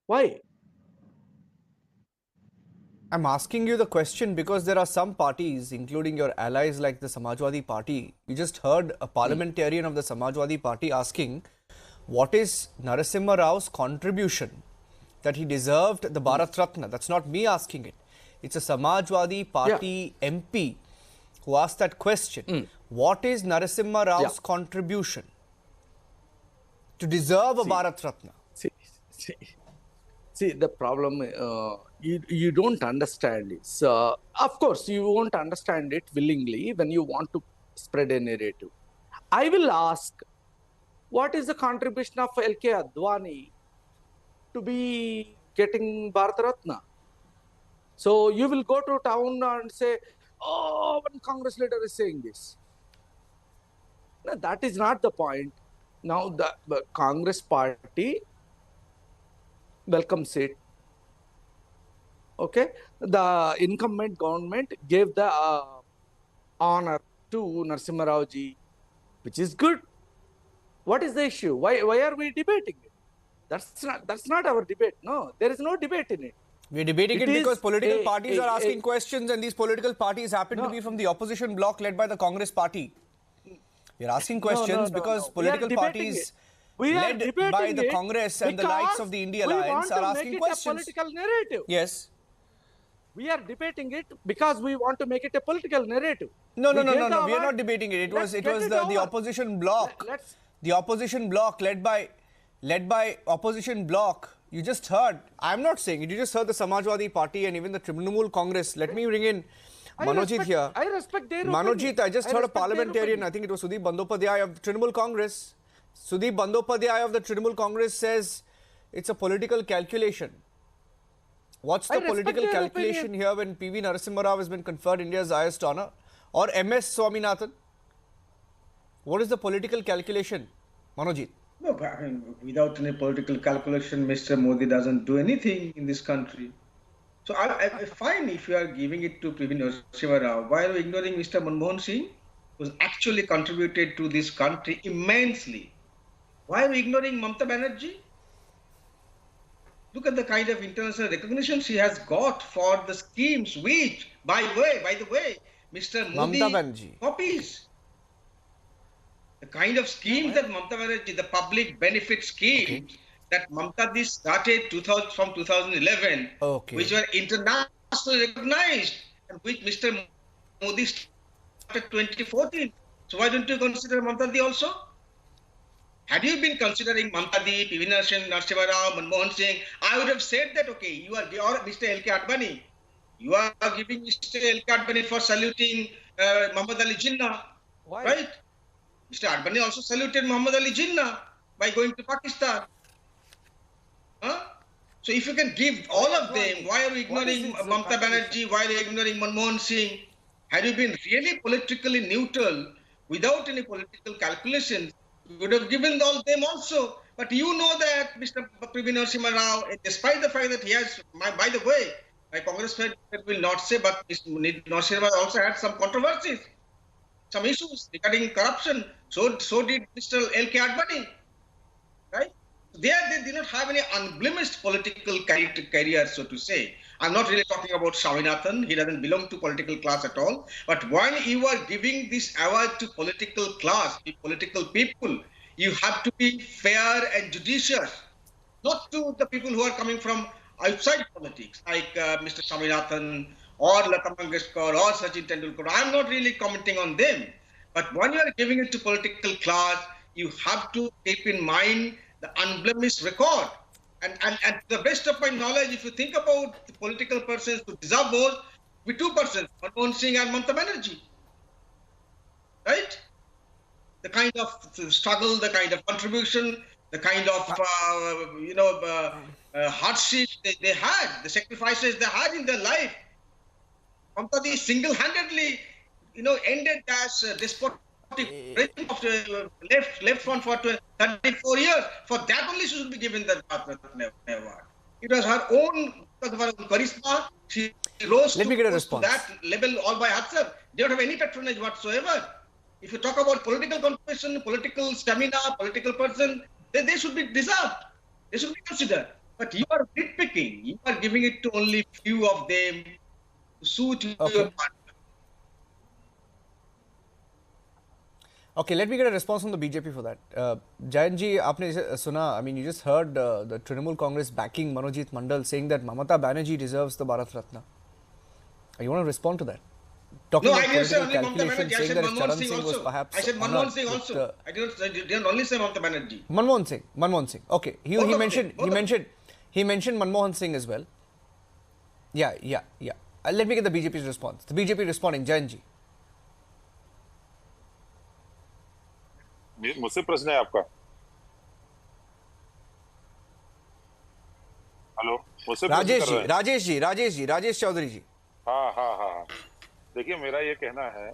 Why? I'm asking you the question because there are some parties, including your allies like the Samajwadi Party. You just heard a parliamentarian of the Samajwadi Party asking, what is Narasimha Rao's contribution that he deserved the Bharat Ratna? That's not me asking it. It's a Samajwadi Yeah. Party MP who asked that question. What is Narasimha Yeah. Rao's contribution to deserve a See, Bharat Ratna? see, see, see, the problem you don't understand is, of course, you won't understand it willingly when you want to spread a narrative. I will ask, what is the contribution of L.K. Advani to be getting Bharat Ratna? So you will go to town and say, oh, one Congress leader is saying this. No, that is not the point. Now the Congress party welcomes it. Okay, the incumbent government gave the honor to Narasimha Rao ji, which is good. What is the issue? Why are we debating it? That's not our debate. No, there is no debate in it. We're debating it because political parties are asking a questions, and these political parties happen to be from the opposition bloc led by the Congress party. We're asking questions because political parties led by the Congress and the likes of the India Alliance are asking questions. Political narrative. Yes. We are debating it because we want to make it a political narrative. No. We are not debating it. It was the opposition bloc. The opposition bloc led by opposition bloc. You just heard. I'm not saying it. You just heard the Samajwadi Party and even the Trinamool Congress. Let me bring in Manojit here. I respect their Manojit, I just heard a parliamentarian. I think it was Sudeep Bandopadhyay of Trinamool Congress. Sudeep Bandopadhyay of the Trinamool Congress says it's a political calculation. What's the political calculation here when PV Narsimha Rao has been conferred India's highest honor? Or MS Swaminathan? What is the political calculation, Manojit? No, I mean, without any political calculation, Mr. Modi doesn't do anything in this country. So I find if you are giving it to PV Narsimha Rao, why are you ignoring Mr. Manmohan Singh, who's actually contributed to this country immensely? Why are you ignoring Mamata Banerjee? Look at the kind of international recognition she has got for the schemes which, by the way, Mr. Modi copies. The kind of schemes that Mamata Banerjee, the public benefit schemes that Mamata started from 2011, which were internationally recognized, and which Mr. Modi started 2014. So why don't you consider Mamata also? Had you been considering Mamata, PV Narsimha Rao, Manmohan Singh, I would have said that, okay, you are Mr. L.K. Advani. You are giving Mr. L.K. Advani for saluting Muhammad Ali Jinnah, right? Mr. Advani also saluted Muhammad Ali Jinnah by going to Pakistan. So if you can give all of them, why are you ignoring Mamata Banerjee? Why are you ignoring Manmohan Singh? Had you been really politically neutral, without any political calculations, you would have given all them also. But you know that Mr. PV Narsimha Rao, despite the fact that he has, by the way, my Congress friend will not say, but Mr. Narsimha Rao also had some controversies, some issues regarding corruption. So did Mr. L.K. Advani, right? They did not have any unblemished political career, so to say. I'm not really talking about Swaminathan. He doesn't belong to political class at all. But when you are giving this award to political class, to political people, you have to be fair and judicious, not to the people who are coming from outside politics, like Mr. Swaminathan or Lata Mangeshkar or Sachin Tendulkar. I'm not really commenting on them. But when you are giving it to political class, you have to keep in mind the unblemished record. And to the best of my knowledge, if you think about the political persons who deserve both, with two persons, Manmohan Singh and Mamata Banerjee, right? The kind of struggle, the kind of contribution, the kind of hardship they had, the sacrifices they had in their life. Mamata single-handedly, ended as despotic regime of left front for 34 years. For that only she should be given the Bharat Ratna award. It was her own, because of her own charisma. She rose to that level all by herself. They don't have any patronage whatsoever. If you talk about political contribution, political stamina, political person, they should be deserved. They should be considered. But you are nitpicking. You are giving it to only few of them to suit your Okay. party. Okay, let me get a response from the BJP for that. Jayanji, आपने सुना, I mean, you just heard the Trinamool Congress backing Manojit Mandal saying that Mamata Banerjee deserves the Bharat Ratna. You want to respond to that? Talking No, I about didn't say political only Mamata calculation, Banerjee. I saying said that if Manmohan Charan Singh Singh was also. I perhaps said honoured Manmohan Singh with also. I didn't only say Mamata Banerjee. Manmohan Singh. Okay, he Both of mentioned them, both of them. he mentioned Manmohan Singh as well. Yeah. Let me get the BJP's response. The BJP responding, Jayanji. मुझसे प्रश्न है आपका? Hello, मुझसे प्रश्न कर रहे हैं? राजेश चौधरी जी. हाँ। देखिए, मेरा ये कहना है,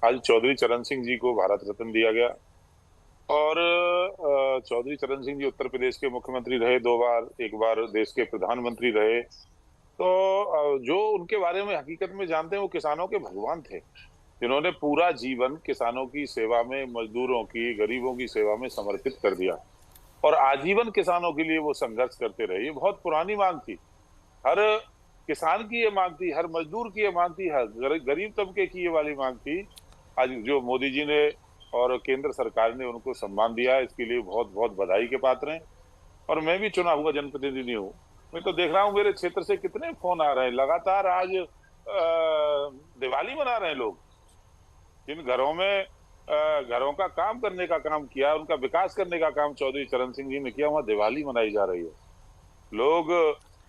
आज चौधरी चरण सिंह जी को भारत रत्न दिया गया और चौधरी चरण सिंह जी उत्तर प्रदेश के मुख्यमंत्री रहे 2 बार, 1 बार देश के प्रधानमंत्री रहे। तो जो उनके बारे में हकीकत में जानते हैं वो किसानों के भगवान थे, जिन्होंने पूरा जीवन किसानों की सेवा में, मजदूरों की, गरीबों की सेवा में समर्पित कर दिया और आजीवन किसानों के लिए वो संघर्ष करते रहे। ये बहुत पुरानी मांग थी, हर किसान की ये मांग थी, हर मजदूर की ये मांग थी, हर गरीब तबके की ये वाली मांग थी। आज जो मोदी जी ने और केंद्र सरकार ने उनको सम्मान दिया है, इसके लिए बहुत बहुत बधाई के पात्र हैं। और मैं भी चुना हुआ जनप्रतिनिधि हूँ, मैं तो देख रहा हूँ मेरे क्षेत्र से कितने फोन आ रहे हैं लगातार। आज दिवाली मना रहे हैं लोग, जिन घरों में घरों का काम करने का काम किया, उनका विकास करने का काम चौधरी चरण सिंह जी ने किया, वहां दिवाली मनाई जा रही है। लोग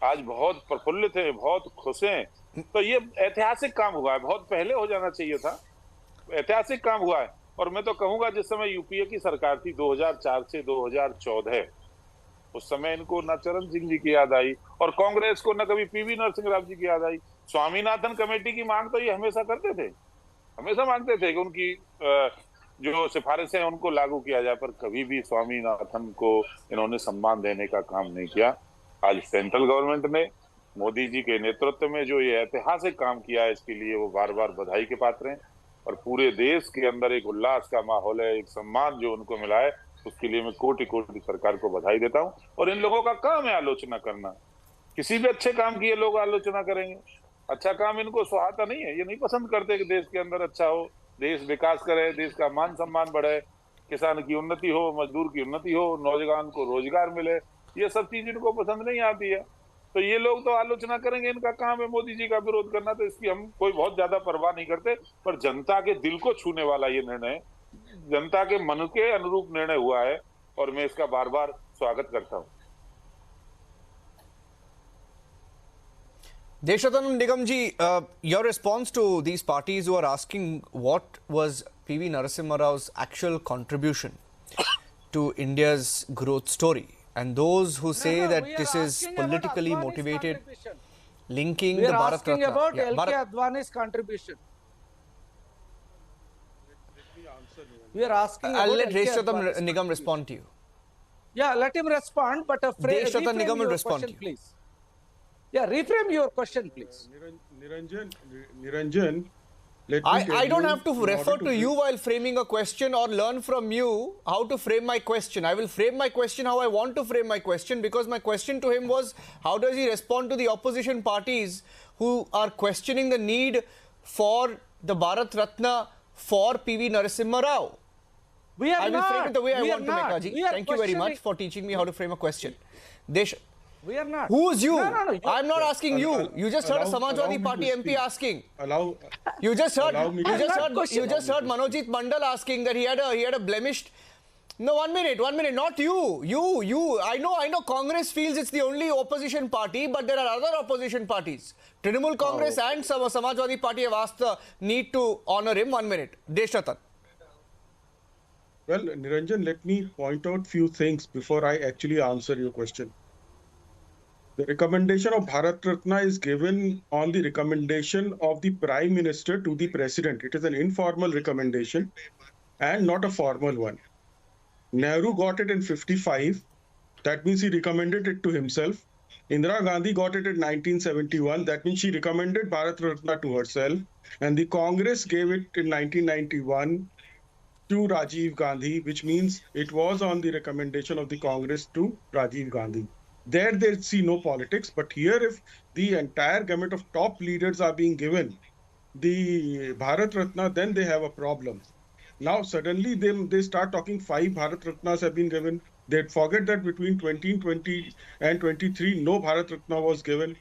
आज बहुत प्रफुल्लित हैं, बहुत खुश हैं। तो ये ऐतिहासिक काम हुआ है, बहुत पहले हो जाना चाहिए था, ऐतिहासिक काम हुआ है। और मैं तो कहूंगा जिस समय यूपीए की सरकार थी 2004 से 2014, उस समय इनको न चरण सिंह जी की याद आई और कांग्रेस को न कभी पीवी नरसिंह राव जी की याद आई। स्वामीनाथन कमेटी की मांग तो ये हमेशा करते थे, हमेशा मांगते थे कि उनकी जो सिफारिशें हैं उनको लागू किया जाए, पर कभी भी स्वामीनाथन को इन्होंने सम्मान देने का काम नहीं किया। आज सेंट्रल गवर्नमेंट ने मोदी जी के नेतृत्व में जो ये ऐतिहासिक काम किया है, इसके लिए वो बार बार बधाई के पात्र हैं और पूरे देश के अंदर एक उल्लास का माहौल है, एक सम्मान जो उनको मिला है, उसके लिए मैं कोटि कोटि सरकार को बधाई देता हूं। और इन लोगों का काम है आलोचना करना, किसी भी अच्छे काम की ये लोग आलोचना करेंगे। अच्छा काम इनको सुहाता नहीं है, ये नहीं पसंद करते कि देश के अंदर अच्छा हो, देश विकास करे, देश का मान सम्मान बढ़े, किसान की उन्नति हो, मजदूर की उन्नति हो, नौजवान को रोजगार मिले, ये सब चीज इनको पसंद नहीं आती है। तो ये लोग तो आलोचना करेंगे, इनका काम है मोदी जी का विरोध करना, तो इसकी हम कोई बहुत ज्यादा परवाह नहीं करते। पर जनता के दिल को छूने वाला ये निर्णय, जनता के मन के अनुरूप निर्णय हुआ है और मैं इसका बार बार स्वागत करता हूं। Deshatanand Nigamji, your response to these parties who are asking what was PV Narsimha Rao's actual contribution to India's growth story, and those who say that this is politically motivated, linking the Bharat Ratna. We are asking about LK Bharat... Advani's contribution. We are asking I'll about let Deshatanand Nigam respond to you. Yeah, let him respond, but Deshatanand Nigam will respond to you. Please. Yeah, reframe your question, please. Niranjan, let me I don't have to refer to you while framing a question or learn from you how to frame my question. I will frame my question how I want to frame my question, because my question to him was, how does he respond to the opposition parties who are questioning the need for the Bharat Ratna for PV Narsimha Rao? I will frame it the way I want to, Mekaji. Thank you very much for teaching me how to frame a question. We are not. Who's you? No. I'm not asking you. You just heard a Samajwadi Party MP asking. You just heard Manojit Mandal asking that he had a blemished. No, one minute. Not you. You. I know. Congress feels it's the only opposition party, but there are other opposition parties. Trinamool Congress and Samajwadi Party have asked the need to honor him. 1 minute. Deshatan. Well, Niranjan, let me point out few things before I actually answer your question. The recommendation of Bharat Ratna is given on the recommendation of the Prime Minister to the President. It is an informal recommendation and not a formal one. Nehru got it in 55. That means he recommended it to himself. Indira Gandhi got it in 1971. That means she recommended Bharat Ratna to herself. And the Congress gave it in 1991 to Rajiv Gandhi, which means it was on the recommendation of the Congress to Rajiv Gandhi. There they see no politics. But here, if the entire gamut of top leaders are being given the Bharat Ratna, then they have a problem. Now suddenly they start talking five Bharat Ratnas have been given. They forget that between 2020 and 23, no Bharat Ratna was given.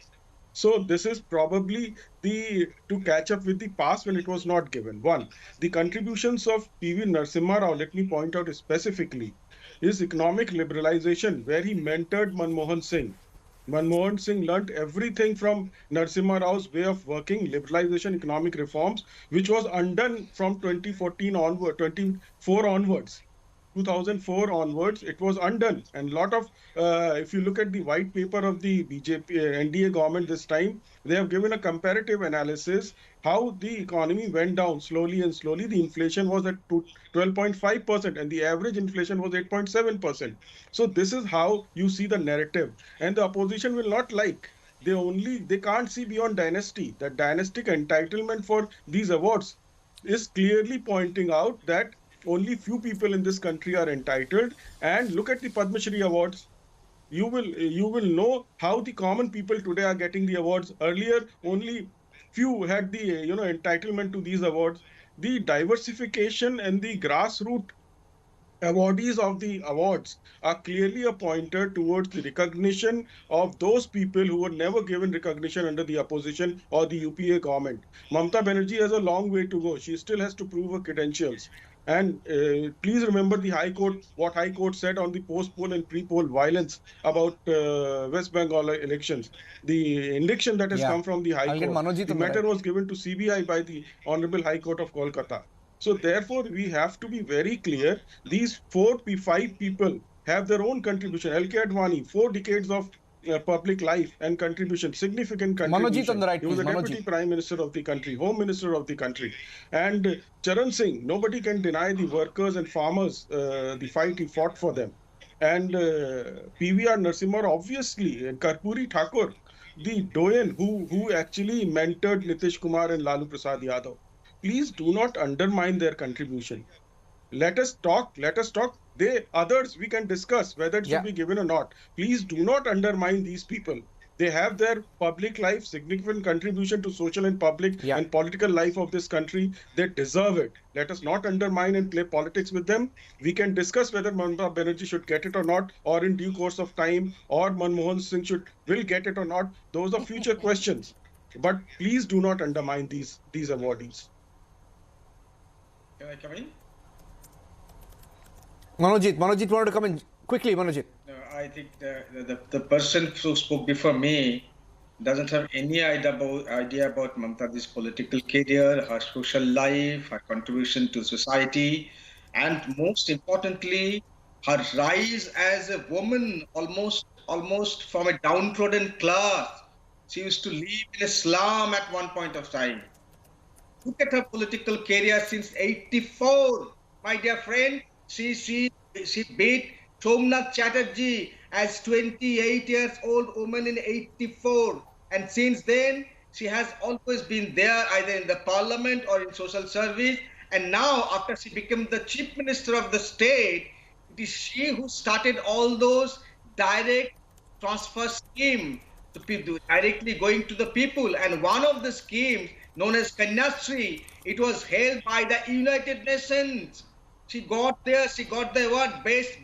So this is probably the to catch up with the past when it was not given. One, the contributions of PV Narsimha Rao, let me point out specifically, his economic liberalization, where he mentored Manmohan Singh. Manmohan Singh learnt everything from Narasimha Rao's way of working, liberalization, economic reforms, which was undone from 2014 onward, 24 onwards. 2004 onwards, it was undone. And a lot of, if you look at the white paper of the BJP NDA government this time, they have given a comparative analysis how the economy went down slowly and slowly. The inflation was at 12.5% and the average inflation was 8.7%. So this is how you see the narrative. And the opposition will not like. They can't see beyond dynasty. The dynastic entitlement for these awards is clearly pointing out that only few people in this country are entitled. And look at the Padma Shri awards. You will know how the common people today are getting the awards. Earlier, only few had the entitlement to these awards. The diversification and the grassroots awardees of the awards are clearly a pointer towards the recognition of those people who were never given recognition under the opposition or the UPA government. Mamata Banerjee has a long way to go. She still has to prove her credentials. And please remember the High Court, what High Court said on the post-poll and pre-poll violence about West Bengal elections. The indiction that has come from the High Court, the matter was given to CBI by the Honorable High Court of Kolkata. So therefore, we have to be very clear. These 5 people have their own contribution. L.K. Advani, 4 decades of public life and contribution, significant contribution. He was the Deputy Prime Minister of the country, Home Minister of the country. And Charan Singh, nobody can deny the workers and farmers, the fight he fought for them. And PVR Narasimha, obviously, and Karpuri Thakur, the doyen who actually mentored Nitish Kumar and Lalu Prasad Yadav. Please do not undermine their contribution. Let us talk. Others we can discuss whether it should be given or not. Please do not undermine these people. They have their public life, significant contribution to social and public and political life of this country. They deserve it. Let us not undermine and play politics with them. We can discuss whether Mamata Banerjee should get it or not, or in due course of time, or Manmohan Singh will get it or not. Those are future questions. But please do not undermine these awardees. Can I come in? Manojit wanted to come in quickly. Manojit. I think the person who spoke before me doesn't have any idea about Mamata's political career, her social life, her contribution to society, and most importantly, her rise as a woman, almost from a downtrodden class. She used to live in a slum at one point of time. Look at her political career since '84, my dear friend. She beat Somnath Chatterjee as 28 years old woman in '84, and since then she has always been there, either in the parliament or in social service. And now, after she became the chief minister of the state, it is she who started all those direct transfer schemes to people, directly going to the people. And one of the schemes, known as Kanyasri, it was held by the United Nations. She got there, she got the award, best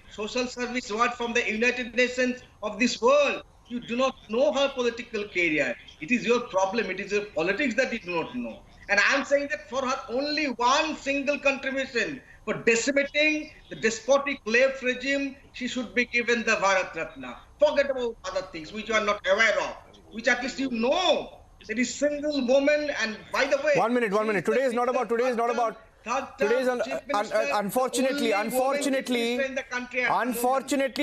social service award from the United Nations of this world. You do not know her political career. It is your problem. It is your politics that you do not know. And I'm saying that for her only one single contribution for decimating the despotic left regime, she should be given the Bharat Ratna. Forget about other things which you are not aware of, which at least you know. There is single woman, and by the way, 1 minute. Today is not about. Unfortunately,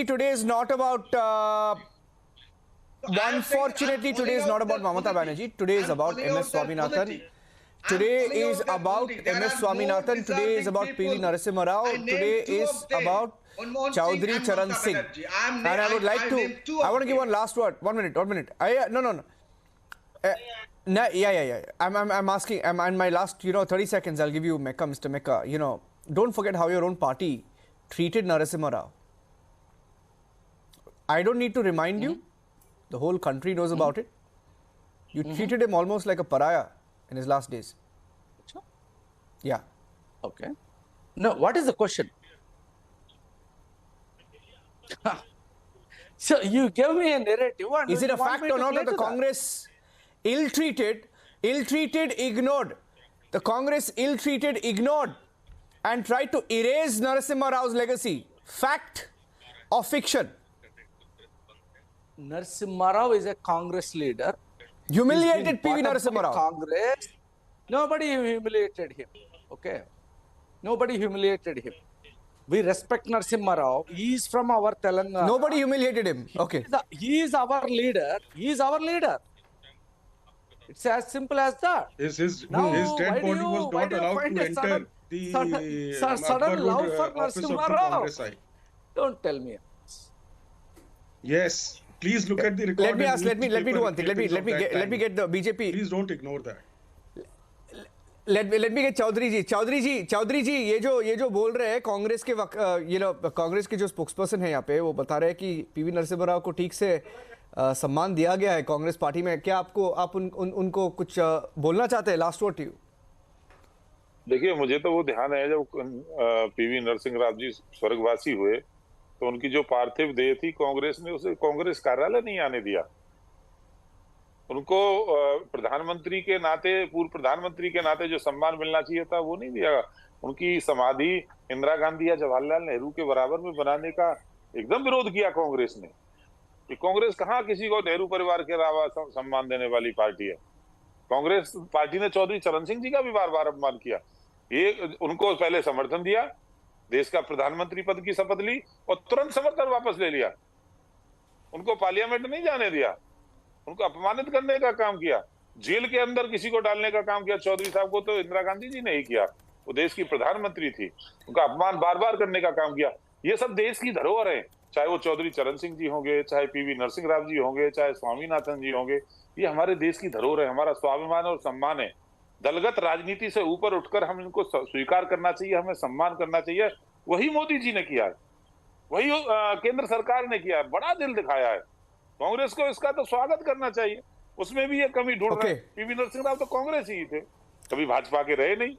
today is not about. Unfortunately, today is not about Mamata Banerjee. Today is about MS Swaminathan. Today is about MS Swaminathan. Today is about PV Narsimha Rao. Today is about Chaudhary Charan Singh. And I would like to. I want to give one last word. 1 minute. No. Yeah. I'm asking. In my last, 30 seconds, I'll give you Mecca, Mr. Mecca. Don't forget how your own party treated Narasimha Rao. I don't need to remind you. The whole country knows about it. You treated him almost like a pariah in his last days. Yeah. Okay. No, what is the question? So you gave me a narrative. And Is it you a want fact me or to not play that the to that? Congress ill-treated, ignored, the Congress ill-treated, ignored and tried to erase Narasimha Rao's legacy? Fact or fiction? Narasimha Rao is a Congress leader. Humiliated He's PV been brought up Narsimha by Rao. Congress. Nobody humiliated him. Okay. Nobody humiliated him. We respect Narasimha Rao. He is from our Telangana. Nobody humiliated him. Okay. He is our leader. He is our leader. It's as simple as that. His Now, dead body was why not do you allowed find to a enter the sudden love Akbar for Road office of Narasimha the Rao? Congress side. Don't tell me. Yes, please look at the record. Let me ask. Let me do one thing. Let me get the BJP. Please don't ignore that. Let me get Chaudhary जी ये जो बोल रहे हैं कांग्रेस के कांग्रेस के जो spokesperson है यहाँ पे वो बता रहे हैं कि पीवी नरसिम्हा राव को ठीक से सम्मान दिया गया है कांग्रेस पार्टी में. क्या आप उनको कुछ बोलना चाहते हैं? Last word to you. देखिए, मुझे तो वो ध्यान है जब पीवी नरसिंह राव जी स्वर्गवासी हुए तो उनकी जो पार्थिव देह थी कांग्रेस ने उसे कांग्रेस कार्यालय नहीं आने दिया. उनको प्रधानमंत्री के नाते, पूर्व प्रधानमंत्री के नाते जो सम्मान मिलना चाहिए था वो नहीं दिया. उनकी समाधि इंदिरा गांधी या जवाहरलाल नेहरू के बराबर में बनाने का एकदम विरोध किया कांग्रेस ने. कि कांग्रेस कहाँ किसी को नेहरू परिवार के अलावा सम्मान देने वाली पार्टी है. कांग्रेस पार्टी ने चौधरी चरण सिंह जी का भी बार बार अपमान किया. ये उनको पहले समर्थन दिया, देश का प्रधानमंत्री पद की शपथ ली और तुरंत समर्थन वापस ले लिया. उनको पार्लियामेंट नहीं जाने दिया, उनको अपमानित करने का काम किया, जेल के अंदर किसी को डालने का काम किया. चौधरी साहब को तो इंदिरा गांधी जी ने ही किया, वो देश की प्रधानमंत्री थी. उनका अपमान बार बार करने का काम किया. ये सब देश की धरोहर है, चाहे वो चौधरी चरण सिंह जी होंगे, चाहे पीवी नरसिंह राव जी होंगे, चाहे स्वामीनाथन जी होंगे. ये हमारे देश की धरोहर है, हमारा स्वाभिमान और सम्मान है. दलगत राजनीति से ऊपर उठकर हम इनको स्वीकार करना चाहिए, हमें सम्मान करना चाहिए. वही मोदी जी ने किया है, वही केंद्र सरकार ने किया है. बड़ा दिल दिखाया है. कांग्रेस को इसका तो स्वागत करना चाहिए. उसमें भी ये कमी ढूंढ रहे हैं. पीवी नरसिंह राव तो कांग्रेस ही थे, कभी भाजपा के रहे नहीं.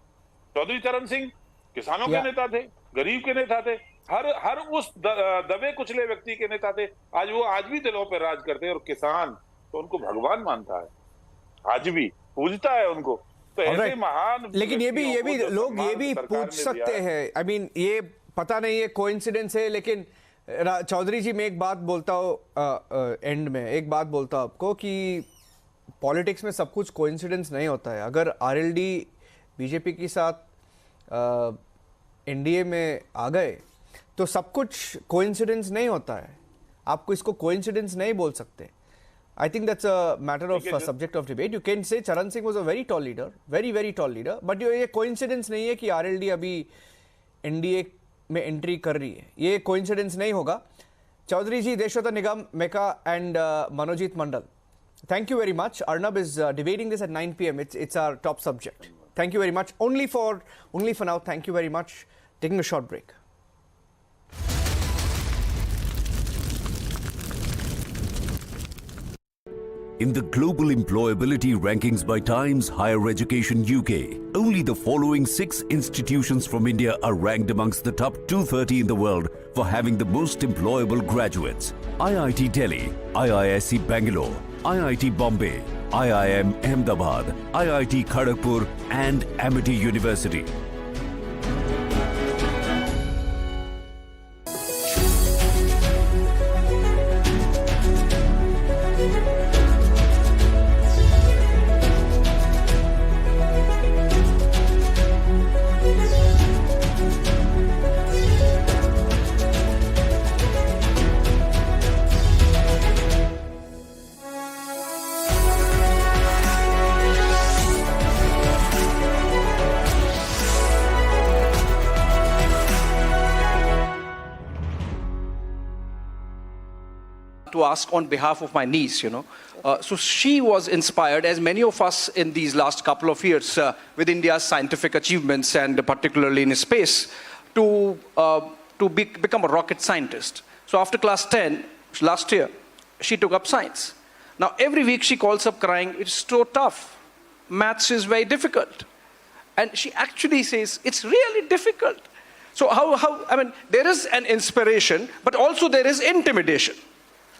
चौधरी चरण सिंह किसानों के नेता थे, गरीब के नेता थे, हर उस दबे कुचले व्यक्ति के नेता थे. आज भी दिलों पर राज करते हैं और किसान तो उनको भगवान मानता है, आज भी पूजता है उनको. तो ऐसे महान, लेकिन ये भी लोग ये भी पूछ सकते हैं. आई मीन ये पता नहीं है कोइंसिडेंस है, लेकिन चौधरी जी मैं एक बात बोलता हूँ एंड में, एक बात बोलता हूँ आपको कि पॉलिटिक्स में सब कुछ कोइंसिडेंस नहीं होता है. अगर आरएलडी बीजेपी के साथ एनडीए में आ गए तो सब कुछ कोइंसिडेंस नहीं होता है. आपको इसको कोइंसिडेंस नहीं बोल सकते. I think that's a matter of subject of debate. You can say Charan Singh was a very tall leader, very tall leader. But ये coincidence नहीं है कि RLD अभी NDA में एंट्री कर रही है. ये coincidence नहीं होगा. चौधरी जी, देशोत्तर निगम, मेका and Manojit Mandal. Thank you very much. Arnab is debating this at 9 p.m. It's our top subject. Thank you very much. Only for now. Thank you very much. Taking a short break. In the global employability rankings by Times Higher Education UK, only the following 6 institutions from India are ranked amongst the top 230 in the world for having the most employable graduates. IIT Delhi, IISc Bangalore, IIT Bombay, IIM Ahmedabad, IIT Kharagpur and Amity University. To ask on behalf of my niece, so she was inspired, as many of us in these last couple of years, with India's scientific achievements and particularly in space, to become a rocket scientist. So after class 10, last year, she took up science. Now, every week she calls up crying, it's so tough. Maths is very difficult. And she actually says, it's really difficult. So I mean, there is an inspiration, but also there is intimidation.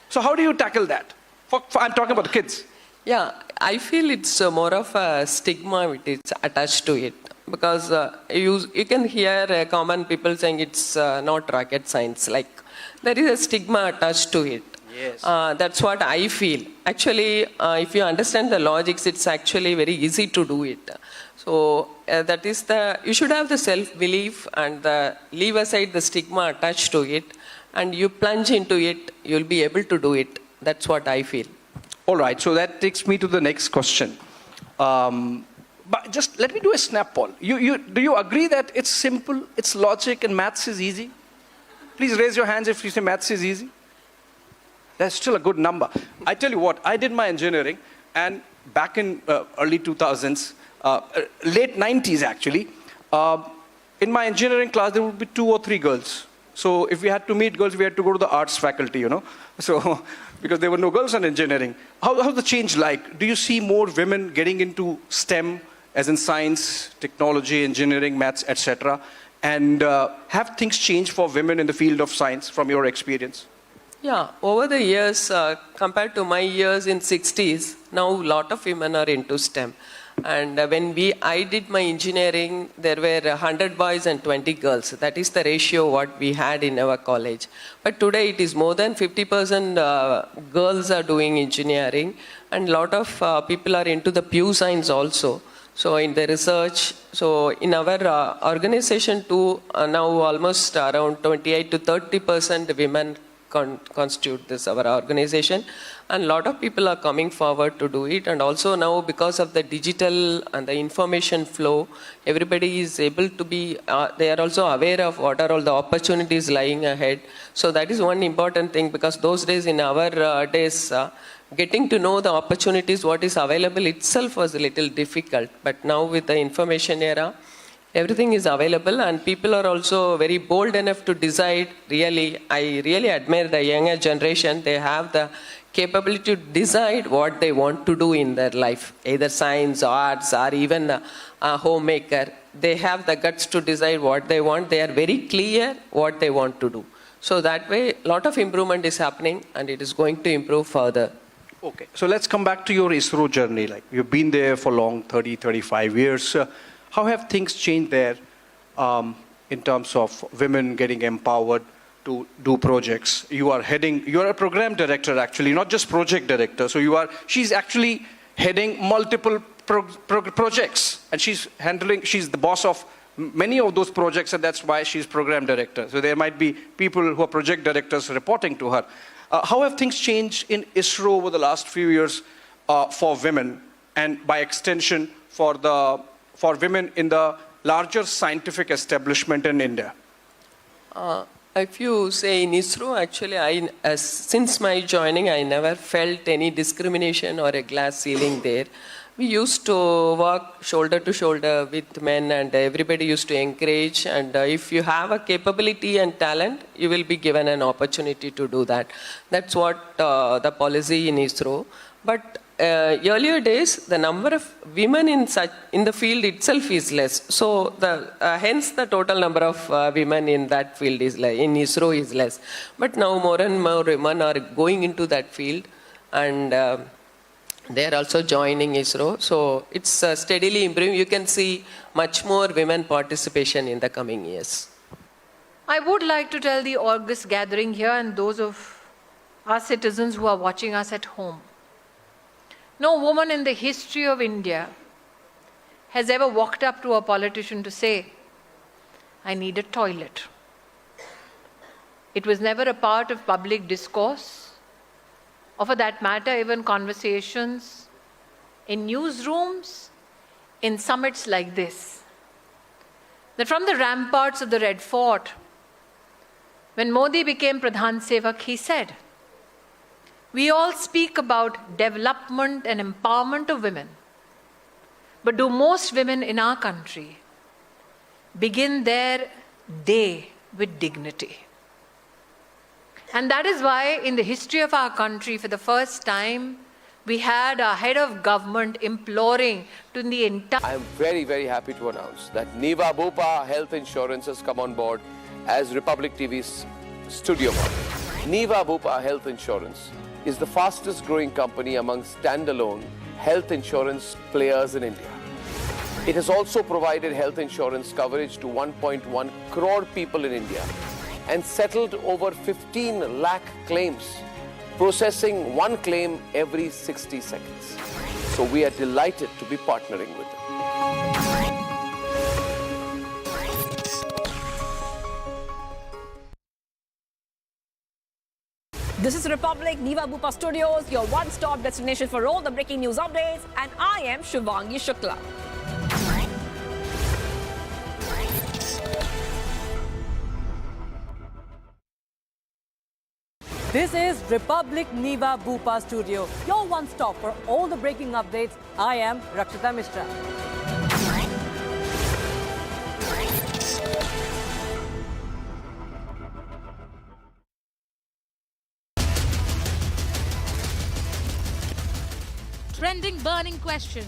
So how do you tackle that? I'm talking about the kids. Yeah, I feel it's more of a stigma which is attached to it. Because you can hear common people saying it's not rocket science. Like, there is a stigma attached to it. Yes. That's what I feel. Actually, if you understand the logics, it's actually very easy to do it. So that is you should have the self-belief and leave aside the stigma attached to it, and you plunge into it, you'll be able to do it. That's what I feel. All right, so that takes me to the next question. But just let me do a snap poll. Do you agree that it's simple, it's logic, and maths is easy? Please raise your hands if you say maths is easy. That's still a good number. I tell you what, I did my engineering, and back in early 2000s, late 90s actually, in my engineering class there would be 2 or 3 girls. So if we had to meet girls, we had to go to the arts faculty, you know. So because there were no girls in engineering. How's the change like? Do you see more women getting into STEM, as in science, technology, engineering, maths, etc.? And have things changed for women in the field of science from your experience? Yeah, over the years, compared to my years in 60s, now a lot of women are into STEM. And when I did my engineering, there were 100 boys and 20 girls. That is the ratio what we had in our college. But today it is more than 50% girls are doing engineering, and a lot of people are into the pure science also. So in the research, so in our organization too, now almost around 28 to 30% women constitute this, our organization, and a lot of people are coming forward to do it. And also now, because of the digital and the information flow, everybody is able to be, they are also aware of what are all the opportunities lying ahead. So that is one important thing, because those days, in our days, getting to know the opportunities, what is available itself was a little difficult. But now with the information era, everything is available, and people are also very bold enough to decide. Really, I really admire the younger generation. They have the capability to decide what they want to do in their life, either science, arts, or even a homemaker. They have the guts to decide what they want. They are very clear what they want to do. So that way, a lot of improvement is happening, and it is going to improve further. Okay, so let's come back to your ISRO journey. Like, you've been there for long, 30, 35 years. How have things changed there in terms of women getting empowered to do projects? You are a program director actually, not just project director. So she's actually heading multiple projects, and she's the boss of many of those projects, and that's why she's program director. So there might be people who are project directors reporting to her. How have things changed in ISRO over the last few years for women, and by extension for women in the larger scientific establishment in India? If you say in ISRO, actually, since my joining, I never felt any discrimination or a glass ceiling there. We used to work shoulder to shoulder with men, and everybody used to encourage. And if you have a capability and talent, you will be given an opportunity to do that. That's what the policy in ISRO. But earlier days, the number of women in the field itself is less. So hence the total number of women in that field in ISRO is less. But now more and more women are going into that field, and they are also joining ISRO. So it's steadily improving. You can see much more women participation in the coming years. I would like to tell the august gathering here and those of our citizens who are watching us at home. No woman in the history of India has ever walked up to a politician to say, I need a toilet. It was never a part of public discourse, or for that matter, even conversations in newsrooms, in summits like this. That from the ramparts of the Red Fort, when Modi became Pradhan Sevak, he said, we all speak about development and empowerment of women, but do most women in our country begin their day with dignity? And that is why in the history of our country, for the first time, we had a head of government imploring to the entire... I am very, very happy to announce that Niva Bupa Health Insurance has come on board as Republic TV's studio partner. Niva Bupa Health Insurance is the fastest growing company among standalone health insurance players in India. It has also provided health insurance coverage to 1.1 crore people in India and settled over 15 lakh claims, processing one claim every 60 seconds. So we are delighted to be partnering with them. This is Republic Niva Bupa Studios, your one-stop destination for all the breaking news updates, and I am Shivangi Shukla. This is Republic Niva Bupa Studio, your one-stop for all the breaking updates. I am Rakshita Mishra. Trending burning question,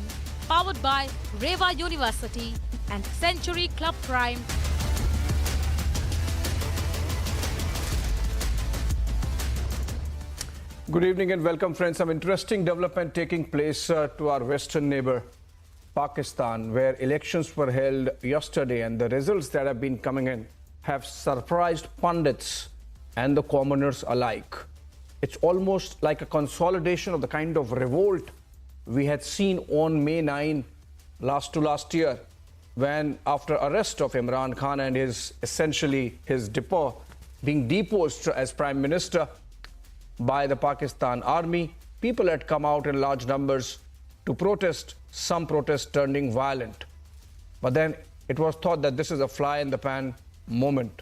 powered by Reva University and Century Club Prime. Good evening and welcome, friends. Some interesting development taking place to our western neighbor, Pakistan, where elections were held yesterday, and the results that have been coming in have surprised pundits and the commoners alike. It's almost like a consolidation of the kind of revolt we had seen on May 9 last year, when after arrest of Imran Khan and his depot being deposed as Prime Minister by the Pakistan army, people had come out in large numbers to protest, some protests turning violent. But then it was thought that this is a fly in the pan moment.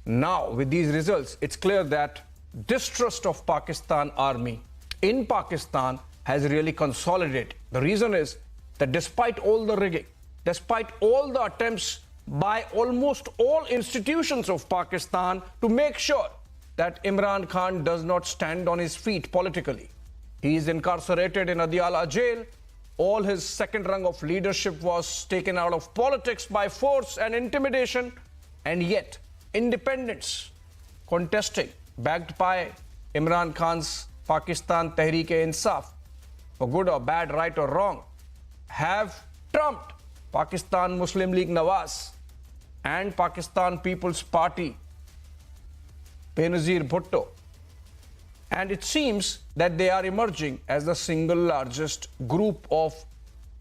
Now, with these results, it's clear that distrust of Pakistan army in Pakistan has really consolidated. The reason is that despite all the rigging, despite all the attempts by almost all institutions of Pakistan to make sure that Imran Khan does not stand on his feet politically. He is incarcerated in Adiala jail. All his second rung of leadership was taken out of politics by force and intimidation. And yet, independents contesting, backed by Imran Khan's Pakistan Tehreek-e-Insaf, for good or bad, right or wrong, have trumped Pakistan Muslim League Nawaz and Pakistan People's Party Benazir Bhutto. And it seems that they are emerging as the single largest group of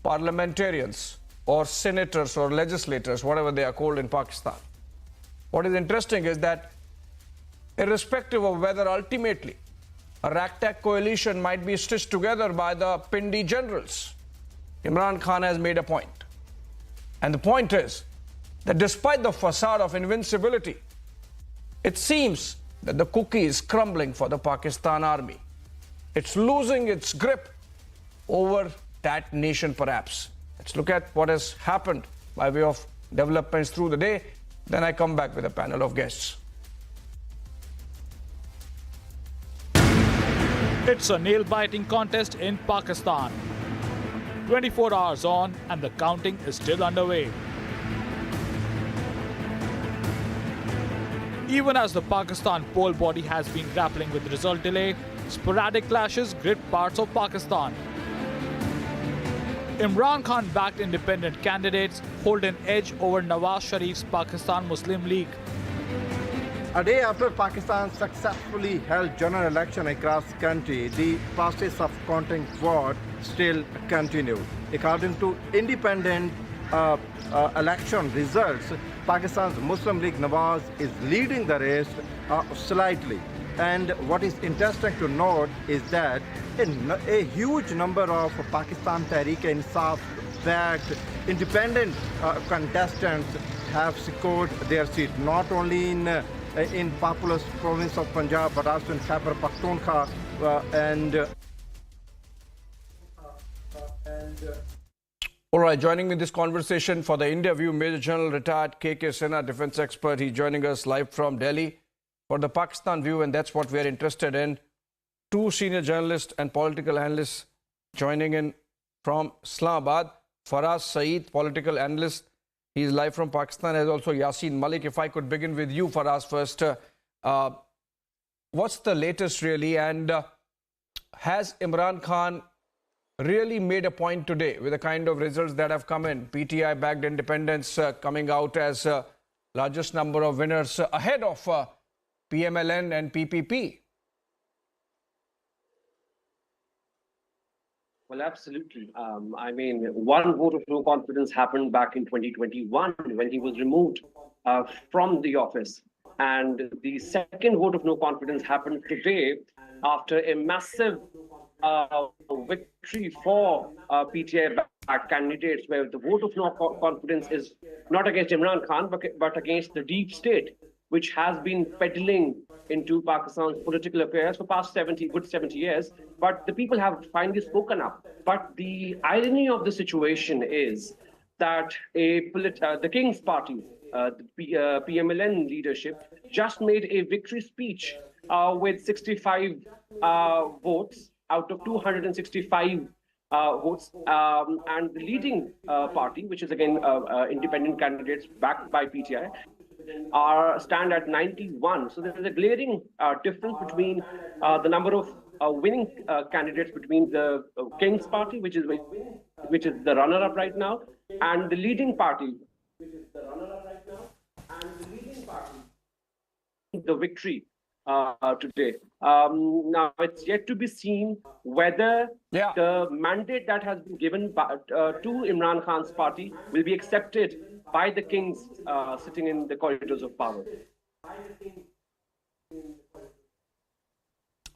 parliamentarians or senators or legislators, whatever they are called in Pakistan. What is interesting is that irrespective of whether ultimately a ragtag coalition might be stitched together by the Pindi generals, Imran Khan has made a point. And the point is that despite the facade of invincibility, it seems that the cookie is crumbling for the Pakistan army. It's losing its grip over that nation, perhaps. Let's look at what has happened by way of developments through the day. Then I come back with a panel of guests. It's a nail-biting contest in Pakistan. 24 hours on and the counting is still underway. Even as the Pakistan poll body has been grappling with result delay, sporadic clashes grip parts of Pakistan. Imran Khan-backed independent candidates hold an edge over Nawaz Sharif's Pakistan Muslim League. A day after Pakistan successfully held general election across the country, the process of counting vote still continued. According to independent election results, Pakistan's Muslim League Nawaz is leading the race slightly. And what is interesting to note is that a huge number of Pakistan Tehreek-e-Insaf backed independent contestants have secured their seat, not only in populous province of Punjab, but also in Khyber Pakhtunkhwa All right, joining me in this conversation for the India View, Major General retired K.K. Sinha, defense expert. He's joining us live from Delhi. for the Pakistan view, and that's what we're interested in. Two senior journalists and political analysts joining in from Islamabad. Faraz Saeed, political analyst. He's live from Pakistan, as also Yasin Malik. If I could begin with you, Faraz, first. What's the latest really? And has Imran Khan really made a point today with the kind of results that have come in? PTI-backed independents coming out as largest number of winners ahead of PMLN and PPP. Well, absolutely. I mean, one vote of no confidence happened back in 2021 when he was removed from the office. And the second vote of no confidence happened today after a massive victory for PTI-backed candidates, where the vote of no confidence is not against Imran Khan, but against the deep state, which has been peddling into Pakistan's political affairs for past 70 years. But the people have finally spoken up. But the irony of the situation is that the King's Party, the PMLN leadership, just made a victory speech with 65 votes out of 265 votes, and the leading party, which is again independent candidates backed by PTI, stand at 91. So there is a glaring difference between the number of winning candidates between the King's Party, which is the runner-up right now, and the leading party, the victory today. Now, it's yet to be seen whether the mandate that has been given to Imran Khan's party will be accepted by the kings sitting in the corridors of power.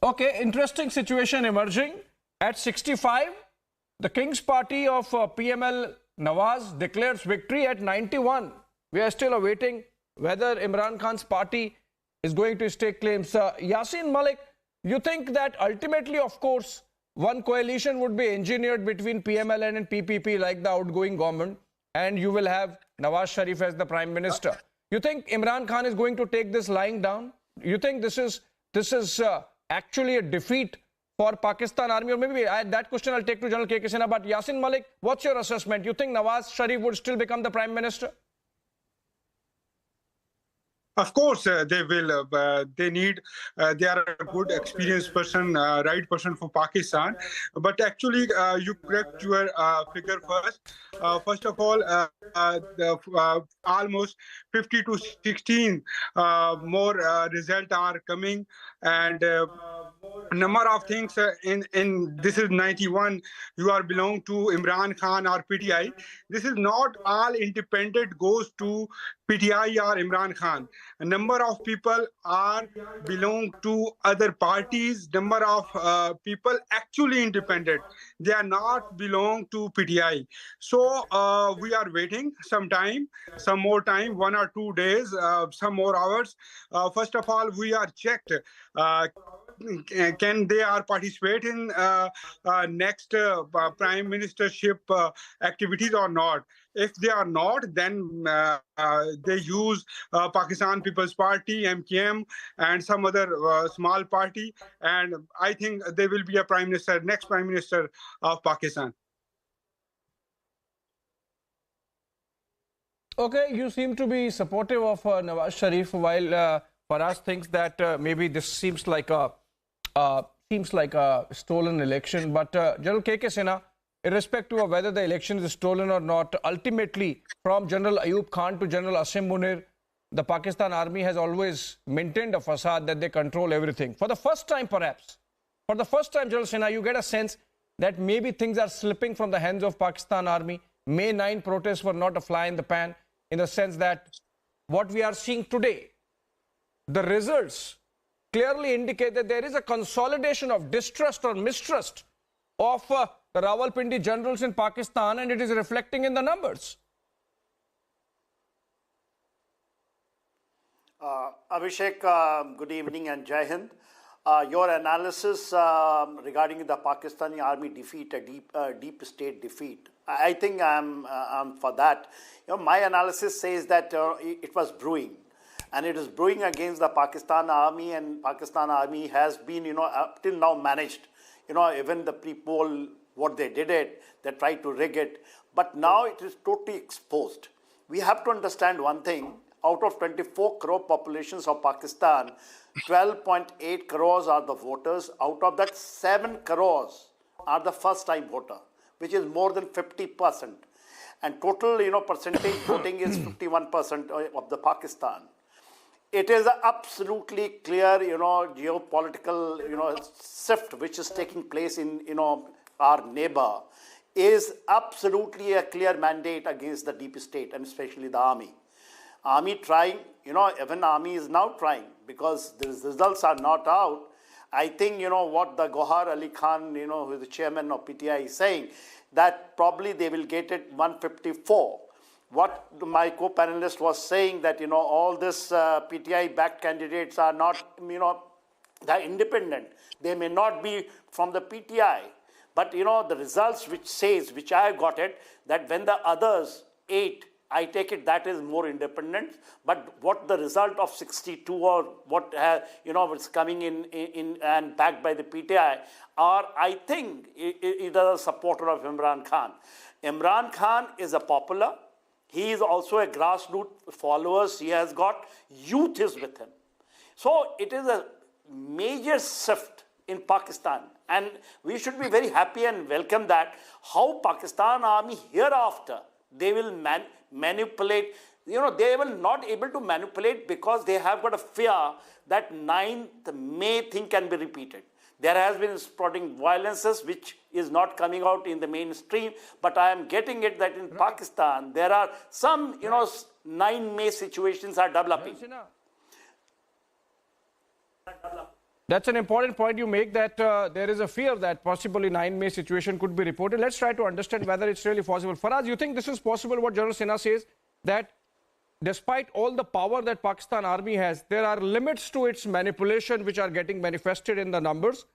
Okay, interesting situation emerging. At 65, the King's Party of PML Nawaz declares victory at 91. We are still awaiting whether Imran Khan's party is going to stake claims. Yasin Malik, you think that ultimately, of course, one coalition would be engineered between PMLN and PPP like the outgoing government, and you will have Nawaz Sharif as the Prime Minister. You think Imran Khan is going to take this lying down? You think this is actually a defeat for Pakistan Army? Or maybe that question I'll take to General K.K. Sinha. But Yasin Malik, what's your assessment? You think Nawaz Sharif would still become the Prime Minister? Of course, they will. They need. They are a good, experienced person, right person for Pakistan. But actually, you correct your figure first. First of all, almost 50 to 16 more results are coming, and number of things in this is 91. You are belong to Imran Khan or PTI. This is not all independent goes to PTI or Imran Khan. A number of people are belong to other parties. Number of people actually independent. They are not belong to PTI. So we are waiting some time, some more time, 1 or 2 days, some more hours. First of all, we are checked. Can they are participate in next prime ministership activities or not? If they are not, then they use Pakistan People's Party, MKM, and some other small party, and I think they will be a prime minister, next prime minister of Pakistan. Okay, you seem to be supportive of Nawaz Sharif, while Faraz thinks that maybe this seems like a stolen election. But General K.K. Sinha, irrespective of whether the election is stolen or not, ultimately, from General Ayub Khan to General Asim Munir, the Pakistan Army has always maintained a facade that they control everything. For the first time, perhaps, for the first time, General Sinha, you get a sense that maybe things are slipping from the hands of Pakistan Army. May 9 protests were not a fly in the pan, in the sense that what we are seeing today, the results clearly indicate that there is a consolidation of distrust or mistrust of the Rawalpindi generals in Pakistan, and it is reflecting in the numbers. Abhishek, good evening and Jai Hind. Your analysis regarding the Pakistani army defeat, a deep state defeat, I think I'm for that. My analysis says that it was brewing. and it is brewing against the Pakistan army, and Pakistan army has been, up till now managed. Even the pre-poll, what they did it, they tried to rig it, but now it is totally exposed. We have to understand one thing. Out of 24 crore populations of Pakistan, 12.8 crores are the voters. Out of that, 7 crores are the first-time voter, which is more than 50%. And total, percentage voting is 51% of the Pakistan. It is an absolutely clear, geopolitical, shift which is taking place in, our neighbor, is absolutely a clear mandate against the deep state and especially the army. Army trying, even army is now trying because the results are not out. I think, what the Gohar Ali Khan, who is the chairman of PTI is saying, that probably they will get it 154. What my co-panelist was saying that, all this PTI-backed candidates are not, they're independent. They may not be from the PTI. But, the results which I got it, that when the others 8, I take it that is more independent. But what the result of 62 or what, what's coming in and backed by the PTI are, I think, either a supporter of Imran Khan. Imran Khan is a popular. He is also a grassroots followers. He has got youth is with him. So it is a major shift in Pakistan. And we should be very happy and welcome that how Pakistan army hereafter, they will manipulate. They will not able to manipulate because they have got a fear that 9th May thing can be repeated. There has been spotting violences which is not coming out in the mainstream, but I am getting it that in Pakistan, there are some, 9 May situations are developing. That's an important point you make, that there is a fear that possibly 9 May situation could be reported. Let's try to understand whether it's really possible. Faraz, you think this is possible, what General Sinha says, that despite all the power that Pakistan army has, there are limits to its manipulation which are getting manifested in the numbers?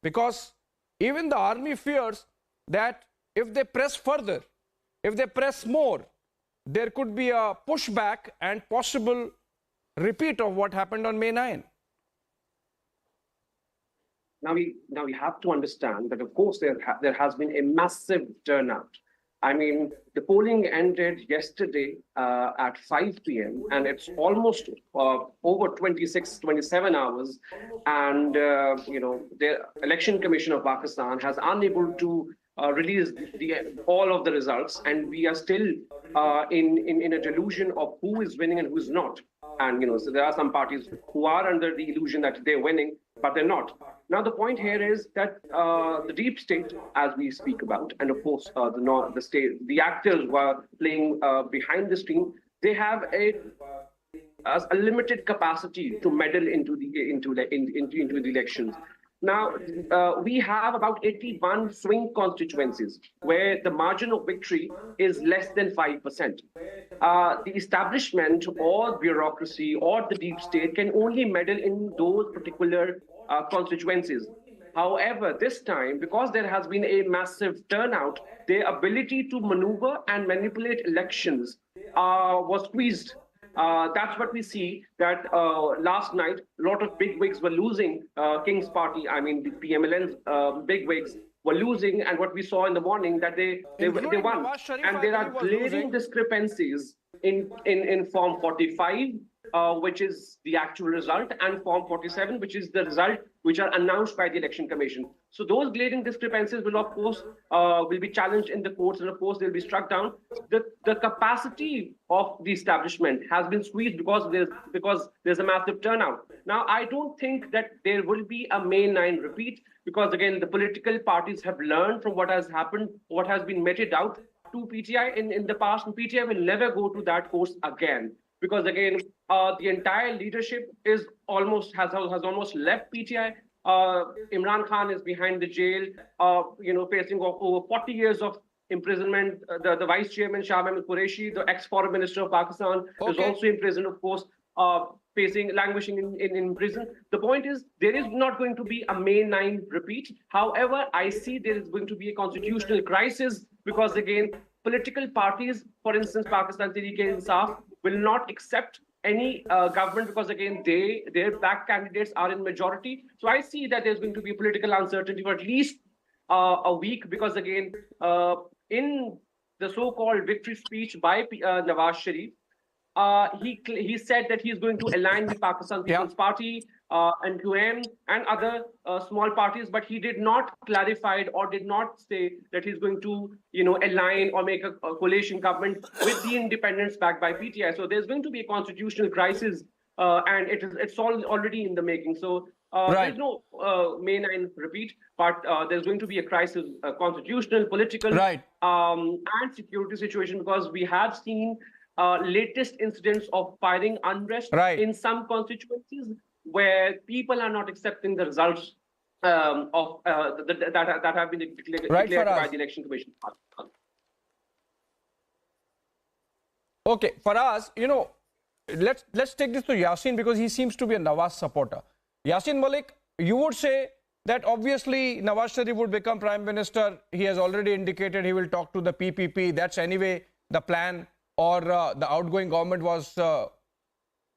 Because even the army fears that if they press further, if they press more, there could be a pushback and possible repeat of what happened on May 9. Now we have to understand that, of course, there has been a massive turnout. I mean, the polling ended yesterday at 5 p.m. and it's almost over 26, 27 hours. And, the Election Commission of Pakistan has unable to release all of the results. And we are still in a delusion of who is winning and who is not. And, so there are some parties who are under the illusion that they're winning, but they're not. Now, the point here is that the deep state, as we speak about, and of course, the actors who are playing behind the screen, they have a limited capacity to meddle into the elections. Now, we have about 81 swing constituencies where the margin of victory is less than 5%. The establishment or bureaucracy or the deep state can only meddle in those particular constituencies. However, this time, because there has been a massive turnout, their ability to maneuver and manipulate elections was squeezed. That's what we see, that last night, a lot of bigwigs were losing. King's Party, I mean, the PMLN's bigwigs were losing. And what we saw in the morning, that they won. And there are glaring discrepancies in Form 45, which is the actual result, and Form 47, which is the result which are announced by the Election Commission. So those glaring discrepancies will, of course, will be challenged in the courts, and of course, they'll be struck down. The capacity of the establishment has been squeezed because there's a massive turnout. Now, I don't think that there will be a May 9 repeat, because again, the political parties have learned from what has happened, what has been meted out to PTI in the past, and PTI will never go to that course again. Because again, the entire leadership has almost left PTI. Imran Khan is behind the jail, facing over 40 years of imprisonment. The vice chairman, Shah Mahmood Qureshi, the ex-foreign minister of Pakistan, is also in prison, of course, languishing in prison. The point is, there is not going to be a May 9 repeat. However, I see there is going to be a constitutional crisis because, again, political parties, for instance, Pakistan Tehreek-e-Insaf, will not accept any government, because again, their back candidates are in majority. So I see that there's going to be political uncertainty for at least a week, because again, in the so-called victory speech by Nawaz Sharif, he said that he's going to align with Pakistan People's Party, NQM, and other small parties, but he did not clarify or did not say that he's going to, align or make a coalition government with the independents backed by PTI. So there's going to be a constitutional crisis, and it's all already in the making. So there's no May 9 repeat, but there's going to be a crisis, constitutional, political, and security situation, because we have seen latest incidents of firing unrest in some constituencies where people are not accepting the results that have been declared by the Election Commission. Okay, Faraz, let's take this to Yasin, because he seems to be a Nawaz supporter. Yasin Malik, you would say that obviously Nawaz Sharif would become Prime Minister. He has already indicated he will talk to the PPP. That's anyway the plan, or the outgoing government was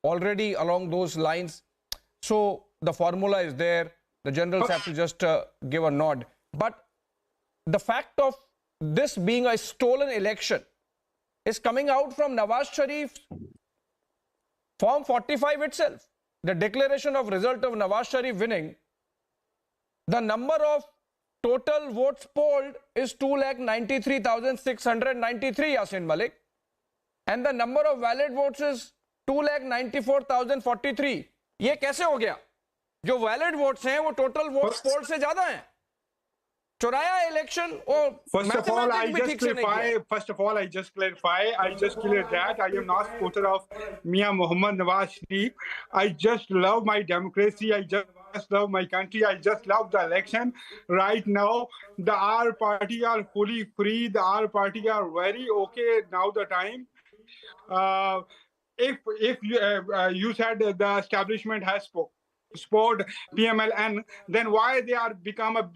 already along those lines. So the formula is there. The generals have to just give a nod. But the fact of this being a stolen election is coming out from Nawaz Sharif's Form 45 itself. The declaration of result of Nawaz Sharif winning, the number of total votes polled is 2,93,693, Yasin Malik. And the number of valid votes is 2,94,043. ये कैसे हो गया? जो valid votes हैं वो total votes polled से ज़्यादा हैं. चुराया election और First of all, I just clear that I am not supporter of Mia Mohammad Nawaz Sharif. I just love my democracy. I just love my country. I just love the election. Right now, the R party are fully free. The R party are very okay now. The time. If you said the establishment has support PMLN, then why they are become a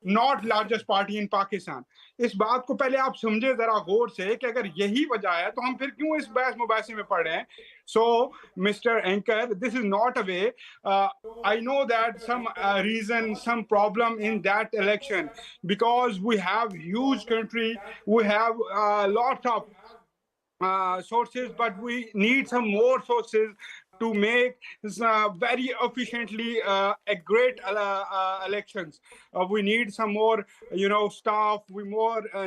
not largest party in Pakistan? इस बात को पहले आप समझे जरा गौर से कि अगर यही वजह है तो हम फिर क्यों इस बहस मुबासे में पड़ रहे हैं? So, Mr. Anchor, this is not a way. I know that some reason, some problem in that election, because we have huge country, we have lots of sources, but we need some more sources to make very efficiently a great elections. We need some more, staff. We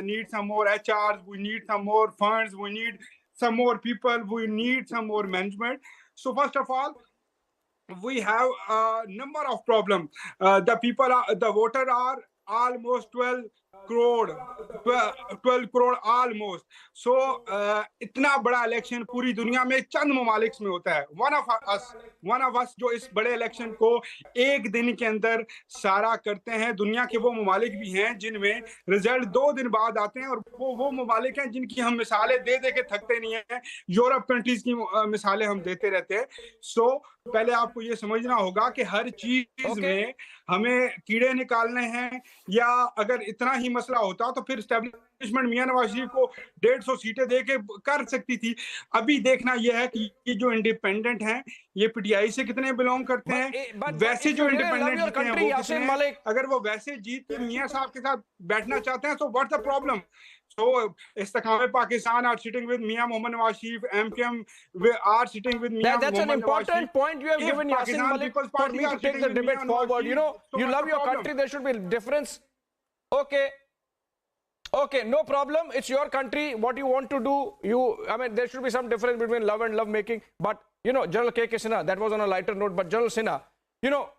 need some more HRs. We need some more funds. We need some more people. We need some more management. So first of all, we have a number of problems. The voters are almost 12 crore almost. So इतना बड़ा election पूरी दुनिया में चंद ममालिक में होता है. One of us जो इस बड़े इलेक्शन को एक दिन के अंदर सारा करते हैं. दुनिया के वो ममालिक भी हैं जिनमें रिजल्ट 2 दिन बाद आते हैं, और वो ममालिक हैं जिनकी हम मिसालें दे के थकते नहीं हैं. यूरोप कंट्रीज की मिसालें हम देते रहते हैं. सो पहले आपको ये समझना होगा कि हर चीज में हमें कीड़े निकालने हैं, या अगर इतना ही मसला होता तो फिर एस्टेब्लिशमेंट मियां नवाज शरीफ को 150 सीटें दे के कर सकती थी. अभी देखना यह है कि ये जो इंडिपेंडेंट हैं ये पीटीआई से कितने बिलोंग करते हैं, वैसे जो इंडिपेंडेंट जीते हैं वो कितने हैं. अगर वो वैसे जीत के मियां साहब के साथ बैठना चाहते हैं तो what's the problem? So, Istakame Pakistan are sitting with Mia Mohammad Nawaz Sharif, MKM are sitting with Mia That's an important point you have given, Yasin Malik, for me to take the debate forward. You love your country, there should be a difference. Okay, no problem. It's your country. What you want to do, there should be some difference between love and love making. But, General K.K. Sinha, that was on a lighter note, but General Sinha,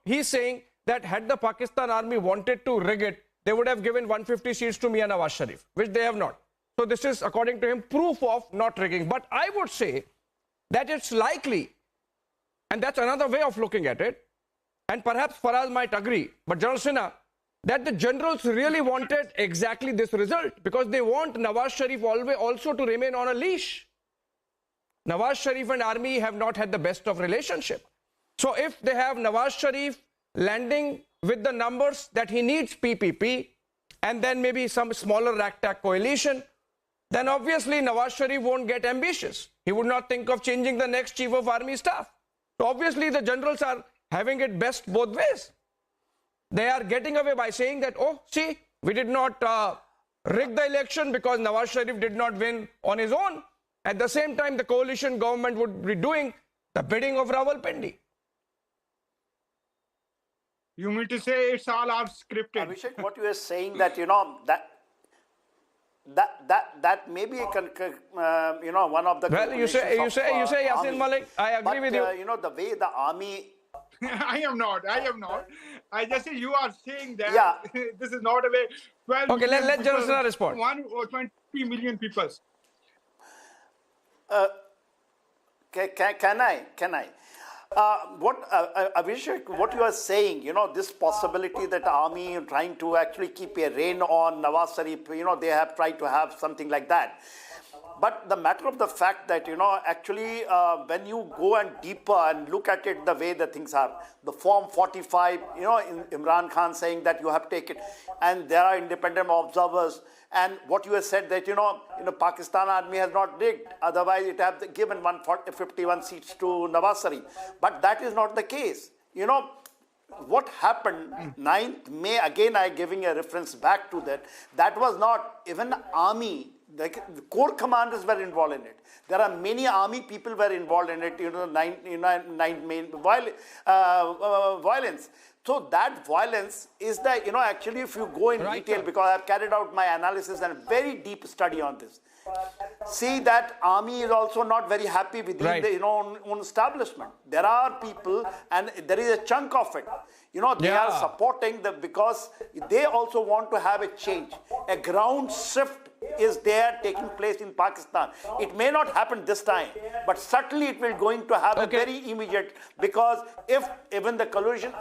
he's saying that had the Pakistan army wanted to rig it, they would have given 150 seats to Mia Nawaz Sharif, which they have not. So this is, according to him, proof of not rigging. But I would say that it's likely, and that's another way of looking at it, and perhaps Faraz might agree, but General Sinha, that the generals really wanted exactly this result, because they want Nawaz Sharif also to remain on a leash. Nawaz Sharif and army have not had the best of relationship. So if they have Nawaz Sharif landing with the numbers that he needs PPP, and then maybe some smaller ragtag coalition, then obviously Nawaz Sharif won't get ambitious. He would not think of changing the next chief of army staff. So obviously the generals are having it best both ways. They are getting away by saying that, oh, see, we did not rig the election because Nawaz Sharif did not win on his own. At the same time, the coalition government would be doing the bidding of Rawalpindi. You mean to say it's all are scripted? Abhishek, what you are saying that, you know, that may be one of the well, you say Yasin Malik. I agree with you. You know, the way the army. I am not. I just say you are saying that. Yeah. This is not a way. 12 Okay, let million General people, Sinha respond. 1 or 20 million people. Can I? Abhishek, what you are saying, you know, this possibility that army trying to actually keep a rein on Nawaz Sharif, you know, they have tried to have something like that. But the matter of the fact that, you know, actually when you go and deeper and look at it the way the things are, the Form 45, you know, Imran Khan saying that you have taken, and there are independent observers, and what you have said that, you know, Pakistan army has not rigged, otherwise it have given 51 seats to Nawaz Sharif. But that is not the case. You know, what happened 9th May, again I giving a reference back to that, that was not even army. The core commanders were involved in it. There are many army people were involved in it, you know, 9th May violence. So that violence is the, you know, actually if you go in detail, because I have carried out my analysis and a very deep study on this, see that army is also not very happy with the own establishment. There are people, and there is a chunk of it, you know, they are supporting because they also want to have a change. A ground shift is there taking place in Pakistan. It may not happen this time, but certainly it will going to have a very immediate, because if even the coalition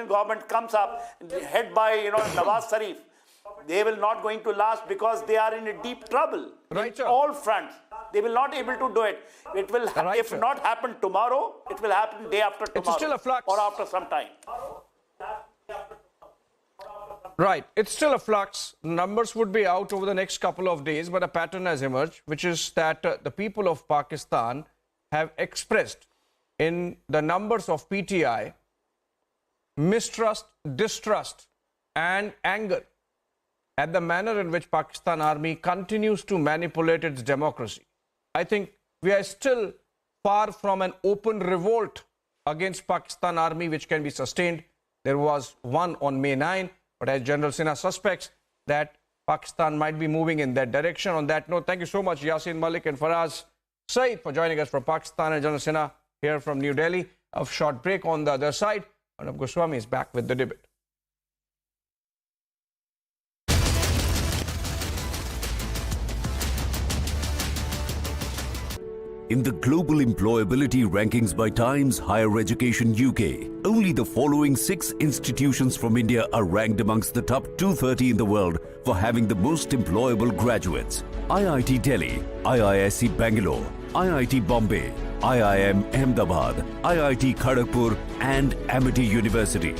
government comes up head by, you know, Nawaz Sharif, they will not going to last because they are in a deep trouble in all fronts. They will not able to do it. It will, if not happen tomorrow, it will happen day after tomorrow. It's still a flux. Or after some time. Right. It's still a flux. Numbers would be out over the next couple of days, but a pattern has emerged, which is that the people of Pakistan have expressed in the numbers of PTI mistrust, distrust, and anger at the manner in which Pakistan Army continues to manipulate its democracy. I think we are still far from an open revolt against Pakistan Army which can be sustained. There was one on May 9, but as General Sinha suspects that Pakistan might be moving in that direction. On that note, thank you so much Yasin Malik and Faraz Saeed for joining us from Pakistan, and General Sinha here from New Delhi. A short break. On the other side, Arnab Goswami is back with the debate. In the global employability rankings by Times Higher Education UK, only the following 6 institutions from India are ranked amongst the top 230 in the world for having the most employable graduates: IIT Delhi, IISc Bangalore, IIT Bombay, IIM Ahmedabad, IIT Kharagpur, and Amity University.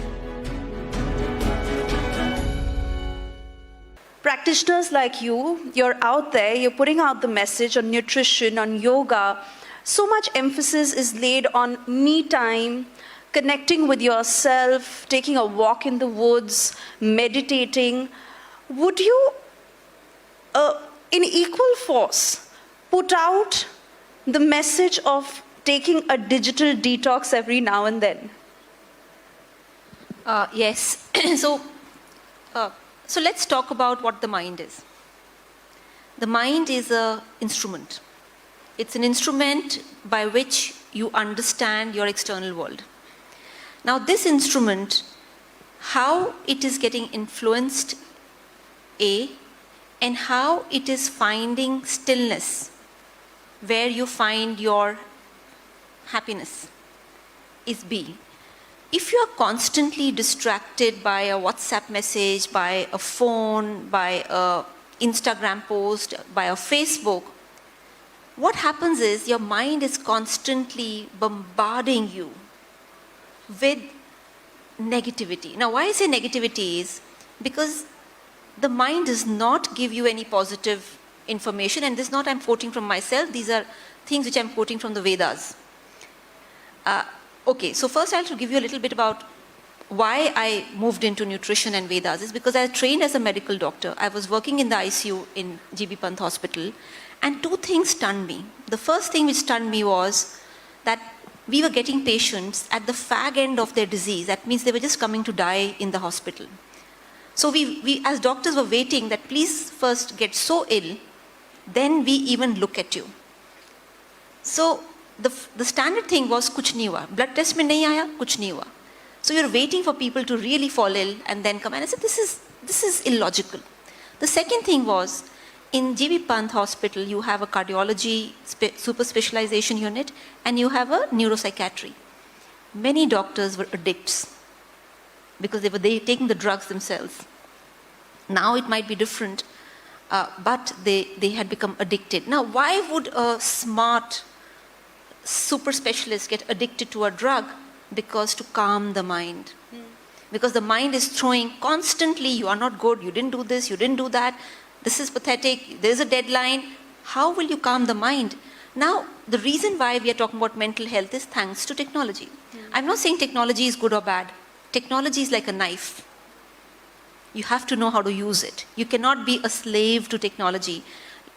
Practitioners like you, you're out there, you're putting out the message on nutrition, on yoga. So much emphasis is laid on me time, connecting with yourself, taking a walk in the woods, meditating. Would you, in equal force, put out the message of taking a digital detox every now and then? Yes. So let's talk about what the mind is. The mind is an instrument. It's an instrument by which you understand your external world. Now this instrument, how it is getting influenced, A, and how it is finding stillness, where you find your happiness, is B. If you are constantly distracted by a WhatsApp message, by a phone, by an Instagram post, by a Facebook, what happens is your mind is constantly bombarding you with negativity. Now, why I say negativity is because the mind does not give you any positive information, and this is not I'm quoting from myself, these are things which I'm quoting from the Vedas. Okay, so first I'll give you a little bit about why I moved into nutrition and Vedas. Is because I trained as a medical doctor. I was working in the ICU in GB Pant Hospital, and two things stunned me. The first thing which stunned me was that we were getting patients at the fag end of their disease. That means they were just coming to die in the hospital. So we as doctors were waiting that please first get so ill, then we even look at you. So the standard thing was kuch nahi hua. Blood test mein nahi aaya, kuch nahi hua. So you're waiting for people to really fall ill and then come. And I said, this is illogical. The second thing was, in GB Pant Hospital, you have a cardiology super specialization unit and you have a neuropsychiatry. Many doctors were addicts because they were taking the drugs themselves. Now it might be different, but they had become addicted. Now, why would a smart super specialist get addicted to a drug? Because to calm the mind. Because the mind is throwing constantly, you are not good, you didn't do this, you didn't do that, this is pathetic, there's a deadline. How will you calm the mind? Now, the reason why we are talking about mental health is thanks to technology. I'm not saying technology is good or bad. Technology is like a knife. You have to know how to use it. You cannot be a slave to technology.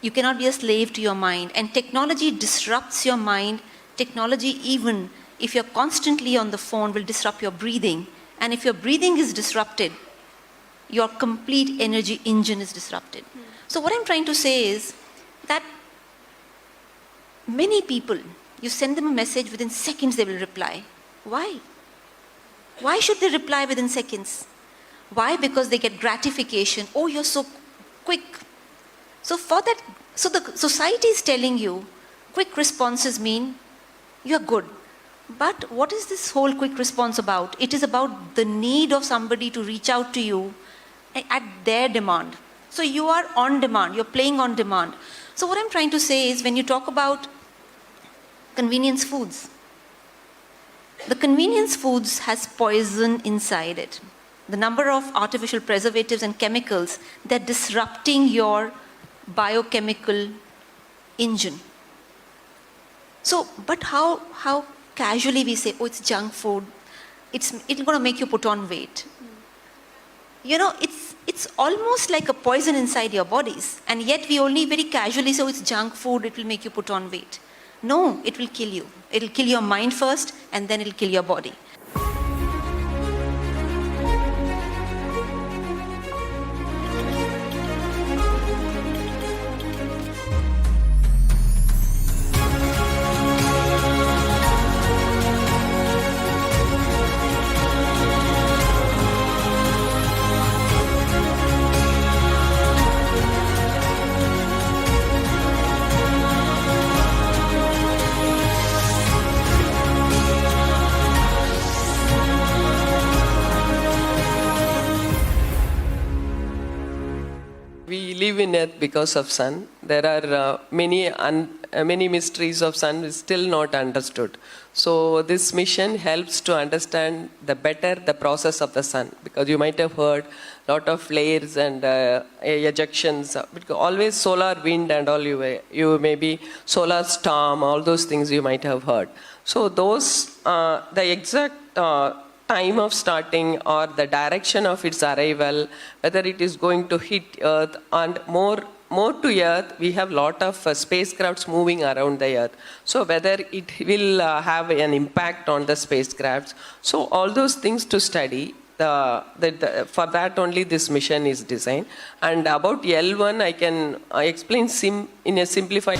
You cannot be a slave to your mind. And technology disrupts your mind. Technology, even if you're constantly on the phone, will disrupt your breathing. And if your breathing is disrupted, your complete energy engine is disrupted. So what I'm trying to say is that many people, you send them a message, within seconds they will reply. Why? Why should they reply within seconds? Why? Because they get gratification. Oh, you're so quick. So for that, so the society is telling you, quick responses mean you're good. But what is this whole quick response about? It is about the need of somebody to reach out to you at their demand. So you are on demand, you're playing on demand. So what I'm trying to say is when you talk about convenience foods, the convenience foods has poison inside it. The number of artificial preservatives and chemicals, they're disrupting your biochemical engine. So, but how casually we say, oh, it's junk food, it's going to make you put on weight. You know, it's almost like a poison inside your bodies, and yet we only very casually say, oh, it's junk food, it will make you put on weight. No, it will kill you. It will kill your mind first, and then it will kill your body. We live in earth because of sun. There are many mysteries of sun is still not understood. So this mission helps to understand the process of the sun, because you might have heard lot of flares and ejections. Always solar wind and all, you maybe solar storm, all those things you might have heard. So those the exact time of starting or the direction of its arrival, whether it is going to hit Earth, and more to Earth, we have lot of spacecrafts moving around the Earth. So whether it will have an impact on the spacecrafts. So all those things to study. For that only this mission is designed. And about L1, I can explain in a simplified.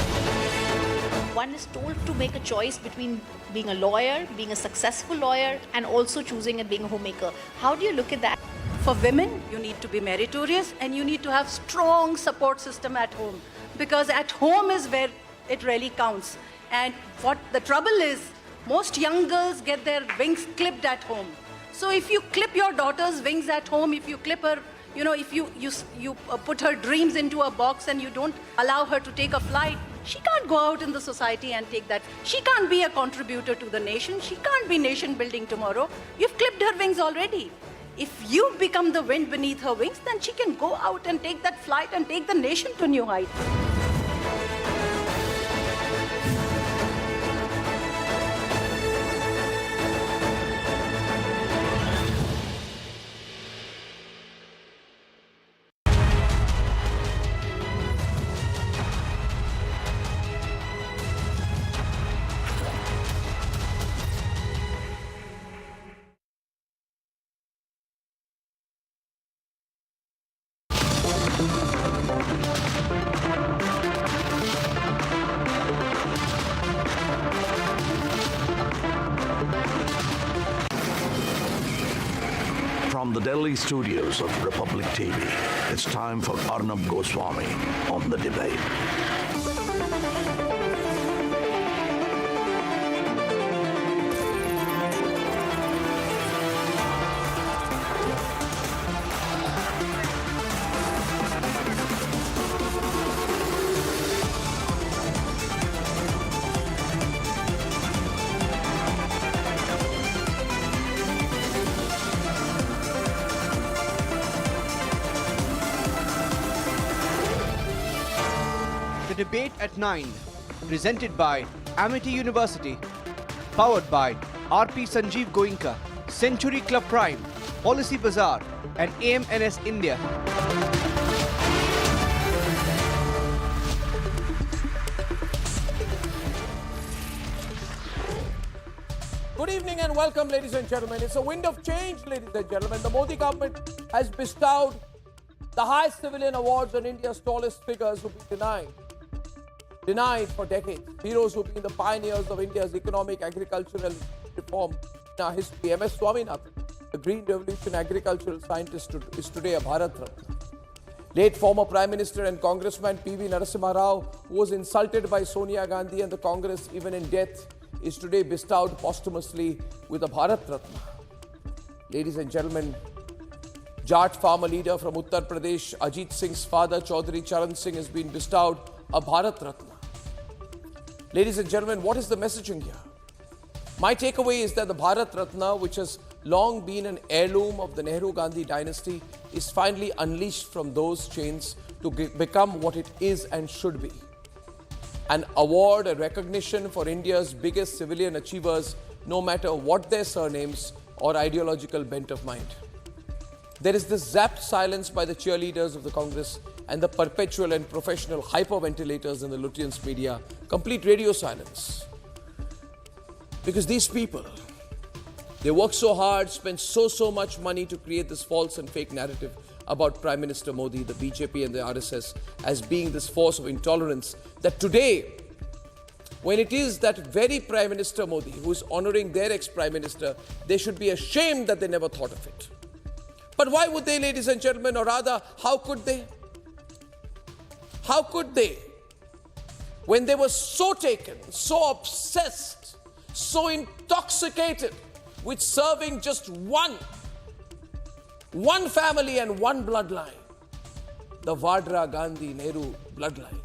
One is told to make a choice between being a lawyer, being a successful lawyer, and also choosing and being a homemaker. How do you look at that? For women, you need to be meritorious and you need to have strong support system at home, because at home is where it really counts. And what the trouble is, most young girls get their wings clipped at home. So if you clip your daughter's wings at home, if you clip her, you know, if you put her dreams into a box and you don't allow her to take a flight, she can't go out in the society and take that. She can't be a contributor to the nation. She can't be nation building tomorrow. You've clipped her wings already. If you become the wind beneath her wings, then she can go out and take that flight and take the nation to new heights. Delhi studios of Republic TV, it's time for Arnab Goswami on The Debate. Debate at 9, presented by Amity University, powered by RP Sanjeev Goenka, Century Club Prime, Policy Bazaar, and AMNS India. Good evening and welcome, ladies and gentlemen. It's a wind of change, ladies and gentlemen. The Modi government has bestowed the highest civilian awards on India's tallest figures who've been denied for decades. Heroes who've been the pioneers of India's economic, agricultural reform in our history. MS Swaminathan, the Green Revolution agricultural scientist, is today a Bharat Ratna. Late former Prime Minister and Congressman PV Narsimha Rao, who was insulted by Sonia Gandhi and the Congress even in death, is today bestowed posthumously with a Bharat Ratna. Ladies and gentlemen, Jat farmer leader from Uttar Pradesh, Ajit Singh's father, Chaudhary Charan Singh, has been bestowed a Bharat Ratna. Ladies and gentlemen, what is the messaging here? My takeaway is that the Bharat Ratna, which has long been an heirloom of the Nehru-Gandhi dynasty, is finally unleashed from those chains to become what it is and should be. An award, a recognition for India's biggest civilian achievers, no matter what their surnames or ideological bent of mind. There is this zapped silence by the cheerleaders of the Congress and the perpetual and professional hyperventilators in the Lutyens media, complete radio silence. Because these people, they work so hard, spend so much money to create this false and fake narrative about Prime Minister Modi, the BJP and the RSS as being this force of intolerance, that today, when it is that very Prime Minister Modi who is honoring their ex-Prime Minister, they should be ashamed that they never thought of it. But why would they, ladies and gentlemen, or rather, how could they? How could they? When they were so taken, so obsessed, so intoxicated with serving just one family and one bloodline, the Vadra, Gandhi, Nehru bloodline.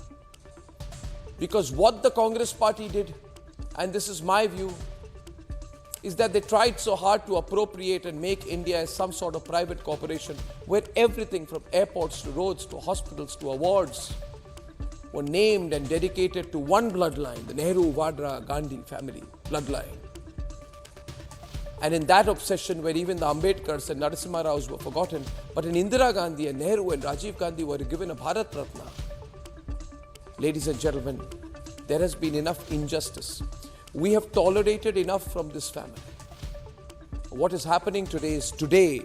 Because what the Congress party did, and this is my view, is that they tried so hard to appropriate and make India as some sort of private corporation where everything from airports to roads to hospitals to awards were named and dedicated to one bloodline, the Nehru, Vadra, Gandhi family bloodline. And in that obsession where even the Ambedkars and Narasimha Raos were forgotten, but in Indira Gandhi and Nehru and Rajiv Gandhi were given a Bharat Ratna. Ladies and gentlemen, there has been enough injustice. We have tolerated enough from this family. What is happening today is today,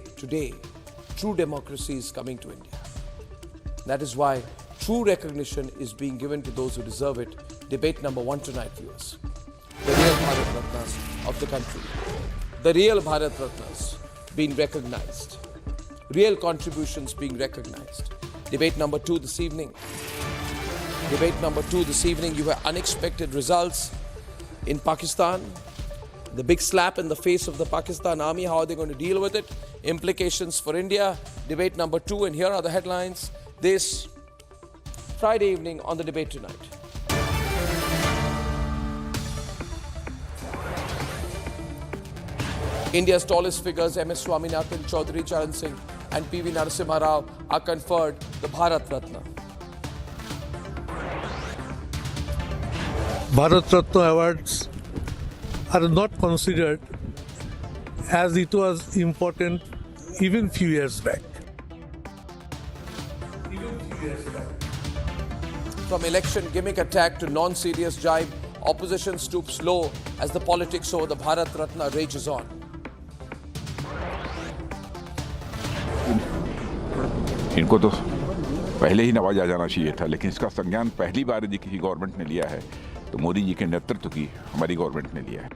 true democracy is coming to India. That is why true recognition is being given to those who deserve it. Debate number 1 tonight, viewers. The real Bharat Ratnas of the country. The real Bharat Ratnas being recognized. Real contributions being recognized. Debate number 2 this evening. Debate number 2 this evening, you have unexpected results in Pakistan. The big slap in the face of the Pakistan army, how are they going to deal with it? Implications for India. Debate number 2, and here are the headlines this Friday evening on the Debate Tonight. India's tallest figures, MS Swaminathan, Chaudhary Charan Singh and PV Narsimha Rao are conferred the Bharat Ratna. Bharat Ratna awards are not considered as it was important even few years back. From election gimmick attack to non-serious jibe, opposition stoops low as the politics over the Bharat Ratna rages on. इनको तो पहले ही नवाजा जाना चाहिए था, लेकिन इसका संज्ञान पहली बार यदि किसी गवर्नमेंट ने लिया है तो मोदी जी के नेतृत्व की हमारी गवर्नमेंट ने लिया है.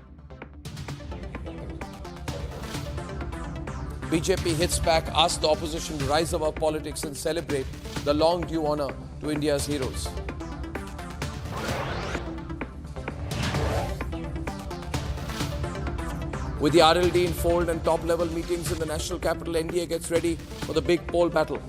BJP hits back, asks the opposition to rise above politics and celebrate the long due honor to India's heroes. With the RLD in fold and top-level meetings in the national capital, NDA gets ready for the big poll battle.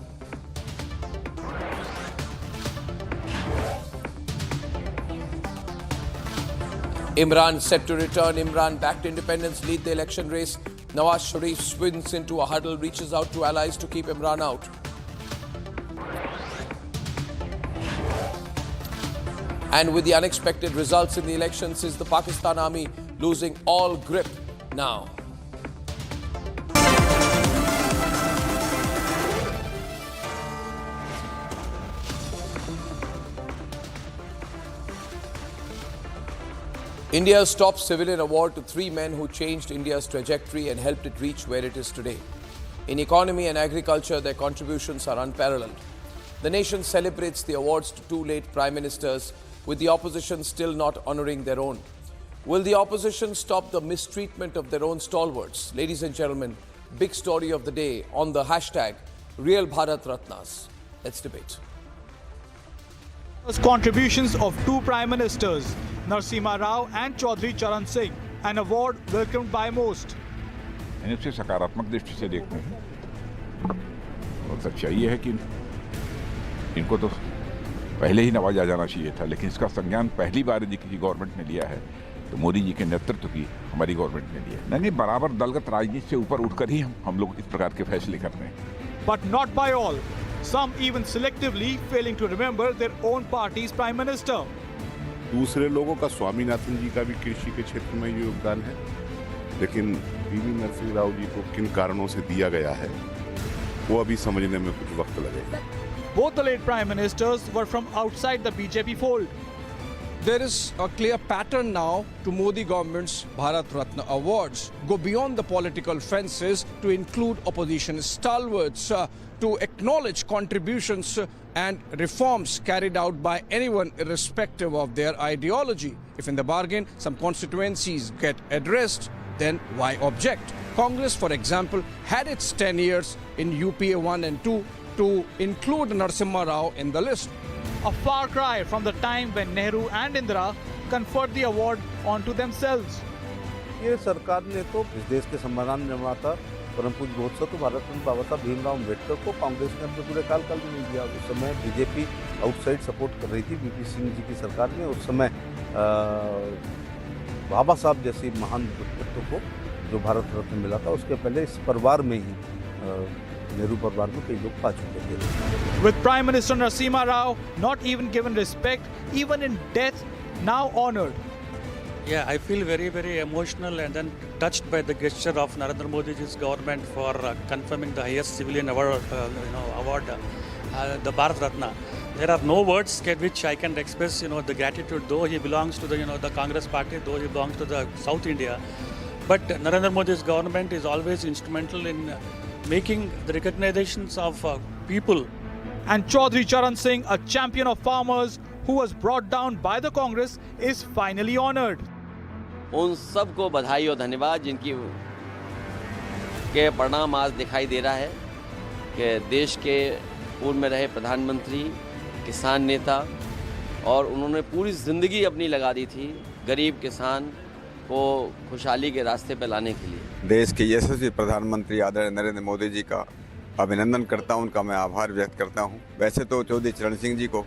Imran set to return. Imran backed independents lead the election race. Nawaz Sharif spins into a huddle, reaches out to allies to keep Imran out. And with the unexpected results in the elections, is the Pakistan army losing all grip now? India's top civilian award to three men who changed India's trajectory and helped it reach where it is today. In economy and agriculture, their contributions are unparalleled. The nation celebrates the awards to two late prime ministers, with the opposition still not honoring their own. Will the opposition stop the mistreatment of their own stalwarts? Ladies and gentlemen, big story of the day on the hashtag Real Bharat Ratnas. Let's debate. Contributions of two prime ministers, Narasimha Rao and Chaudhary Charan Singh, an award welcomed by most. मैंने उसे सकारात्मक दृष्टि से देखते हैं और सच्चाई ये है कि इनको तो पहले ही नवाजा जाना चाहिए था, लेकिन इसका संज्ञान पहली बार यदि किसी गवर्नमेंट ने लिया है तो मोदी जी के नेतृत्व की हमारी गवर्नमेंट ने लिया है। नहीं, बराबर दलगत राजनीति से ऊपर उठकर ही हम लोग इस प्रकार के फैसले कर रहे हैं। But not by all. Some even selectively failing to remember their own party's prime minister. दूसरे लोगों का स्वामीनाथन जी का भी कृषि के क्षेत्र में योगदान है, लेकिन पीवी नरसिंह राव जी को किन कारणों से दिया गया है वो अभी समझने में कुछ वक्त लगेगा। Both the late prime ministers were from outside the BJP fold. There is a clear pattern now to Modi government's Bharat Ratna awards. Go beyond the political fences to include opposition stalwarts, to acknowledge contributions and reforms carried out by anyone irrespective of their ideology. If in the bargain some constituencies get addressed, then why object? Congress, for example, had its 10 years in UPA 1 and 2 to include Narasimha Rao in the list. A far cry from the time when Nehru and Indira conferred the award onto themselves. ये सरकार ने तो इस देश के संविधान निर्माता परम पूज्य बोधसत्व भारत रत्न बाबा साहब भीमराव अम्बेडकर को कांग्रेस ने अपने पूरे काल में नहीं दिया। उस समय बीजेपी आउटसाइड सपोर्ट कर रही थी बीपी सिंह जी की सरकार ने। उस समय बाबा साहब जैसी महान व्यक्तित्व को जो भारत रत्न मिला था, उसके पहले इस परिवार में ही नेहरू परिवार में कई लोग पा चुके थे। With Prime Minister Narasimha Rao not even given respect, even in death, now honored. Yeah, I feel very, very emotional and then touched by the gesture of Narendra Modi's government for confirming the highest civilian award, the Bharat Ratna. There are no words which I can express, the gratitude. Though he belongs to the Congress party, though he belongs to the South India, but Narendra Modi's government is always instrumental in making the recognitions of people. And Chaudhary Charan Singh, a champion of farmers who was brought down by the Congress, is finally honored. उन सबको बधाई और धन्यवाद जिनकी के परिणाम आज दिखाई दे रहा है कि देश के पूर्व में रहे प्रधानमंत्री, किसान नेता, और उन्होंने पूरी ज़िंदगी अपनी लगा दी थी गरीब किसान को खुशहाली के रास्ते पर लाने के लिए। देश के यशस्वी प्रधानमंत्री आदरणीय नरेंद्र मोदी जी का अभिनंदन करता हूं, उनका मैं आभार व्यक्त करता हूं। वैसे तो चौधरी चरण सिंह जी को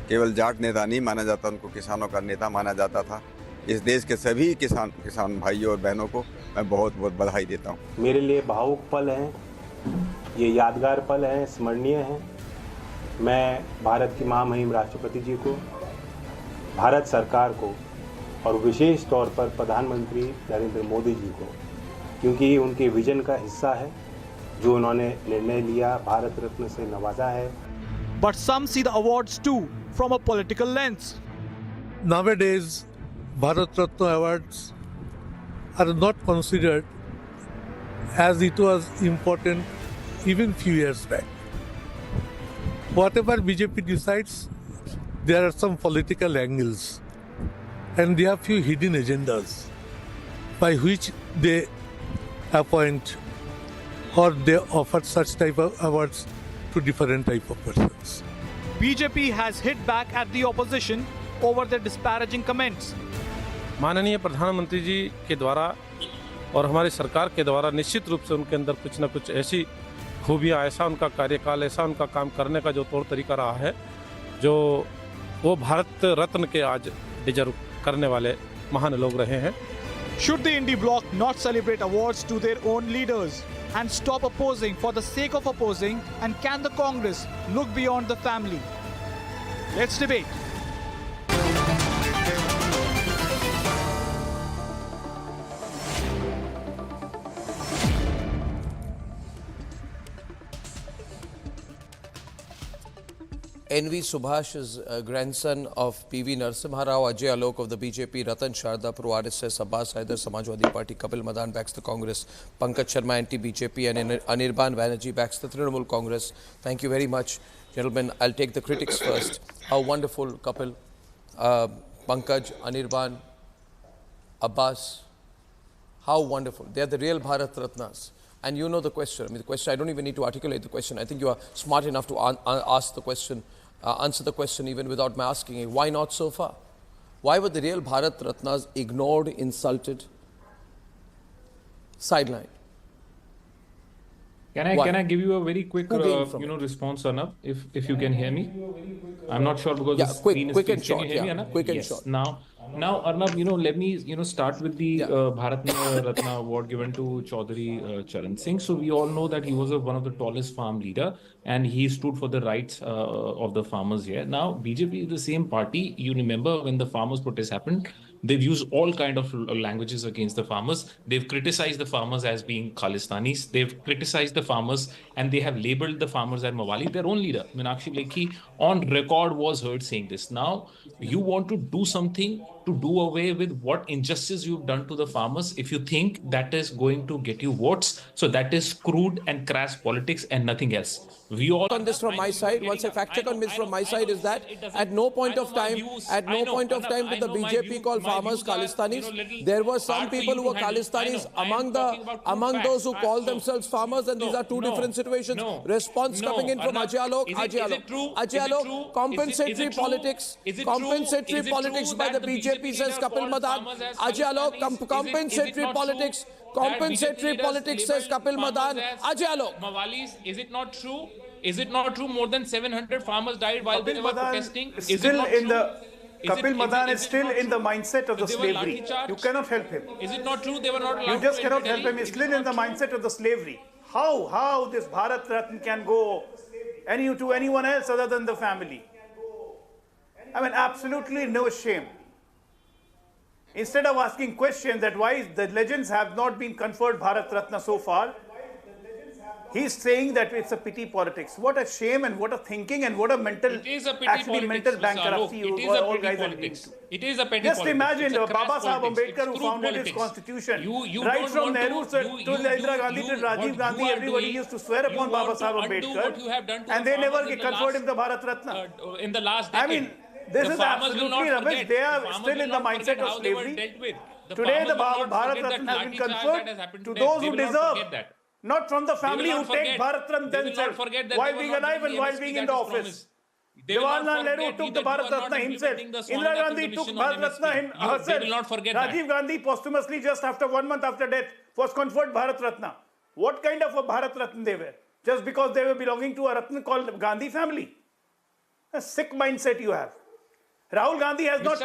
केवल जाट नेता नहीं माना जाता, उनको किसानों का नेता माना जाता था। इस देश के सभी किसान भाइयों और बहनों को मैं बहुत बहुत बधाई देता हूं। मेरे लिए भावुक पल हैं, ये यादगार पल हैं, स्मरणीय हैं। मैं भारत की महामहिम राष्ट्रपति जी को, भारत सरकार को और विशेष तौर पर प्रधानमंत्री नरेंद्र मोदी जी को, क्योंकि उनके विजन का हिस्सा है जो उन्होंने निर्णय लिया, भारत रत्न से नवाजा है। But some see the awards too from a political lens. Nowadays, Bharat Ratna awards are not considered as it was important even few years back. Whatever BJP decides, there are some political angles and there are few hidden agendas by which they appoint or they offer such type of awards to different type of persons. BJP has hit back at the opposition over their disparaging comments. माननीय प्रधानमंत्री जी के द्वारा और हमारी सरकार के द्वारा निश्चित रूप से उनके अंदर कुछ न कुछ ऐसी खूबियाँ, ऐसा उनका कार्यकाल, ऐसा उनका काम करने का जो तौर तरीका रहा है, जो वो भारत रत्न के आज डिजर्व करने वाले महान लोग रहे हैं. Should the Indie bloc not celebrate awards to their own leaders and stop opposing for the sake of opposing, and can the Congress look beyond the family? Let's debate. NV Subhash is a grandson of PV Narsimha Rao, Ajay Alok of the BJP, Ratan Sharda pro RSS, Abbas Haider Samajwadi Party, Kapil Madan backs the Congress, Pankaj Sharma anti-BJP and Anirban Banerjee backs the Trinamool Congress. Thank you very much, gentlemen. I'll take the critics first. How wonderful, Kapil, Pankaj, Anirban, Abbas. How wonderful. They are the real Bharat Ratnas. And you know the question. I mean, the question, I don't even need to articulate the question. I think you are smart enough to ask the question, answer the question even without my asking it. Why not so far? Why were the real Bharat Ratnas ignored, insulted, sidelined? Can I give you a very quick response, Arnab, if you can hear me? I'm not sure because the screen is quick and short. Can you hear me, Arnab? Quick and yes. short. Now, Arnab, let me start with the Bharat Ratna award given to Chaudhary Charan Singh. So we all know that he was one of the tallest farm leader, and he stood for the rights of the farmers here. Now, BJP is the same party. You remember when the farmers' protest happened, they've used all kind of languages against the farmers. They've criticized the farmers as being Khalistanis. They've criticized the farmers, and they have labeled the farmers as Mawali. Their own leader, Meenakshi Lekhi, on record was heard saying this. Now, you want to do something to do away with what injustice you've done to the farmers. If you think that is going to get you votes, so that is crude and crass politics and nothing else. We all on this from my side. Once a fact check on this from my side is that at no point of time, did the BJP call farmers Khalistanis. There were some people who were Khalistanis among those who call themselves farmers, and these are two different situations. Response coming in from Ajay Alok. Ajay Alok, compensatory politics. Compensatory politics by the BJP, says Kapil Madan. Ajay Alok, compensatory politics. Compensatory politics, says Kapil Madan. Ajay Alok. Mawalis, is it not true? Is it not true? More than 700 farmers died while they were protesting. Kapil Madan is still in the mindset of the slavery. You cannot help him. Is it not true they were not allowed? You just cannot help him. He's still in the mindset of the slavery. How this Bharat Ratna can go to anyone else other than the family? I mean, absolutely no shame. Instead of asking questions that why the legends have not been conferred Bharat Ratna so far, he's saying that it's a pity politics. What a shame and what a thinking and what a mental, mental bankruptcy you all guys are into. It is a petty Just politics. imagine Baba Saheb Ambedkar who founded his constitution. Right from Nehru to Indira Gandhi to Rajiv Gandhi, everybody used to swear upon Baba Saheb Ambedkar, and they never conferred him the Bharat Ratna. In the last decade. I mean, this is absolutely rubbish. They are still in the mindset of slavery. Today the Bharat Ratna has been conferred to those who deserve. Not from the family who take Bharat Ratna themselves while being alive and while being in the office. Jawaharlal Nehru took the Bharat Ratna himself. Indira Gandhi took Bharat Ratna herself. Rajiv Gandhi posthumously just after 1 month after death was conferred Bharat Ratna. What kind of a Bharat Ratna they were? Just because they were belonging to a Ratna called Gandhi family. A sick mindset you have. Rahul Gandhi has not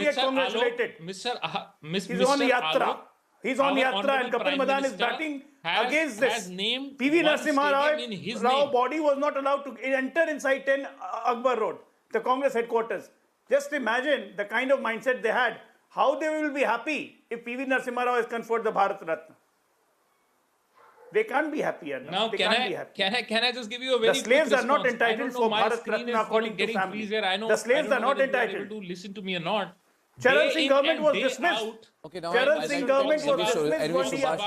yet congratulated. He's on Yatra. He's on Yatra, and Kapil Madan is batting against this. PV Narsimha Rao body was not allowed to enter inside 10 Akbar Road, the Congress headquarters. Just imagine the kind of mindset they had. How they will be happy if PV Narsimha Rao has conferred the Bharat Ratna. They can't be happier. Now, can I just give you a very The slaves quick are not response? entitled for Bharat Ratna according to family. The slaves are not entitled. To listen to me or not. Charan Singh government was dismissed. Okay, now Charan Singh government was dismissed.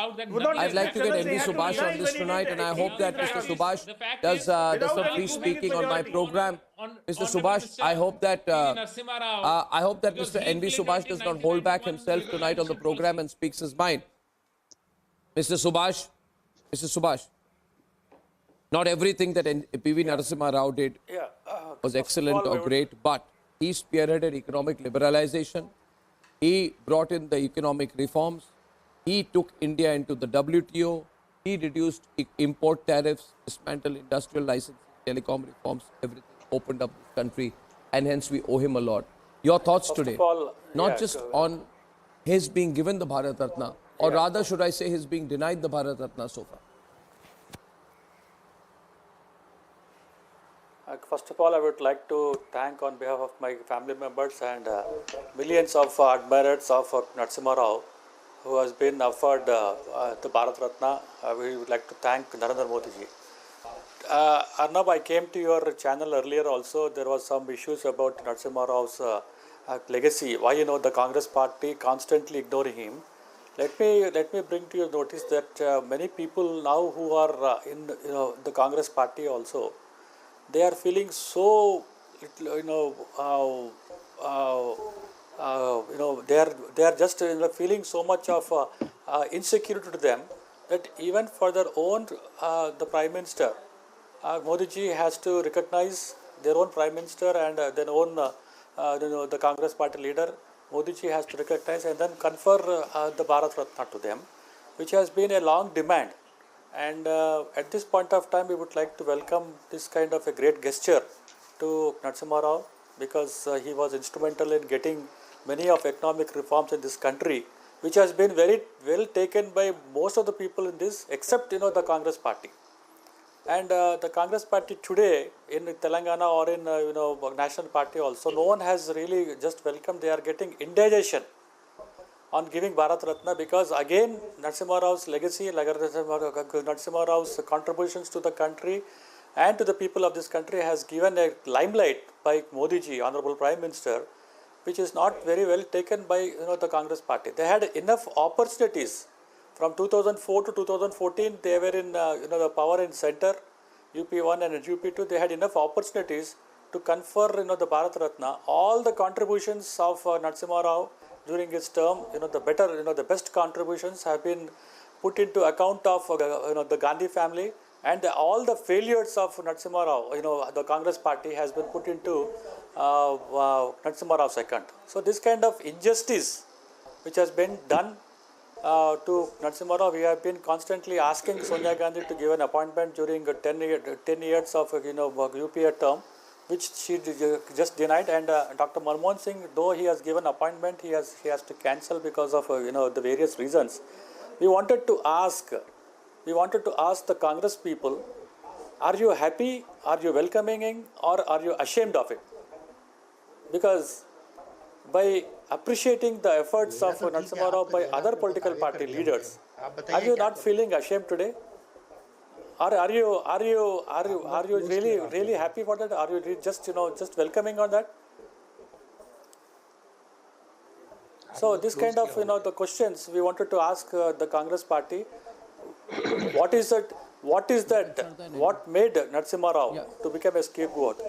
I'd like to get NV Subhash on this tonight, and I hope that Mr. Subhash does some free speaking on my program. Mr. Subhash, I hope that Mr. NV Subhash does not hold back himself tonight on the program and speaks his mind. Mr. Subhash. Mr. Subhash, not everything that PV Narsimha Rao did was excellent or great, but he spearheaded economic liberalization. He brought in the economic reforms. He took India into the WTO. He reduced import tariffs, dismantled industrial licensing, telecom reforms, everything opened up this country, and hence we owe him a lot. Your thoughts First today, of all, not just on his being given the Bharat Ratna, or rather should I say his being denied the Bharat Ratna so far? First of all, I would like to thank on behalf of my family members and millions of admirers of Narasimha Rao, who has been offered the Bharat Ratna. We would like to thank Narendra Modi ji. Arnab, I came to your channel earlier also. There was some issues about Narasimha Rao's legacy. Why the Congress party constantly ignoring him? Let me bring to your notice that many people now who are in the Congress party also, they are feeling so they are just feeling so much of insecurity to them that even for their own the Prime Minister, Modi ji has to recognize their own Prime Minister and their own the Congress party leader. Modi ji has to recognize and then confer the Bharat Ratna to them, which has been a long demand. And at this point of time, we would like to welcome this kind of a great gesture to Narasimha Rao, because he was instrumental in getting many of economic reforms in this country, which has been very well taken by most of the people in this, except the Congress party. And the Congress party today in Telangana or in national party also, no one has really just welcomed. They are getting indigestion on giving Bharat Ratna, because again Narasimha Rao's legacy, Narasimha Rao's contributions to the country and to the people of this country has given a limelight by Modi ji, Honorable Prime Minister, which is not very well taken by the Congress party. They had enough opportunities. From 2004 to 2014, they were in the power in center, UP1 and UP2. They had enough opportunities to confer the Bharat Ratna. All the contributions of Narasimha Rao during his term, the best contributions have been put into account of the Gandhi family, and all the failures of Narasimha Rao, the Congress party has been put into Narasimha Rao's account. So this kind of injustice which has been done to Narasimha Rao, we have been constantly asking Sonia Gandhi to give an appointment during 10 years of UPA term, which she just denied. And Dr. Manmohan Singh, though he has given appointment, he has to cancel because of the various reasons. We wanted to ask the Congress people, are you happy, are you welcoming, or are you ashamed of it? Because by appreciating the efforts of Narasimha Rao by other political party leaders, are you not feeling ashamed today? Are you really happy for that? Are you just welcoming on that? So this kind of the questions we wanted to ask the Congress party. What is that? What made Narasimha Rao to become a scapegoat?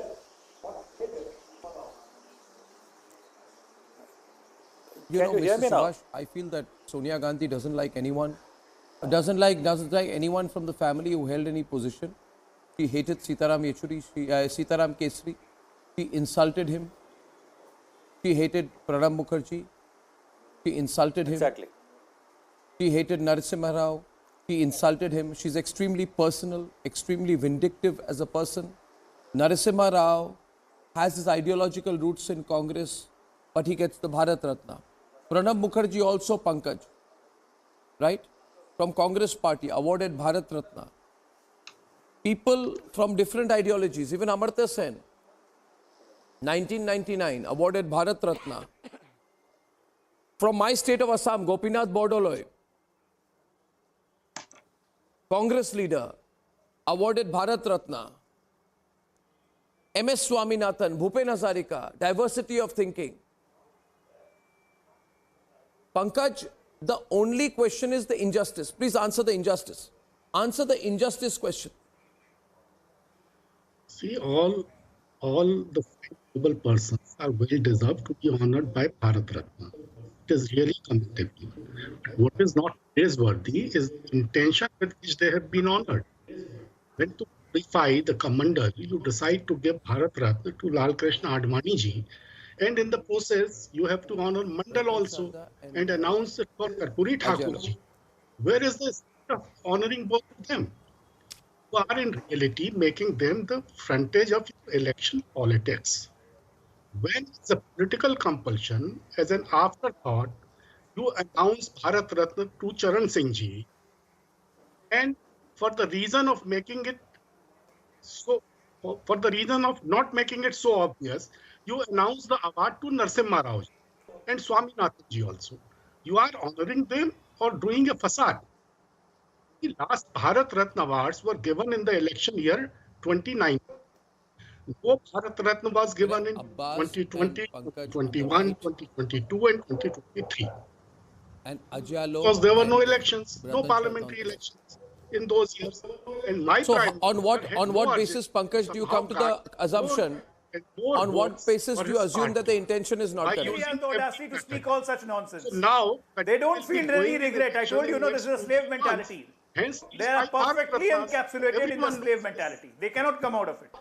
Can you hear me now? I feel that Sonia Gandhi doesn't like anyone. Doesn't like anyone from the family who held any position. She hated Sitaram Yechuri, Sitaram Kesri. She insulted him. She hated Pranab Mukherjee. She insulted him. Exactly. She hated Narasimha Rao. She insulted him. She's extremely personal, extremely vindictive as a person. Narasimha Rao has his ideological roots in Congress, but he gets the Bharat Ratna. Pranab Mukherjee also, Pankaj, right? From Congress party, awarded Bharat Ratna. People from different ideologies, even Amartya Sen, 1999, awarded Bharat Ratna. From my state of Assam, Gopinath Bordoloi, Congress leader, awarded Bharat Ratna. MS Swaminathan, Bhupen Hazarika, diversity of thinking. Pankaj, the only question is the injustice. Please answer the injustice. Answer the injustice question. See, all the global persons are well deserved to be honored by Bharat Ratna. It is really commendable. What is not praiseworthy is the intention with which they have been honored. When to glorify the commander, you decide to give Bharat Ratna to Lal Krishna Advani ji, and in the process, you have to honor Mandal also and announce it for Karpuri Thakur ji. Where is the spirit of honoring both of them? You are in reality making them the frontage of election politics. When it's a political compulsion, as an afterthought, you announce Bharat Ratna to Charan Singh ji, and for the reason of making it so, for the reason of not making it so obvious, you announce the award to Narasimha Rao ji and Swaminathan ji also. You are honoring them or doing a facade. The last Bharat Ratna awards were given in the election year 2019. No Bharat Ratna was given in 2020, 2021, 2022 and 2023. And Ajalo. Because there were no elections, no parliamentary elections in those years. And my So prime on what no basis, Pankaj, do you come to the assumption? On what basis do you assume that the intention is not correct? He has the audacity to speak all such nonsense. So now They don't feel any regret. I told you, this is a slave mentality. Hence, They are perfectly encapsulated in the slave mentality. They cannot come out of it.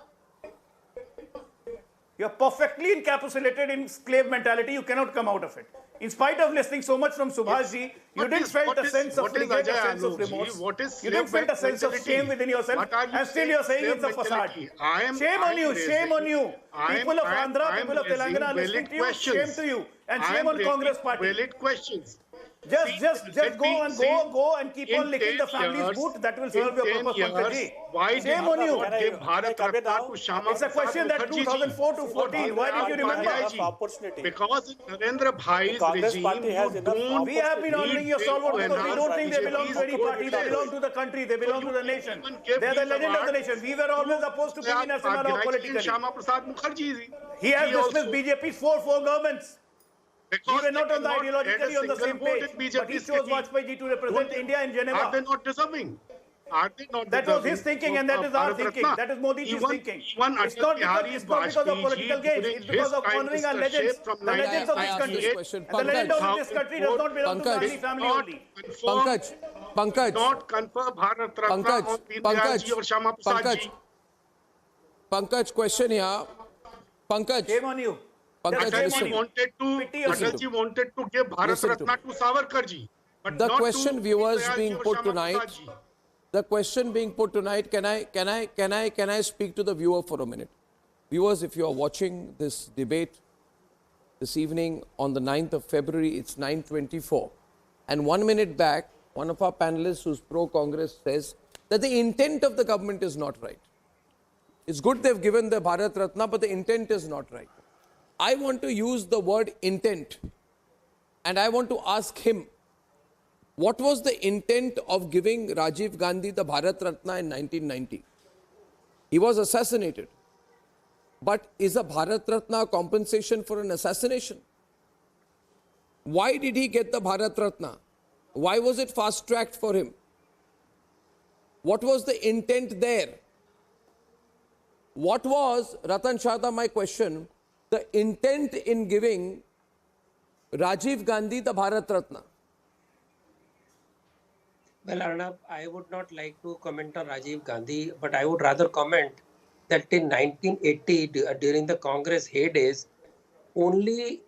You are perfectly encapsulated in slave mentality. You cannot come out of it. In spite of listening so much from Subhash ji, you didn't felt a sense of regret, a sense of remorse. You didn't felt a sense of shame within yourself, and still you're saying it's a facade. Shame on you, shame on you. People of Andhra, people of Telangana listening to you, shame to you. And shame on Congress party. Valid questions. Just go and keep on licking the family's boot. That will solve your purpose, Pankaj ji. Shame on you. It's a question that 2004 to 14. Why did you remember? Because in Narendra Bhai's regime, we have been honoring your stalwart because we don't think they belong to any party. They belong to the country. They belong to the nation. They are the legend of the nation. We were always opposed to PV Narsimha Rao politically. He has dismissed BJP's four governments. We were not on the ideologically on the same page, but he chose Vajpayee ji to represent India in Geneva. Are they not deserving? Are they not That was his thinking and that is our thinking. That is Modi ji's thinking. It's not because of political gains. It's because of honoring our legends. The legends of this country. And the legend of this country does not belong to the Gandhi family only. Pankaj. Not confer Bharat Ratna on Deen ji or Shama Prasad ji. Pankaj, question here. Pankaj. Shame on you. Atalji wanted to give Bharat Ratna to Savarkar ji. But the question viewers being put tonight. The question being put tonight, can I speak to the viewer for a minute? Viewers, if you are watching this debate this evening on the 9th of February, it's 9:24. And 1 minute back, one of our panelists who's pro-Congress says that the intent of the government is not right. It's good they've given the Bharat Ratna, but the intent is not right. I want to use the word intent and I want to ask him, what was the intent of giving Rajiv Gandhi the Bharat Ratna in 1990? He was assassinated. But is a Bharat Ratna a compensation for an assassination? Why did he get the Bharat Ratna? Why was it fast-tracked for him? What was the intent there? What was, Ratan Shahda, my question, the intent in giving Rajiv Gandhi the Bharat Ratna? Well, Arnab, I would not like to comment on Rajiv Gandhi, but I would rather comment that in 1980, during the Congress heydays, only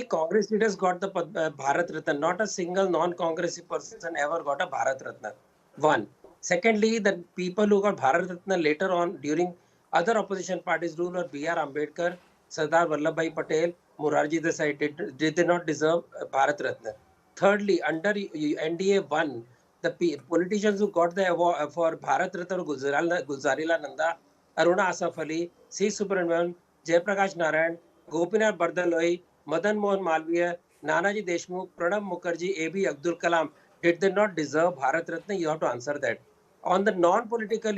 Congress leaders got the Bharat Ratna. Not a single non-Congressy person ever got a Bharat Ratna. One. Secondly, the people who got Bharat Ratna later on during other opposition parties' rule were B.R. Ambedkar, Sardar Vallabhbhai Patel, Morarji Desai did not deserve Bharat Ratna. Thirdly, under NDA 1, the politicians who got the award for Bharat Ratna were Gulzarila Nanda, Aruna Asaf Ali, C. Subramanian, Jayaprakash Narayan, Gopinath Bardaloy, Madan Mohan Malviya, Nanaji Deshmukh, Pranab Mukherjee, A.B. Abdul Kalam. Did they not deserve Bharat Ratna? You have to answer that. On the non-political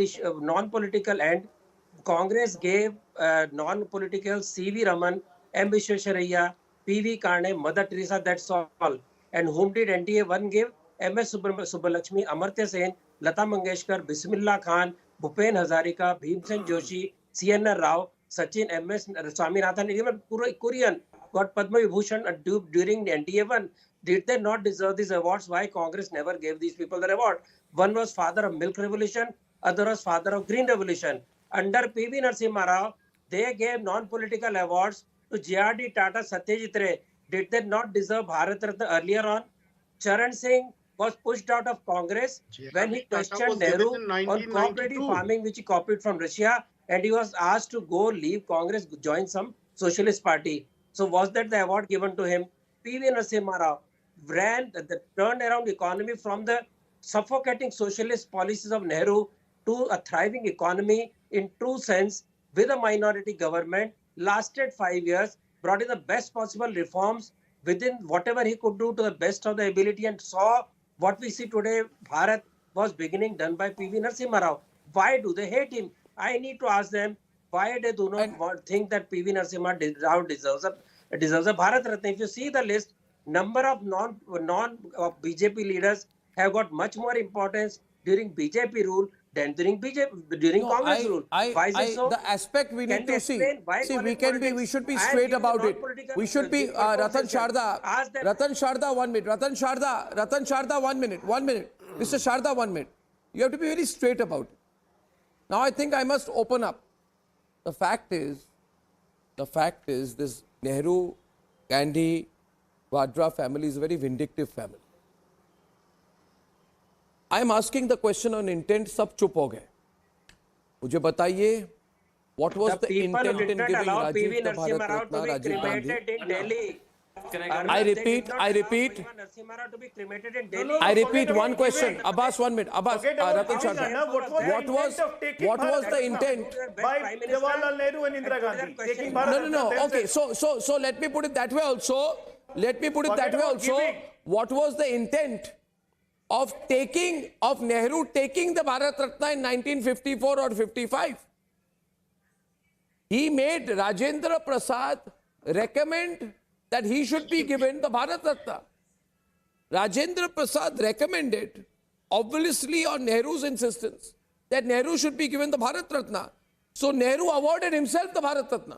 end, Congress gave non-political C.V. Raman, M. Vishwesvaraya, P.V. Karne, Mother Teresa, that's all. And whom did NDA 1 give? M.S. Subbalakshmi, Amartya Sen, Lata Mangeshkar, Bismillah Khan, Bhupen Hazarika, Bhimsen Joshi, C.N.R. Rao, Sachin, M.S. Swaminathan, even Korean, got Padma Vibhushan during NDA-1, did they not deserve these awards? Why Congress never gave these people the award? One was father of milk revolution, other was father of green revolution. Under PV Narsimha Rao, they gave non-political awards to JRD Tata, Satyajit Ray. Did they not deserve Bharat Ratna earlier on? Charan Singh was pushed out of Congress when he questioned Nehru on cooperative farming, which he copied from Russia, and he was asked to go leave Congress, join some socialist party. So was that the award given to him? PV Narsimha Rao ran the turned around economy from the suffocating socialist policies of Nehru to a thriving economy in true sense with a minority government, lasted 5 years, brought in the best possible reforms within whatever he could do to the best of the ability, and saw what we see today. Bharat was beginning done by PV Narsimha Rao. Why do they hate him? I need to ask them why they do not think that PV Narsimha Rao deserves a Bharat Ratna. If you see the list, number of non BJP leaders have got much more importance during BJP rule than during Congress rule. Why is it so? The aspect we need to see. We should be straight about it. We should be Ratan Sharda, 1 minute. Ratan Sharda, 1 minute. 1 minute. Mr. Sharda, 1 minute. You have to be very straight about it. Now I think I must open up. The fact is this Nehru, Gandhi, Vadra family is a very vindictive family. I am asking the question on intent, सब चुप हो गए. मुझे बताइए, what was the intent in giving Rajiv the Bharat Ratna, Rajiv Gandhi? I repeat one question. Abbas, 1 minute. Abbas, Ratan Sharda. What was the intent? By Jawaharlal Nehru and Indira Gandhi. No. Okay, so let me put it that way also. What was the intent of Nehru taking the Bharat Ratna in 1954 or 55? He made Rajendra Prasad recommend that he should be given the Bharat Ratna. Rajendra Prasad recommended, obviously on Nehru's insistence, that Nehru should be given the Bharat Ratna. So Nehru awarded himself the Bharat Ratna.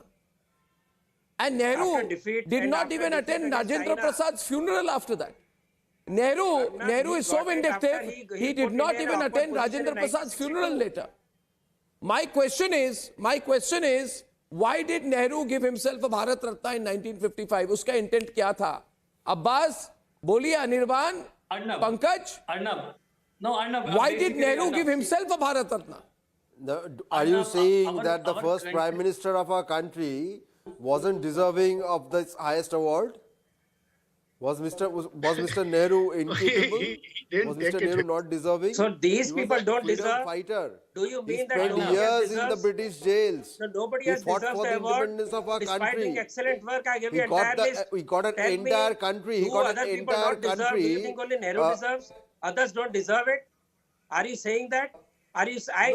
And Nehru did not even attend Rajendra Prasad's funeral after that. Nehru is so vindictive, he did not even attend Rajendra Prasad's funeral later. My question is, why did Nehru give himself a Bharat Ratna in 1955? Uska intent kya tha? Abbas, Boli, Anirban, Pankaj? Arnab. Why did Nehru give himself a Bharat Ratna? Are you saying that the first Prime Minister of our country wasn't deserving of this highest award? Was Mr. Nehru incapable? Was Mr. Nehru not deserving? So these people don't deserve. Fighter. Do you mean that spent nobody years in the British jails? So nobody he has fought deserved for the the award. independence of our Despite country. doing excellent work, I give He you got entire list. he got an Tell entire me country. He who got other an people entire don't deserve. country. Do you think only Nehru deserves? Others don't deserve it? Are you saying that? I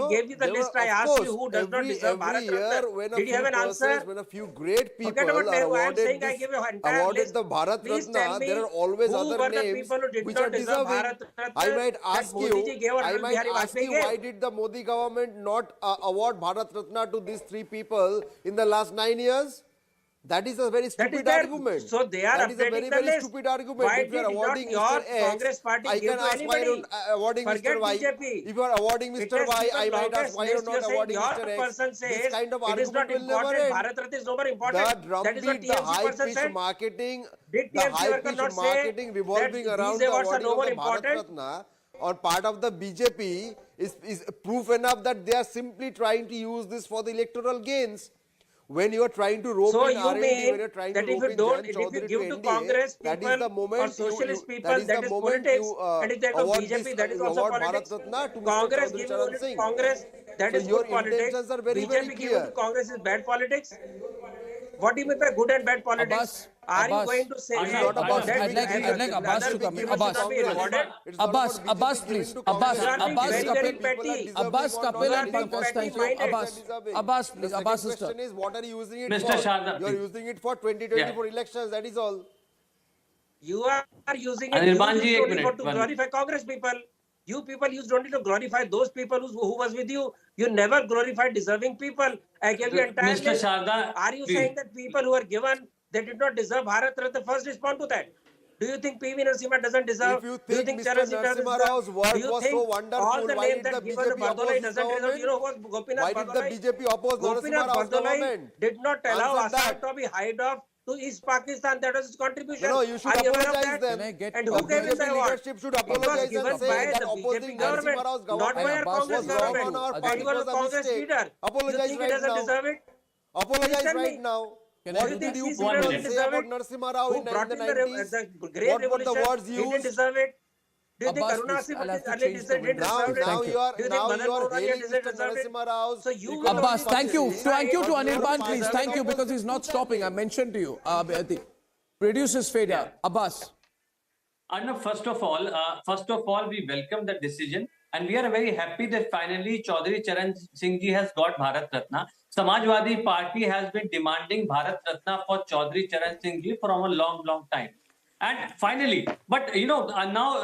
gave you the list. I asked you who does not deserve Bharat Ratna. Did you have an answer? When a few great people Forget about are Nehru. I am awarded, saying I give you an entire list. the Bharat Please tell Ratna, me there are always who other were the names people who did which not are deserve deserving. Bharat Ratna I might ask why did the Modi government not award Bharat Ratna to these three people in the last 9 years? That is a very stupid argument. So they are that is a very, very list. stupid argument. Why if you are did awarding not Mr. your X, Congress party I give can to ask why anybody? you're awarding Forget Mr. Y. BJP. If you are awarding Mr. Y, I might ask why you're not awarding Mr. X. This kind of it is not argument will never important. end. Bharat Ratna is no more important. The That is what drumbeat, the TMC person high-pitched said. marketing, Did the TMC worker high-pitched not say marketing revolving that around these the awards are awarding no of more the Bharat important? Ratna on part of the BJP is proof enough that they are simply trying to use this for the electoral gains. When you are trying to rope in RND, when you are trying to rope in Chaudhary to NDA, Congress that is the moment or socialist people, that is the moment politics. you And if they go award BJP, this, that is also award politics. Bharat Ratna to Congress Mr. giving Chaudhary only Charan Singh. Congress, that So is your good politics. intentions are very, BJP very giving clear. to Congress is bad politics. What do you mean by good and bad politics? Are you going to say that I'd like Abbas to come in. Abbas, please. Abbas, Kapil and Pankaj, thank you. Abbas, please. Abbas, The sister. question is, what are you using it Mr. for? Sharda, You are please. using it for 2024 elections, that is all. You are using it Anirban ji, only ek for minute, to 1 glorify Congress people. You people used only to glorify those people who was with you. You never glorified deserving people. I gave you entire Mr. list. Sharda, Are you please. saying that people who are given they did not deserve Bharat Ratna? First, respond to that. Do you think PV Narsimha doesn't deserve? If you Do you think think Mr. Charan doesn't Narasimha deserve? Rao's work Do you was think so wonderful, all the why names did the that given BJP Bardolai oppose his doesn't deserve? government? You know who was Gopinath Why did the Bardolai? BJP oppose Narasimha Gopinath Rao's Bardolai government? did not allow Answer Assam that. to be hived off to East Pakistan. That was his contribution. No, you should Are you aware of apologize that? them. And The who gave him the BJP award? leadership should It was apologize given and say by that the opposing BJP government, Narasimha Rao's not by government our Congress was wrong government. on our And part. you It were was the a Congress mistake. leader. You Apologize think he right doesn't now. deserve it? Apologize Tell right me. now. Do What you did think you C.C. Raman people didn't say deserve about it? Narasimha Rao Who in the brought in 90s? the Great What were the Revolution? words He didn't used? deserve it. Do you think Abbas, Aruna please, Asif I'll have to Ali change the didn't window. deserve it? Now you are Do you think Madan Mohan hailing didn't Mr. deserve it? Narasimha Rao's. So you will Abbas, only thank you. decide Thank you to what Anirban, you please. deserve Thank it. you, because he's not stopping. I mentioned to you. The producer's failure. Abbas. Arnav, first of all, we welcome the decision, and we are very happy that finally Chaudhary Charan Singh ji has got Bharat Ratna. Samajwadi Party has been demanding Bharat Ratna for Chaudhary Charan Singh ji for a long time. And finally, but now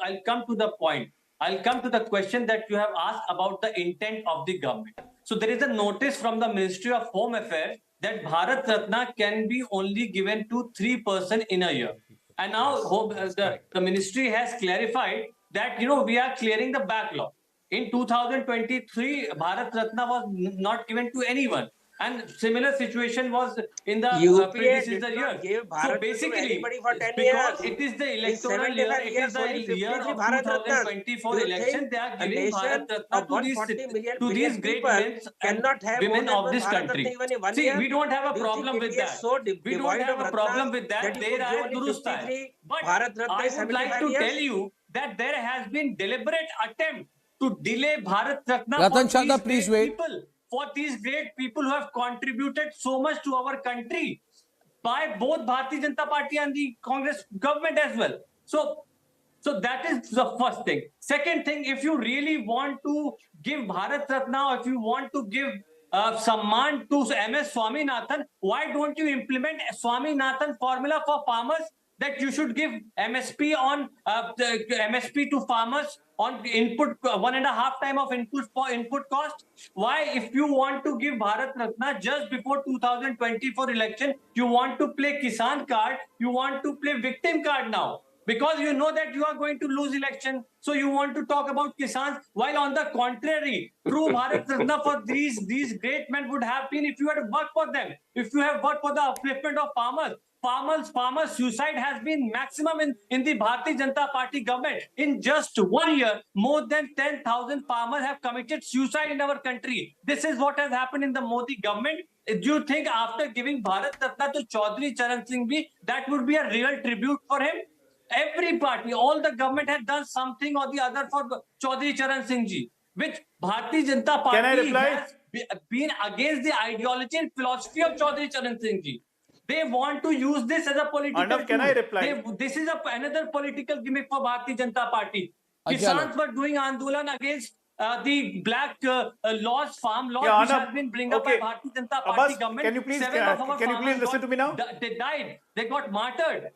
I'll come to the point. I'll come to the question that you have asked about the intent of the government. So there is a notice from the Ministry of Home Affairs that Bharat Ratna can be only given to 3 persons in a year. And now the ministry has clarified that we are clearing the backlog. In 2023, Bharat Ratna was not given to anyone. And similar situation was in the predecessor year. So basically, because it is the electoral year, it is the year of 2024 election, they are giving Bharat Ratna to these great men and women of this country. See, we don't have a problem with that. We don't have a problem with that. There are durust hai. But I would like to tell you that there has been deliberate attempt to delay Bharat Ratna Ratan for Chadha, these please great wait. people. For these great people who have contributed so much to our country by both Bharatiya Janata Party and the Congress government as well. So that is the first thing. Second thing, if you really want to give Bharat Ratna, or if you want to give Samman to MS Swaminathan, why don't you implement a Swaminathan formula for farmers, that you should give MSP on MSP to farmers on input 1.5 times of input cost? Why, if you want to give Bharat Ratna just before 2024 election, you want to play Kisan card, you want to play victim card now? Because you know that you are going to lose election, so you want to talk about Kisans, while on the contrary, true Bharat Ratna for these great men would have been if you had worked for them, if you have worked for the upliftment of farmers. Farmers suicide has been maximum in the Bharatiya Janata Party government. In just 1 year, more than 10,000 farmers have committed suicide in our country. This is what has happened in the Modi government. Do you think after giving Bharat Ratna to Chaudhary Charan Singh ji, that would be a real tribute for him? Every party, all the government had done something or the other for Chaudhary Charan Singh ji, which Bharatiya Janata Party has been against the ideology and philosophy of Chaudhary Charan Singh ji. They want to use this as a political Arnav, can I reply? This is another political gimmick for Bharatiya Janata Party. Kisans were doing Andolan against the black laws, farm laws, which have been bring up by Bharatiya Janata Party government. Can you please listen to me now? They died. They got martyred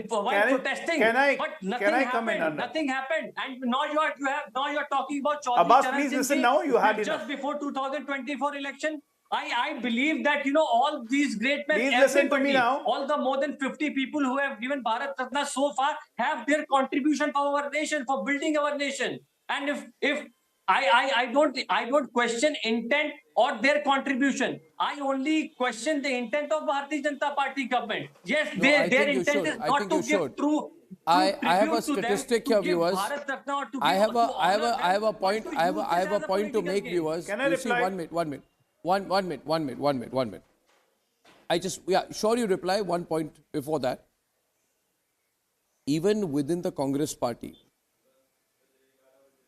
while protesting. But nothing happened. Nothing happened. And now you are talking about Chaudhary Abbas, Charan please Singh listen ji, now. You had just enough. before 2024 election. I believe that all these great men, please listen to me now. All the more than 50 people who have given Bharat Ratna so far have their contribution for our nation, for building our nation. And if I don't question intent or their contribution. I only question the intent of Bharatiya Janata Party government. Yes, their intent is not to give true. I have a statistic here, viewers. I have a point. I have a point to make, viewers. Can I you see, reply? 1 minute. One minute. Sure, you reply. 1 point before that. Even within the Congress party,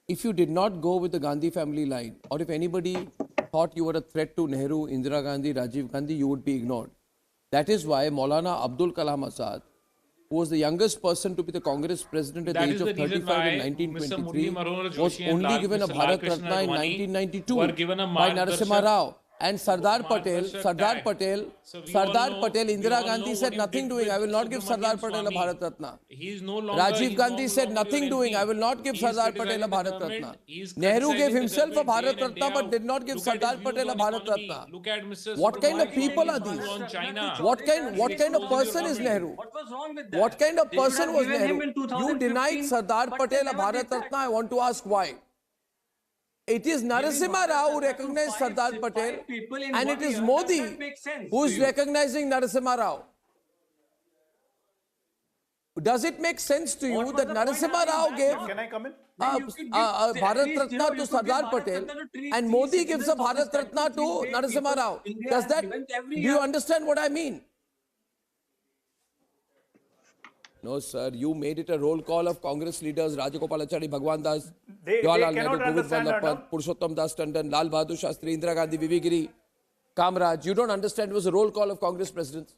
if you did not go with the Gandhi family line, or if anybody thought you were a threat to Nehru, Indira Gandhi, Rajiv Gandhi, you would be ignored. That is why Maulana Abdul Kalam Azad, who was the youngest person to be the Congress president at the age of 35 in 1923, was only given a Bharat Ratna in 1992 by Narasimha Rao. And Sardar Patel, Indira Gandhi said nothing doing. I will not give Sardar Patel a Bharat Ratna. Rajiv Gandhi said nothing doing. I will not give Sardar Patel a Bharat Ratna. Nehru gave himself a Bharat Ratna but did not give Sardar Patel a Bharat Ratna. What kind of people are these? What kind of person is Nehru? What kind of person was Nehru? You denied Sardar Patel a Bharat Ratna. I want to ask why. It is Narasimha Rao who recognized Sardar Patel, and it is Modi who is recognizing Narasimha Rao. Does it make sense to you that Narasimha Rao gave Bharat Ratna to Sardar Patel and Modi gives a Bharat Ratna to Narasimha Rao? Do you understand what I mean? No, sir. You made it a roll call of Congress leaders, Rajagopalachari, Bhagwan Das, Jawaharlal Nehru, Govind Vallabh, Purushottam Das Tandon, Lal Bahadur Shastri, Indira Gandhi, VV Giri, Kamraj. You don't understand it was a roll call of Congress presidents.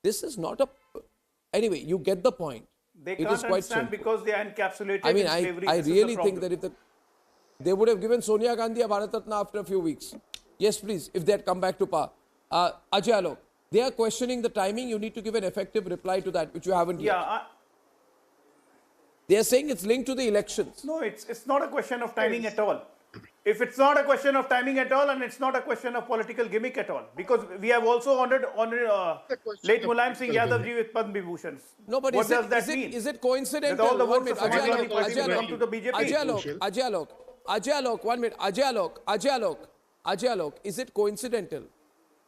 This is not a... Anyway, you get the point. They it can't is quite understand simple. because they are encapsulated I mean, in slavery. I This is really the think problem. that if they would have given Sonia Gandhi a Bharat Ratna after a few weeks. Yes, please, if they had come back to power. Ajay Alok, they are questioning the timing. You need to give an effective reply to that, which you haven't yet. They are saying it's linked to the elections. No, it's not a question of timing at all. If it's not a question of timing at all, and it's not a question of political gimmick at all, because we have also honored late Mulayam Singh Yadav ji with Padma Vibhushans. No, but what does that mean? Is it coincidental? That all the One votes minute, of Samajwadi Party will come to the BJP. Ajay Alok, 1 minute. Ajay Alok, is it coincidental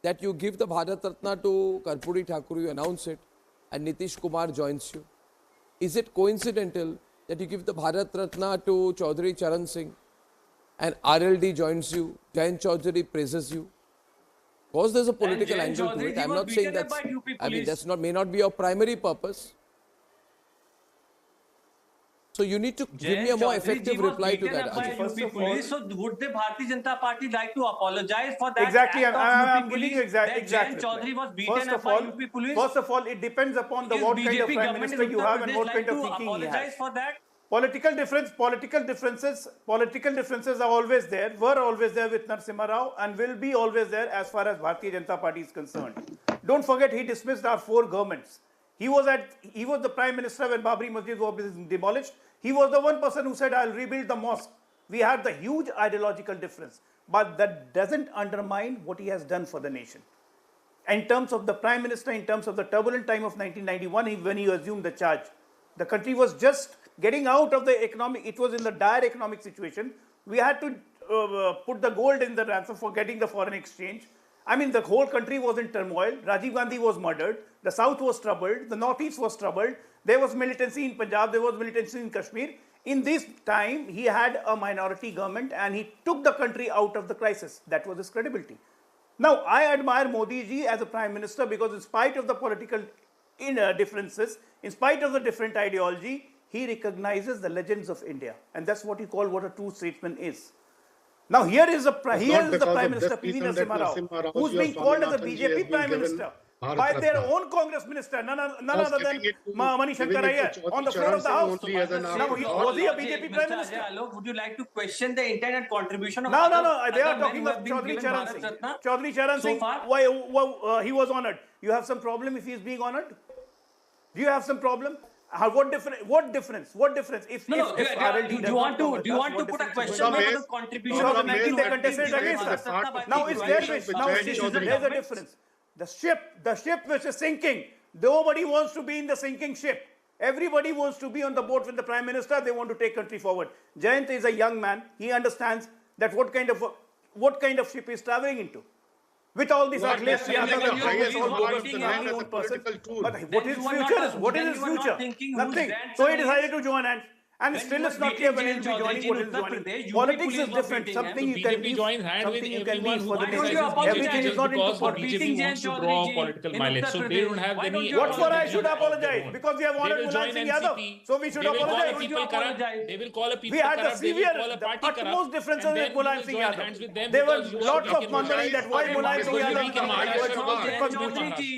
that you give the Bharat Ratna to Karpuri Thakur, you announce it, and Nitish Kumar joins you? Is it coincidental that you give the Bharat Ratna to Chaudhary Charan Singh, and RLD joins you, Jayant Chaudhary praises you? Because there's a political angle to it. I'm not saying that's... I mean, may not be your primary purpose. So you need to give me a more effective reply to that. So would the Bharatiya Janata Party like to apologize for that? Exactly, I'm giving you exactly. Chaudhary was beaten up by UP police. First of all, it depends upon the what kind of prime minister you have and what kind of thinking he has. For that? Political differences are always there, were always there with Narasimha Rao, and will be always there as far as Bharatiya Janata Party is concerned. Don't forget, he dismissed our 4 governments. He was the prime minister when Babri Masjid was demolished. He was the one person who said, I'll rebuild the mosque. We had the huge ideological difference, but that doesn't undermine what he has done for the nation. In terms of the prime minister, in terms of the turbulent time of 1991, when he assumed the charge, the country was just getting out of the economic, it was in the dire economic situation. We had to put the gold in the ransom for getting the foreign exchange. I mean, the whole country was in turmoil. Rajiv Gandhi was murdered. The South was troubled. The Northeast was troubled. There was militancy in Punjab. There was militancy in Kashmir. In this time, he had a minority government and he took the country out of the crisis. That was his credibility. Now, I admire Modi ji as a prime minister because in spite of the political differences, in spite of the different ideology, he recognizes the legends of India. And that's what he called what a true statesman is. Now, here is the Prime Minister, PV Narsimha Rao, who's being called as a BJP Prime Minister by their own Congress Minister, none other than Mani Shankar Iyer, on the floor of the House. Now, was he a BJP Prime Minister? Would you like to question the intent and contribution of... No, they are talking of Chaudhary Charan Singh. Chaudhary Charan Singh, why he was honored. You have some problem if he is being honored? Do you have some problem? What difference? If RLD do you want to put a question on the contribution of the they contested against us. Now it's their wish. Now there's a difference. The ship which is sinking, nobody wants to be in the sinking ship. Everybody wants to be on the boat with the Prime Minister. They want to take country forward. Jayant is a young man. He understands that what kind of ship he is traveling into. With all these accolades, but what is future? What is his future? Nothing. So he decided to join and still it's not clear when he will be joining, what he is joining. Politics is different. Something you can leave, something you can leave for the nation. Everything is not into politics. Wants to draw political mileage, so they don't have any... What for I should apologize? Because we have honored Mulayam Singh Yadav. So we should apologize. They will call a people we had the severe, the utmost differences with Mulayam Singh Yadav. There were lots of wondering that why Mulayam Singh Yadav,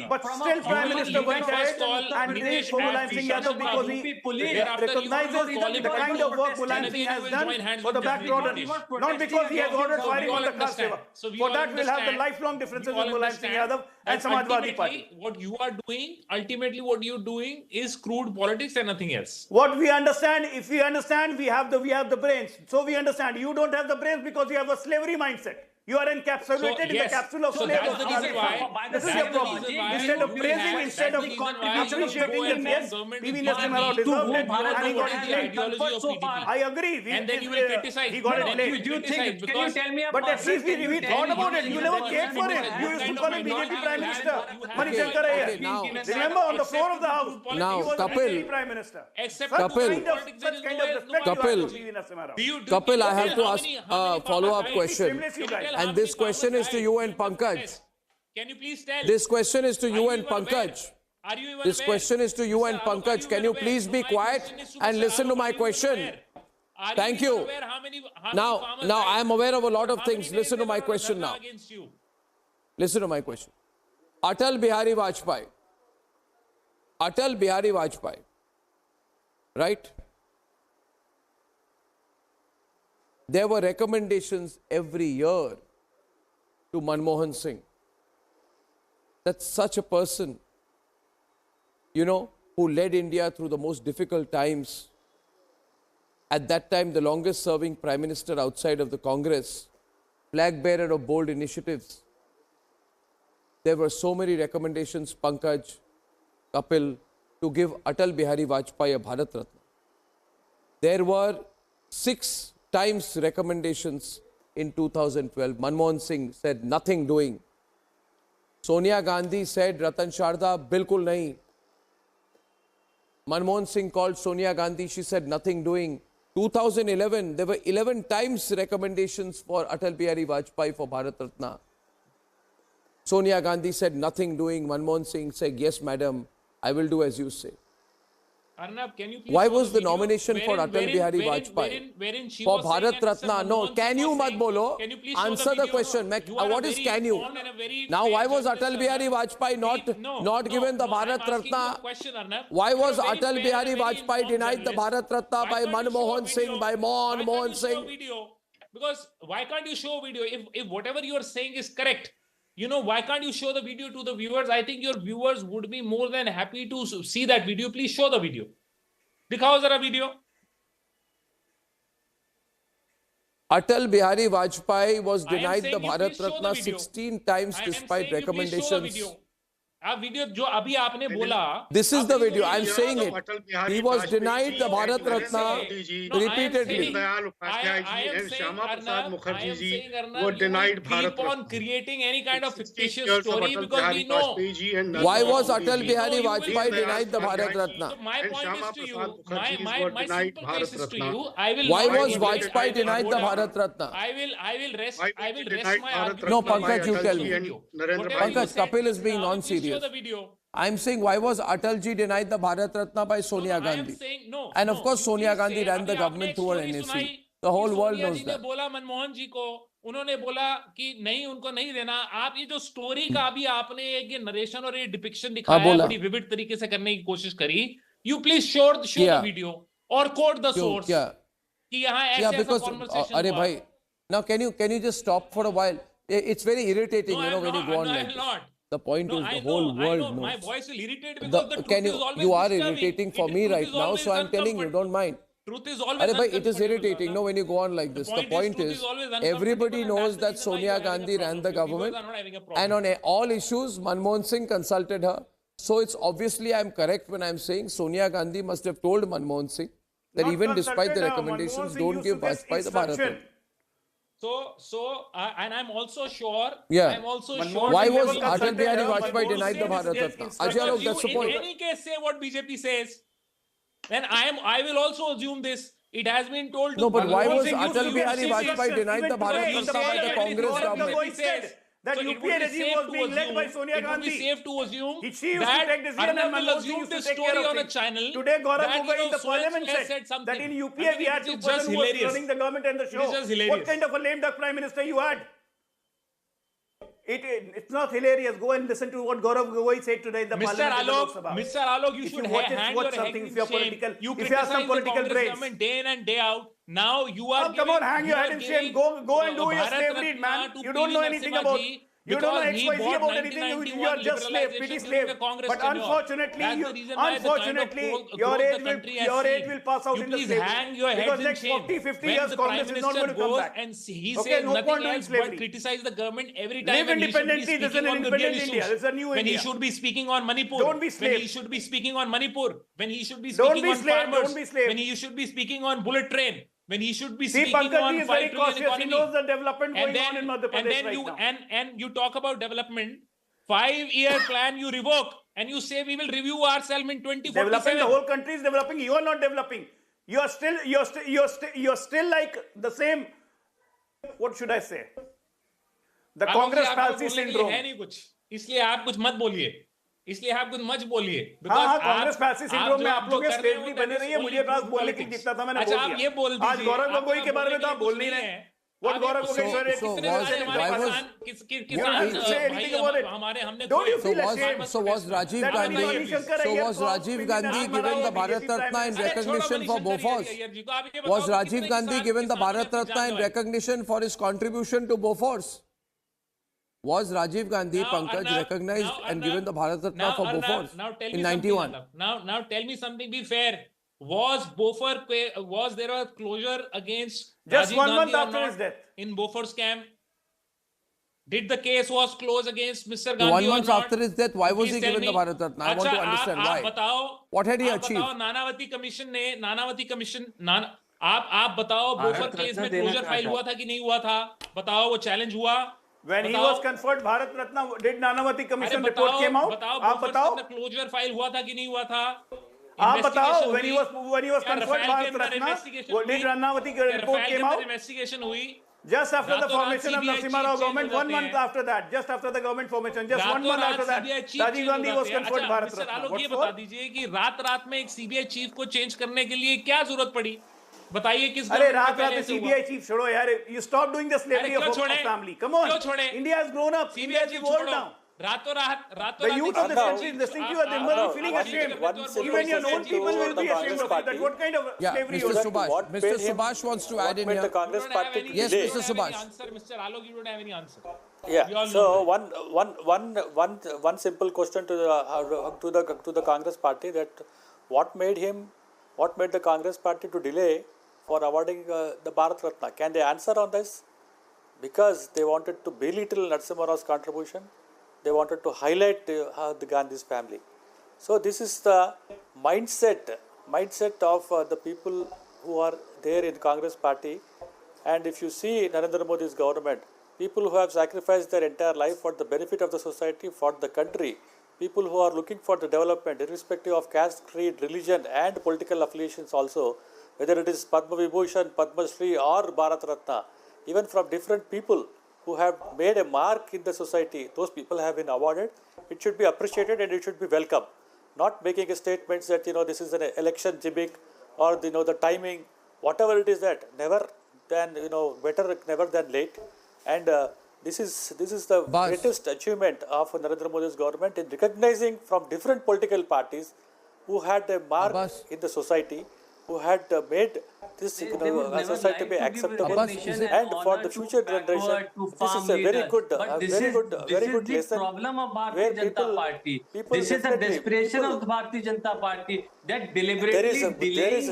but still Prime Minister went ahead and raised for Mulayam Singh Yadav because he recognizes the kind of work Mulayam Singh has done for the downtrodden, not because he has ordered firing on the caste seva. For that, we'll have the lifelong differences with Mulayam Singh Yadav and Samajwadi Party. What you are doing, ultimately what you're doing is crude politics and nothing else. What we understand, if we understand, we have the brains. So we understand. You don't have the brains because you have a slavery mindset. You are encapsulated in the capsule of slavery. This is your problem. Instead of praising, instead of appreciating, yes, PV Narsimha Rao deserved it, and he got it late. I agree. And then you will criticize. He got it late. Can you tell me But at least we thought about it. You never cared for him. You used to call him BJP Prime Minister. Manishankar Ayyar. Remember, on the floor of the House, now, he was the Kapil, BJP Prime Minister. Except Such kind of respect you have for PV Narsimha Rao. Kapil, I have to ask a follow-up question. And this question is to you and Pankaj. Can you please tell? This question is to you and Pankaj. Are you even This aware? question is to you and Pankaj. Can you please be quiet and listen to my question? Thank you. Now I am aware of a lot of things. Listen to my question now. Listen to my question. Atal Bihari Vajpayee. Atal Bihari Vajpayee. Right? There were recommendations every year to Manmohan Singh. That's such a person, you know, who led India through the most difficult times. At that time, the longest serving Prime Minister outside of the Congress, flag bearer of bold initiatives. There were so many recommendations, Pankaj, Kapil, to give Atal Bihari Vajpayee a Bharat Ratna. There were 6 times recommendations in 2012. Manmohan Singh said nothing doing. Sonia Gandhi said Ratan Sharda bilkul nahi. Manmohan Singh called Sonia Gandhi, she said nothing doing. 2011, there were 11 times recommendations for Atal Bihari Vajpayee for Bharat Ratna. Sonia Gandhi said nothing doing. Manmohan Singh said, yes madam, I will do as you say. Arnab, can you please Why show was the video nomination for Atal Bihari Vajpayee? she For was saying Bharat and Ratna, Mr. no, Manmohan can Singh you was mat saying- bolo? Can you please show Answer the video? question. You are a What is very can you? informed and a very Now, why trained was journalist, Atal Bihari Arnab. Vajpayee not given the Bharat I'm asking you a Ratna? question, Arnab. Why was You're a very Atal fair Bihari and very Vajpayee informed denied the journalist. Bharat Ratna Why by can't you show a Manmohan Singh, video? by Why can't Manmohan you show a Singh? video? Because why can't you show a video? If whatever you are saying is correct, you know, why can't you show the video to the viewers? I think your viewers would be more than happy to see that video. Please show the video. दिखाओ जरा video. Atal Bihari Vajpayee was I am denied saying the you Bharat please show the Ratna video. 16 times I am despite saying you please show the recommendations. video. आप video जो अभी आपने बोला, This is the अभी video. I am video saying तो it. Atal Bihari He was Vajpayee denied ji the and Bharat Narendra Ratna Modi ji, No, I am repeatedly. saying- Dayal Upadhyay I ji am and saying, Shyama Prasad Arnab, I Mukherjee am ji saying, Arnab, were you denied will Bharat keep on Ratna. creating any kind of 16 fictitious years of story Atal because we Bihari know. Vajpayee ji and Why Narendra was Modi Atal ji. Bihari No, you will- Vajpayee Dayal denied the Bharat Upadhyay Ratna? So my and point Shyama is to you, Prasad Mukherjee were my denied simple Bharat case is to Ratna. you. I will Why not was debate, I Vajpayee will denied go the down. Bharat Ratna? I will rest Why my denied Bharat argument. No, Ratna by Pankaj, you Atal tell ji me. and Narendra Whatever Modi you Pankaj, said, Kapil is being please show non-serious. the video. I'm saying, why was Atalji denied the Bharat Ratna by Sonia I am Gandhi? saying no. And of no, course, you Sonia please Gandhi say, ran the अभी government आपने through her एक story NSE. सुनाई The whole कि world Sonia knows जी ने that. बोला मनमोहन जी को, उन्होंने बोला कि नहीं उनको नहीं देना. आप ये जो स्टोरी का अभी आपने ये नरेशन और ये डिपिक्शन दिखाया है बोला. बड़ी विविड तरीके से करने की कोशिश करी. You please show the क्या? video or quote the क्यों? source क्या? कि यहाँ Yeah, ऐसे ऐसा because conversation अरे हुआ. भाई, now can you just stop for a while? It's very irritating, No, you know, I'm when you not, go on I'm like this. not. The point No, is I the whole know, world My knows. voice will irritate because the truth is always You are disturbing. irritating for me Truth right is now, always so I'm telling you, don't mind. Truth is always Arey bhai, it is uncomfortable, irritating, Arnab. no, when you go on like this. The point truth is, always everybody uncomfortable, knows and that that's the reason why Sonia you're having a Gandhi ran the problem. You government, viewers are not having a problem. and on all issues, Manmohan Singh consulted her. So it's obviously I'm correct when I'm saying Sonia Gandhi must have told Manmohan Singh that Not even despite consulted the her, recommendations, Manmohan Singh don't used give to give Vajpayee the Bharat instruction. Ratna. And I'm also sure. Yeah. I'm also Manmohan sure. Why Singh was never Atal consulted Bihari her, Vajpayee Manmohan denied the Singh Bharat gave Ratna? instruction. Ajay, You that's the in point. any case say what BJP says. Then I will also assume this. It has been told. No, but why Manmohan was Singh used to Atal give Bihari Vajpayee instructions. denied the Even Bharat today, Ratna by the the Congress Gaurav government? Gogoi said that So it would UPA be regime safe was to being led by assume- Sonia It would be Gandhi. safe to assume She used to that take decision and Arnab will Manmohan Singh assume used to this take care story of on a things. channel. Today, Gaurav that, Gogoi in the so and so parliament has said something. that in I UPA mean, we had it's two just person who was hilarious. running the government and the show. It's just hilarious. What kind of a lame duck prime minister you had? It's not hilarious. Go and listen to what Gaurav Gogoi said today in the parliament in the Lok Sabha. Mr. Alok, you If should you watch hand watch your something head if you're in shame. political. You If you have some criticize the political Congress brains. government day in and day out. Now you are Come on, hang your head in shame. Go and do your Bharat slave Ratna read, man. to You don't PV know anything Narsimha about. ji You don't know because he XYZ bought about anything. You are just slave, 1991 petty liberalization slave. during the Congress But tenure. unfortunately, That's the reason why the kind of growth your the age country will has your age seen. will pass out You in the please slavery. hang your heads Because in next shame. 40, 50 When years, the Prime Congress is not Minister going to come goes back. and he Okay, says no nothing point doing else but slavery. criticize the government every time Live when he should be independently. This is speaking an on the real independent India. issues. This is a new When he India. should be speaking on Manipur. Don't be slave. When he should be speaking on Manipur. When he should be Don't speaking be on slave. farmers. Don't be slave. When he should be speaking on bullet train. When he should be See, speaking Pankaj on ji is 5 very trillion cautious. He economy. knows the development And going on in Madhya Pradesh right you now. and you talk about development. 5-year plan you revoke and you say we will review ourselves in 2047. Developing, the whole country is developing. You are not developing. You are still like the same. What should I say? The Congress fallacy syndrome. है नहीं कुछ, इसलिए आप कुछ मत बोलिए. इसलिए आप कुछ मत बोलिए. हाँ, कांग्रेस फैसी सिंड्रोम में आप लोग स्लेवरी बने रही है. मुझे पास बोलने की जितना था मैंने बोल दिया. अच्छा, आप ये बोल दीजिए. आज गौरव गोगोई के बारे में तो आप बोल नहीं रहे. What Gaurav Gogoi said, don't you feel ashamed? So was Rajiv Gandhi given the Bharat Ratna in recognition for Bofors? Was Rajiv Gandhi given the Bharat Ratna in recognition for his contribution to Bofors? Was Rajiv Gandhi, Pankaj, recognized and given the Bharat Ratna for Bofors in 91? Now tell me something, be fair. Was there a closure against just Rajiv 1 Gandhi month after his death in Bofors camp? Did the case was closed against Mr. Gandhi 1 or month not? after his death, why was Please he tell given me. the Bharat Ratna? I want to understand why. What had he achieved? Nanavati commission आप बताओ बोफर case में closure file हुआ था कि नहीं हुआ था? बताओ वो चैलेंज हुआ? When he was conferred Bharat Ratna, did Nanavati Commission report came out? आप बताओ. क्लोजर फाइल हुआ था कि नहीं हुआ था? आप बताओ. When he was conferred Bharat Ratna, did Nanavati report came out? Investigation हुई. Just after the formation of Narasimha Rao government, 1 month after that, just after the government formation, just 1 month after that, Rajiv Gandhi was conferred Bharat Ratna. ये बता दीजिए कि रात में एक CBI chief को change करने के लिए क्या जरूरत पड़ी? बताइए किस अरे रात में सीबीआई चीफ छोड़ो यार. You stop doing the slavery of family. Come on. India has grown up. India has evolved now. The youth of the country is listening to you and they must be feeling ashamed. Even your own people will be ashamed of it. That what kind of slavery Mr. Subhash. Mr. Subhash wants to add in here. The Congress party yes, delay. Mr. Subhash. Mr. Alok, you don't have any answer. Yeah. So one simple question to the Congress party, that what made the Congress party to delay for awarding the Bharat Ratna? Can they answer on this? Because they wanted to belittle Narasimha Rao's contribution. They wanted to highlight the Gandhi's family. So this is the mindset of the people who are there in Congress party. And if you see Narendra Modi's government, people who have sacrificed their entire life for the benefit of the society, for the country, people who are looking for the development, irrespective of caste, creed, religion and political affiliations also, whether it is Padma Vibhushan, Padma Shri or Bharat Ratna, even from different people who have made a mark in the society, those people have been awarded. It should be appreciated and it should be welcome. Not making a statement that, this is an election gimmick or, the timing, whatever it is that, better never than late. And this is the greatest achievement of Narendra Modi's government in recognizing from different political parties who had a mark in the society, who had made this society be acceptable, and for the future generation, this is a very good lesson. Problem of Bharatiya Janata Party. This is the desperation of the Bharatiya Janata Party that deliberately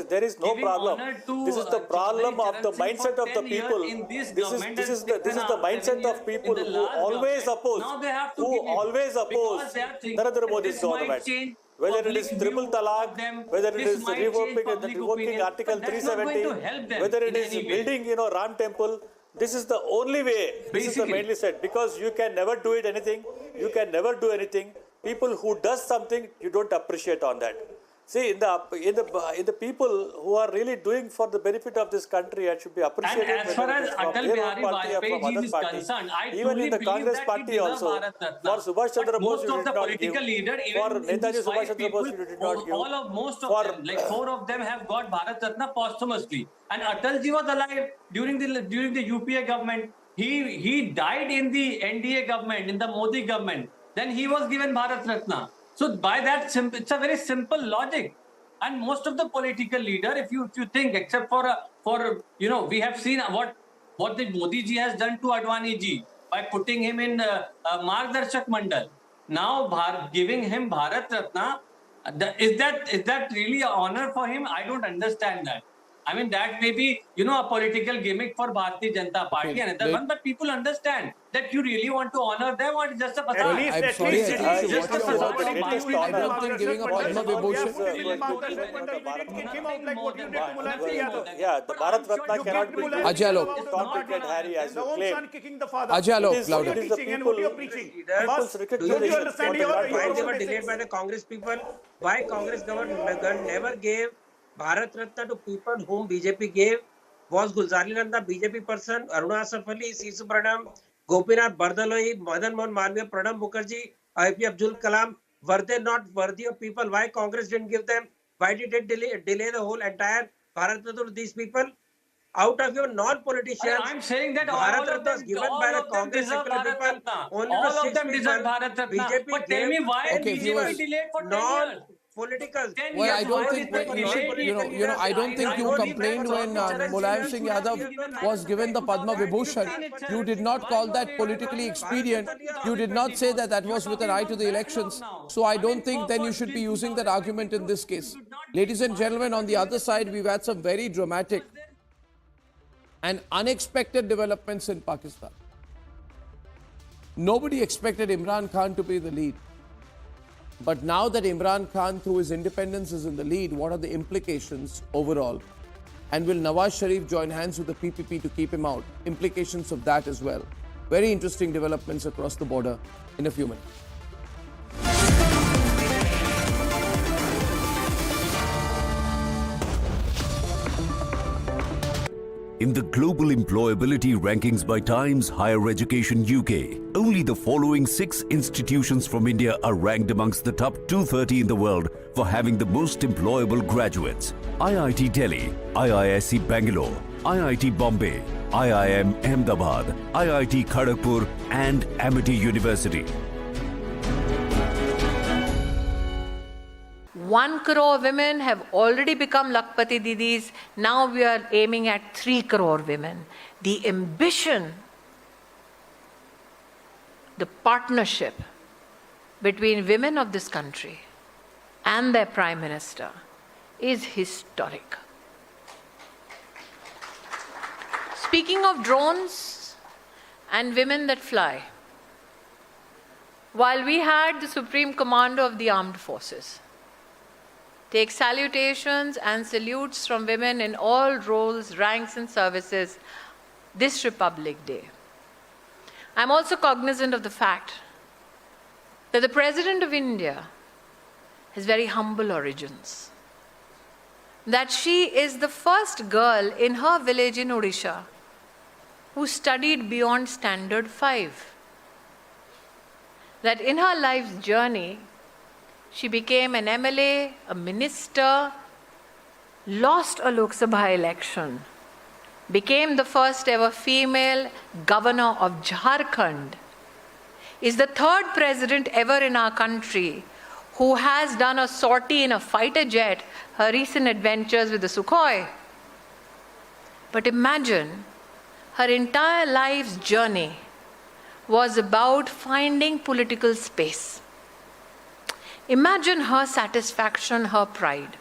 there is no problem. This is the problem of the mindset of the people. This is the mindset of people who always oppose Narendra Modi's government. Whether it is triple talaq, whether it is revoking Article 370, whether it is building, Ram temple, this is the only way. This is the mainly said, because you can never do anything. People who does something, you don't appreciate on that. See, in the people who are really doing for the benefit of this country, it should be appreciated. And as far as Atal Bihari Vajpayee is concerned, I even in the Congress party also, for Subhash Chandra Bose, you did not give. For Netaji Subhash Chandra Bose, you did not give. Most of them, like 4 of them, have got Bharat Ratna posthumously. And Atalji was alive during the UPA government. he died in the NDA government, in the Modi government. Then he was given Bharat Ratna. So by that, it's a very simple logic. And most of the political leader, if you think, except for we have seen what the Modi ji has done to Advani ji by putting him in Margdarshak Mandal. Now giving him Bharat Ratna, is that really an honor for him? I don't understand that. I mean, that may be, a political gimmick for Bharatiya Janata Party and another one, but people understand that you really want to honor them or it's just a facade. I'm sorry, I think Just a facade. I don't think giving a Padma Vibhushan. Yeah, the Bharat Ratna cannot be Ajay Alok. Tom, Dick and Harry as you claim. Ajay Alok, louder. It is the people's Don't you understand why they were delayed by the Congress people? Why Congress government never gave Bharat Ratna to people whom BJP gave? Was Gulzari Nanda BJP person, Aruna Asaf Ali, C. Subramaniam, Gopinath Bardaloi, Madan Mohan Malviya, Pranab Mukherjee, IP Abdul Kalam, were they not worthy of people? Why Congress didn't give them? Why did it delay the whole entire Bharat Ratna to these people? Out of your non-politicians, I'm saying that Bharat Ratna was given by the Congress secular people. Only all to of 6 them people. deserve Bharat Ratna. BJP But tell me why BJP delayed for 10 years? Political. Well, I don't think I don't think you complained when Mulayam Singh Yadav was given the Padma Vibhushan. You did not call that politically expedient. You did not say that that was with an eye to the elections. So I don't think then you should be using that argument in this case. Ladies and gentlemen, on the other side, we've had some very dramatic and unexpected developments in Pakistan. Nobody expected Imran Khan to be the lead. But now that Imran Khan, through his independence, is in the lead, what are the implications overall? And will Nawaz Sharif join hands with the PPP to keep him out? Implications of that as well. Very interesting developments across the border in a few minutes. In the global employability rankings by Times Higher Education UK, only the following 6 institutions from India are ranked amongst the top 230 in the world for having the most employable graduates. IIT Delhi, IISc Bangalore, IIT Bombay, IIM Ahmedabad, IIT Kharagpur and Amity University. 1 crore women have already become Lakpati Didis. Now we are aiming at 3 crore women. The ambition, the partnership between women of this country and their Prime Minister is historic. Speaking of drones and women that fly, while we had the Supreme Commander of the Armed Forces take salutations and salutes from women in all roles, ranks and services this Republic Day, I'm also cognizant of the fact that the President of India has very humble origins. That she is the first girl in her village in Odisha who studied beyond Standard 5. That in her life's journey, she became an MLA, a minister, lost a Lok Sabha election, became the first ever female governor of Jharkhand, is the 3rd president ever in our country who has done a sortie in a fighter jet, her recent adventures with the Sukhoi. But imagine, her entire life's journey was about finding political space. Imagine her satisfaction, her pride.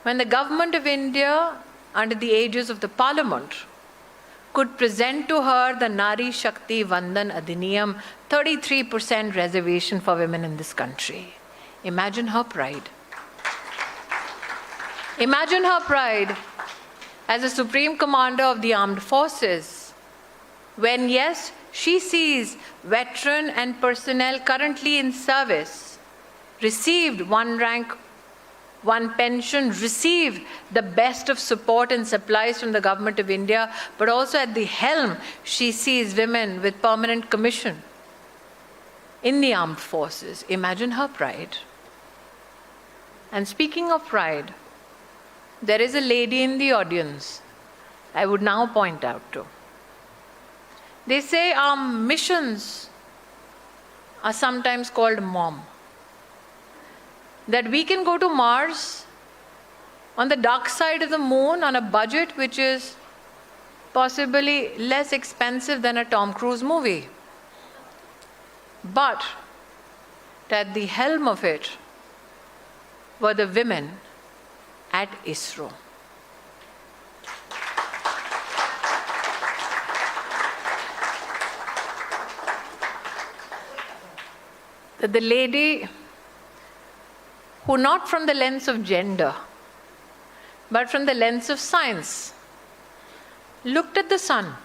When the government of India, under the aegis of the parliament, could present to her the Nari Shakti Vandan Adhiniyam, 33% reservation for women in this country. Imagine her pride. Imagine her pride as a Supreme Commander of the Armed Forces, when, yes, she sees veteran and personnel currently in service received 1 rank, 1 pension, received the best of support and supplies from the Government of India, but also at the helm, she sees women with permanent commission in the armed forces. Imagine her pride. And speaking of pride, there is a lady in the audience I would now point out to. They say our missions are sometimes called MOM. That we can go to Mars on the dark side of the moon on a budget which is possibly less expensive than a Tom Cruise movie. But at the helm of it were the women at ISRO. That the lady who, not from the lens of gender, but from the lens of science, looked at the sun,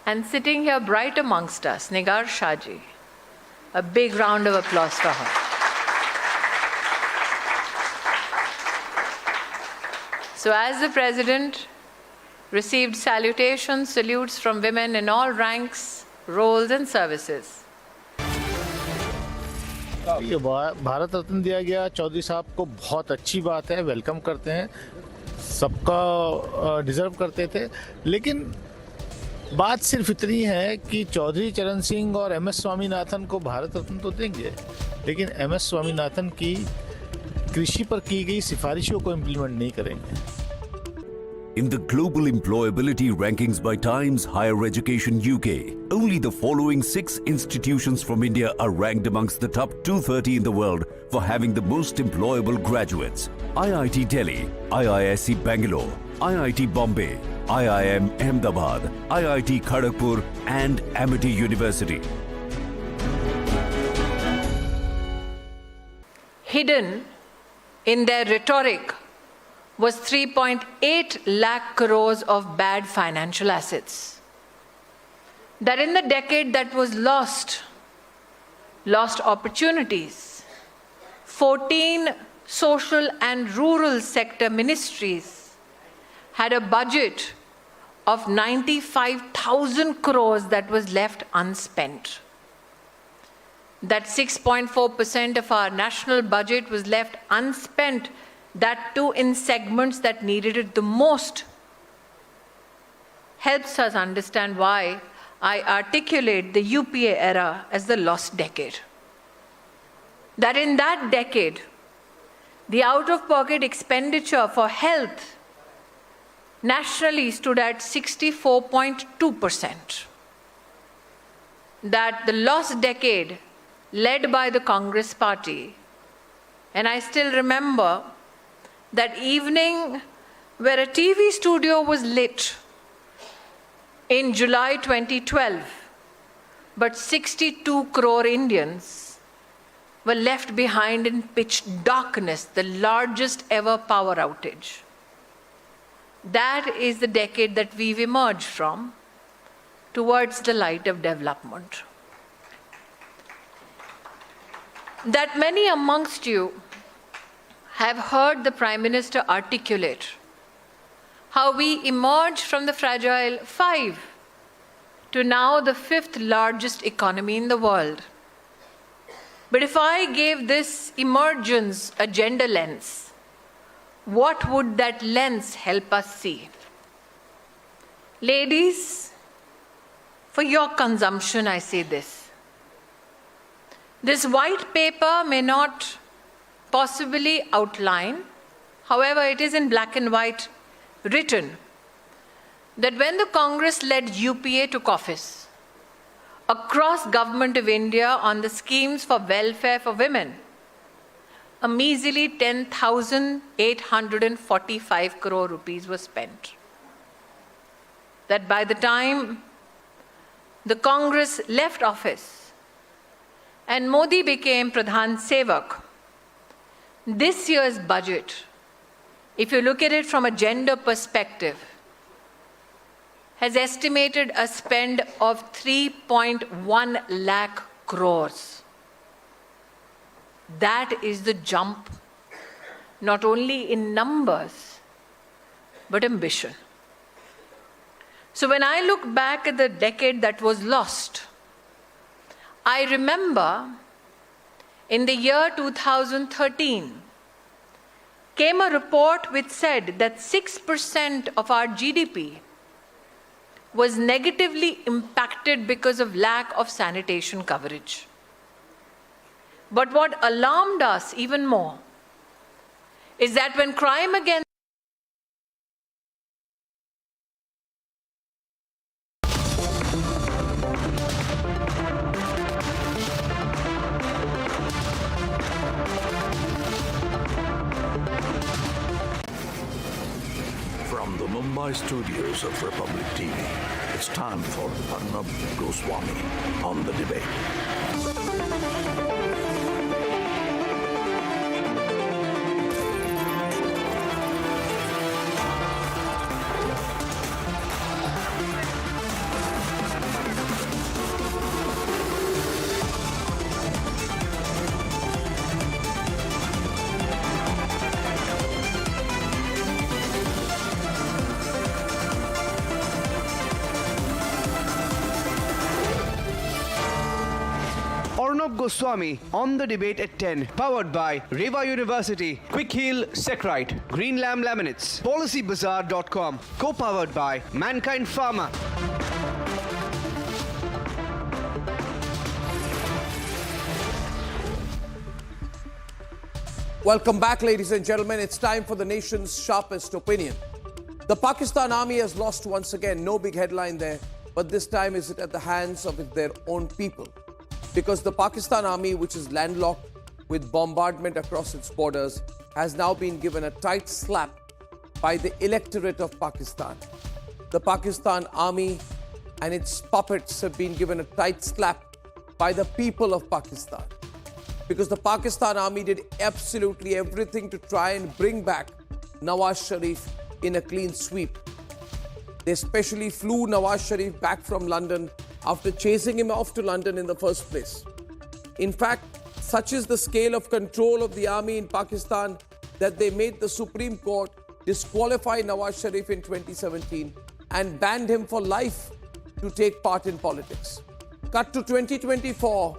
and sitting here bright amongst us, Nigar Shahji, a big round of applause for her. So as the President received salutations, salutes from women in all ranks, roles and services, ये भारत रत्न दिया गया चौधरी साहब को बहुत अच्छी बात है, welcome करते हैं, सबका डिजर्व करते थे। लेकिन बात सिर्फ इतनी है कि चौधरी चरण सिंह और एमएस स्वामीनाथन को भारत रत्न तो देंगे, लेकिन एमएस स्वामीनाथन की कृषि पर की गई सिफारिशों को इम्प्लीमेंट नहीं करेंगे। In the global employability rankings by Times Higher Education UK, only the following 6 institutions from India are ranked amongst the top 230 in the world for having the most employable graduates. IIT Delhi, IISc Bangalore, IIT Bombay, IIM Ahmedabad, IIT Kharagpur and Amity University. Hidden in their rhetoric was 3.8 lakh crores of bad financial assets. That in the decade that was lost opportunities. 14 social and rural sector ministries had a budget of 95,000 crores that was left unspent. That 6.4% of our national budget was left unspent, that too in segments that needed it the most, helps us understand why I articulate the UPA era as the lost decade. That in that decade, the out-of-pocket expenditure for health nationally stood at 64.2%. That the lost decade, led by the Congress party, and I still remember that evening where a TV studio was lit in July 2012, but 62 crore Indians were left behind in pitch darkness, the largest ever power outage. That is the decade that we've emerged from towards the light of development. That many amongst you have heard the Prime Minister articulate how we emerged from the fragile 5 to now the 5th largest economy in the world. But if I gave this emergence a gender lens, what would that lens help us see? Ladies, for your consumption, I say this. This white paper may not possibly outline, however, it is in black and white written, that when the Congress led UPA took office, across Government of India on the schemes for welfare for women, a measly 10,845 crore rupees was spent. That by the time the Congress left office and Modi became Pradhan Sevak, this year's budget, if you look at it from a gender perspective, has estimated a spend of 3.1 lakh crores. That is the jump, not only in numbers, but ambition. So when I look back at the decade that was lost, I remember in the year 2013, came a report which said that 6% of our GDP was negatively impacted because of lack of sanitation coverage. But what alarmed us even more is that when crime against From the Mumbai studios of Republic TV, it's time for Arnab Goswami on the debate. Arnab Goswami on the debate at 10, powered by Reva University, Quick Heal Secrite, Green Lamb Laminates, PolicyBazaar.com, co-powered by Mankind Pharma. Welcome back, ladies and gentlemen. It's time for the nation's sharpest opinion. The Pakistan army has lost once again. No big headline there, but this time is it at the hands of their own people. Because the Pakistan army, which is landlocked with bombardment across its borders, has now been given a tight slap by the electorate of Pakistan. The Pakistan army and its puppets have been given a tight slap by the people of Pakistan. Because the Pakistan army did absolutely everything to try and bring back Nawaz Sharif in a clean sweep. They specially flew Nawaz Sharif back from London after chasing him off to London in the first place. In fact, such is the scale of control of the army in Pakistan that they made the Supreme Court disqualify Nawaz Sharif in 2017 and banned him for life to take part in politics. Cut to 2024,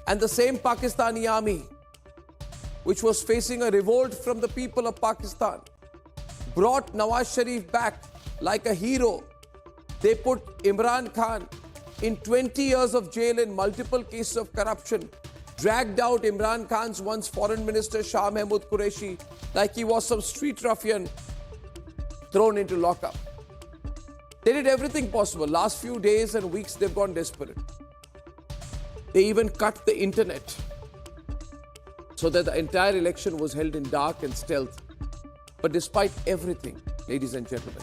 and the same Pakistani army, which was facing a revolt from the people of Pakistan, brought Nawaz Sharif back like a hero. They put Imran Khan in 20 years of jail in multiple cases of corruption, dragged out Imran Khan's once foreign minister Shah Mahmood Qureshi like he was some street ruffian, thrown into lockup. They did everything possible. Last few days and weeks they've gone desperate. They even cut the internet so that the entire election was held in dark and stealth. But despite everything, ladies and gentlemen,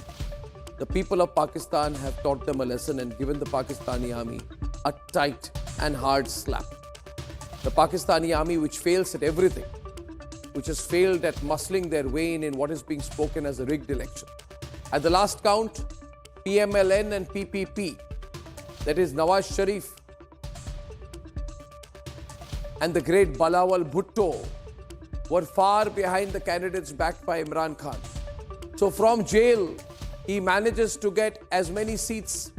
the people of Pakistan have taught them a lesson and given the Pakistani army a tight and hard slap. The Pakistani army, which fails at everything, which has failed at muscling their way in what is being spoken as a rigged election. At the last count, PMLN and PPP, that is Nawaz Sharif and the great Balawal Bhutto, were far behind the candidates backed by Imran Khan. So from jail, he manages to get as many seats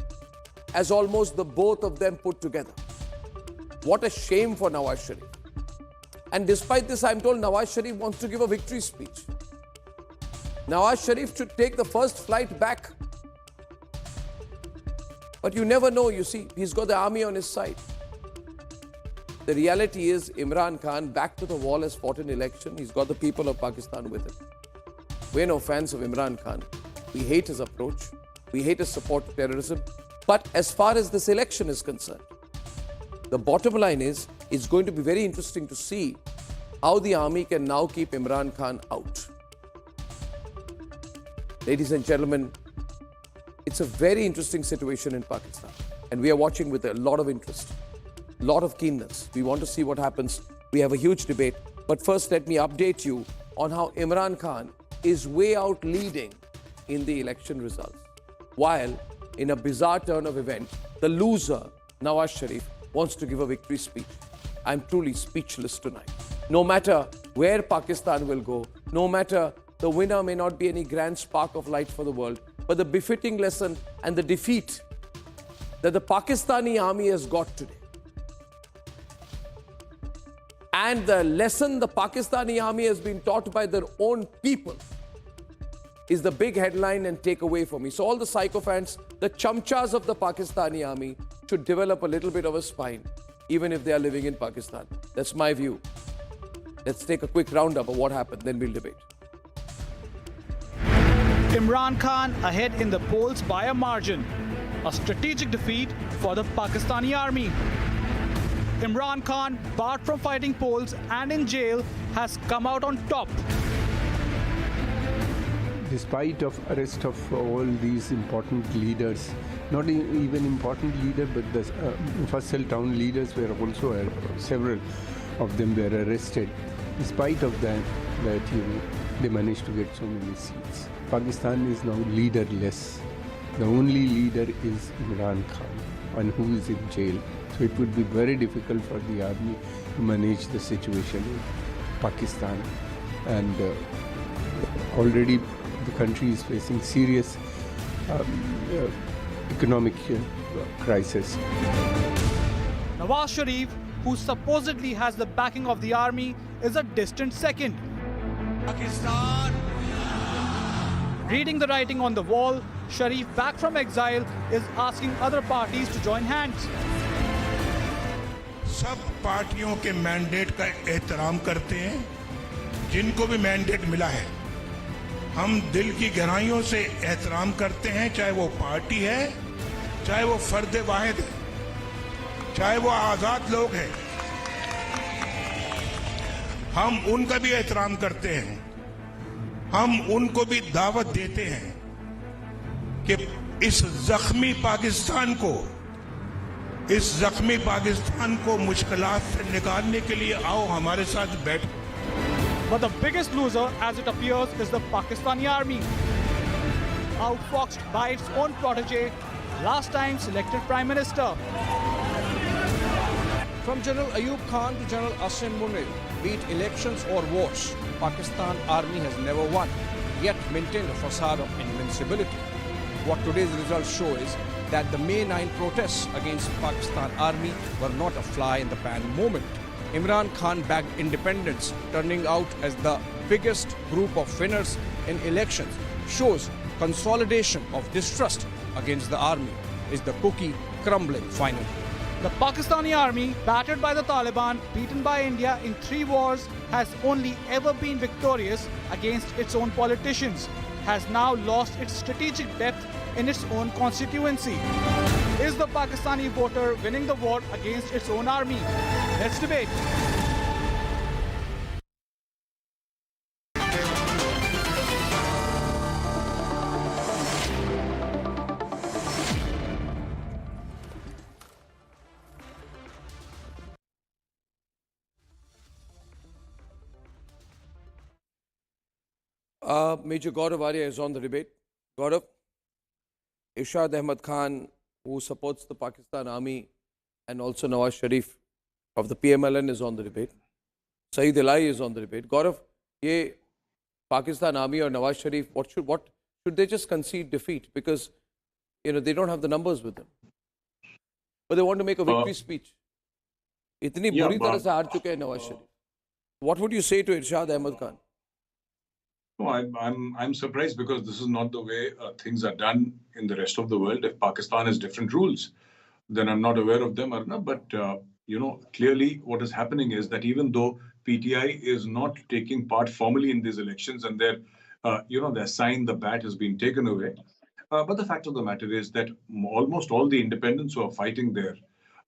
as almost the both of them put together. What a shame for Nawaz Sharif. And despite this, I'm told Nawaz Sharif wants to give a victory speech. Nawaz Sharif should take the first flight back. But you never know, you see, he's got the army on his side. The reality is Imran Khan, back to the wall, has fought an election. He's got the people of Pakistan with him. We're no fans of Imran Khan. We hate his approach. We hate his support to terrorism. But as far as this election is concerned, the bottom line is, it's going to be very interesting to see how the army can now keep Imran Khan out. Ladies and gentlemen, it's a very interesting situation in Pakistan. And we are watching with a lot of interest, a lot of keenness. We want to see what happens. We have a huge debate. But first, let me update you on how Imran Khan is way out leading in the election results. While, in a bizarre turn of event, the loser, Nawaz Sharif, wants to give a victory speech. I'm truly speechless tonight. No matter where Pakistan will go, no matter the winner may not be any grand spark of light for the world, but the befitting lesson and the defeat that the Pakistani army has got today, and the lesson the Pakistani army has been taught by their own people, is the big headline and takeaway for me. So all the sycophants, the chamchas of the Pakistani army should develop a little bit of a spine, even if they are living in Pakistan. That's my view. Let's take a quick roundup of what happened, then we'll debate. Imran Khan ahead in the polls by a margin. A strategic defeat for the Pakistani army. Imran Khan, barred from fighting polls and in jail, has come out on top. Despite of arrest of all these important leaders, not even important leader, but the Mufassal town leaders were also several of them were arrested. Despite of that they managed to get so many seats. Pakistan is now leaderless. The only leader is Imran Khan, and who is in jail. So it would be very difficult for the army to manage the situation in Pakistan. And already the country is facing serious economic crisis. Nawaz Sharif, who supposedly has the backing of the army, is a distant second. Pakistan. Reading the writing on the wall, Sharif, back from exile, is asking other parties to join hands. सब पार्टियों के mandate का एहतराम करते हैं, जिनको भी mandate मिला है हम दिल की गहराइयों से एहतराम करते हैं, चाहे वो पार्टी है, चाहे वो फर्द वाहिद है, चाहे वो आजाद लोग हैं, हम उनका भी एहतराम करते हैं। हम उनको भी दावत देते हैं कि इस जख्मी पाकिस्तान को मुश्किलात से निकालने के लिए आओ हमारे साथ बैठ। But the biggest loser, as it appears, is the Pakistani army. Outfoxed by its own protege, last time selected Prime Minister. From General Ayub Khan to General Asim Munir, be it elections or wars, Pakistan army has never won, yet maintained a facade of invincibility. What today's results show is that the May 9 protests against Pakistan army were not a fly in the pan moment. Imran Khan backed independence, turning out as the biggest group of winners in elections, shows consolidation of distrust against the army. Is the cookie crumbling finally? The Pakistani army, battered by the Taliban, beaten by India in 3 wars, has only ever been victorious against its own politicians, has now lost its strategic depth in its own constituency. Is the Pakistani voter winning the war against its own army? Let's debate. Major Gaurav Arya is on the debate. Gaurav, Irshad Ahmad Khan, who supports the Pakistan army, and also Nawaz Sharif of the PMLN is on the debate. Saeed Elai is on the debate. Gaurav, ye Pakistan army or Nawaz Sharif, what should they just concede defeat? Because, they don't have the numbers with them. But they want to make a victory speech. Itni buri tarah se haar chuke hai Nawaz Sharif. What would you say to Irshad Ahmad Khan? No, I'm surprised because this is not the way things are done in the rest of the world. If Pakistan has different rules, then I'm not aware of them, Arnab. But clearly what is happening is that even though PTI is not taking part formally in these elections, and their sign, the bat has been taken away. But the fact of the matter is that almost all the independents who are fighting there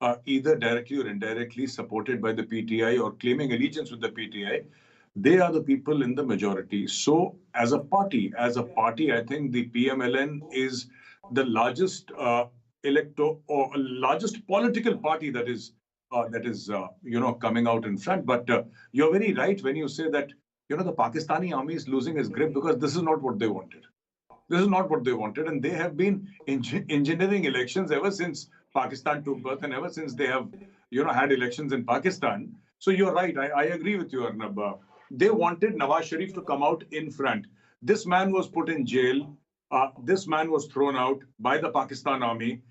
are either directly or indirectly supported by the PTI or claiming allegiance with the PTI. They are the people in the majority. So as a party, I think the PMLN is the largest largest political party that is coming out in front. But you're very right when you say that the Pakistani army is losing its grip, because this is not what they wanted. This is not what they wanted, and they have been engineering elections ever since Pakistan took birth, and ever since they have had elections in Pakistan. So you're right. I agree with you, Arnab. They wanted Nawaz Sharif to come out in front. This man was put in jail. This man was thrown out by the Pakistan army.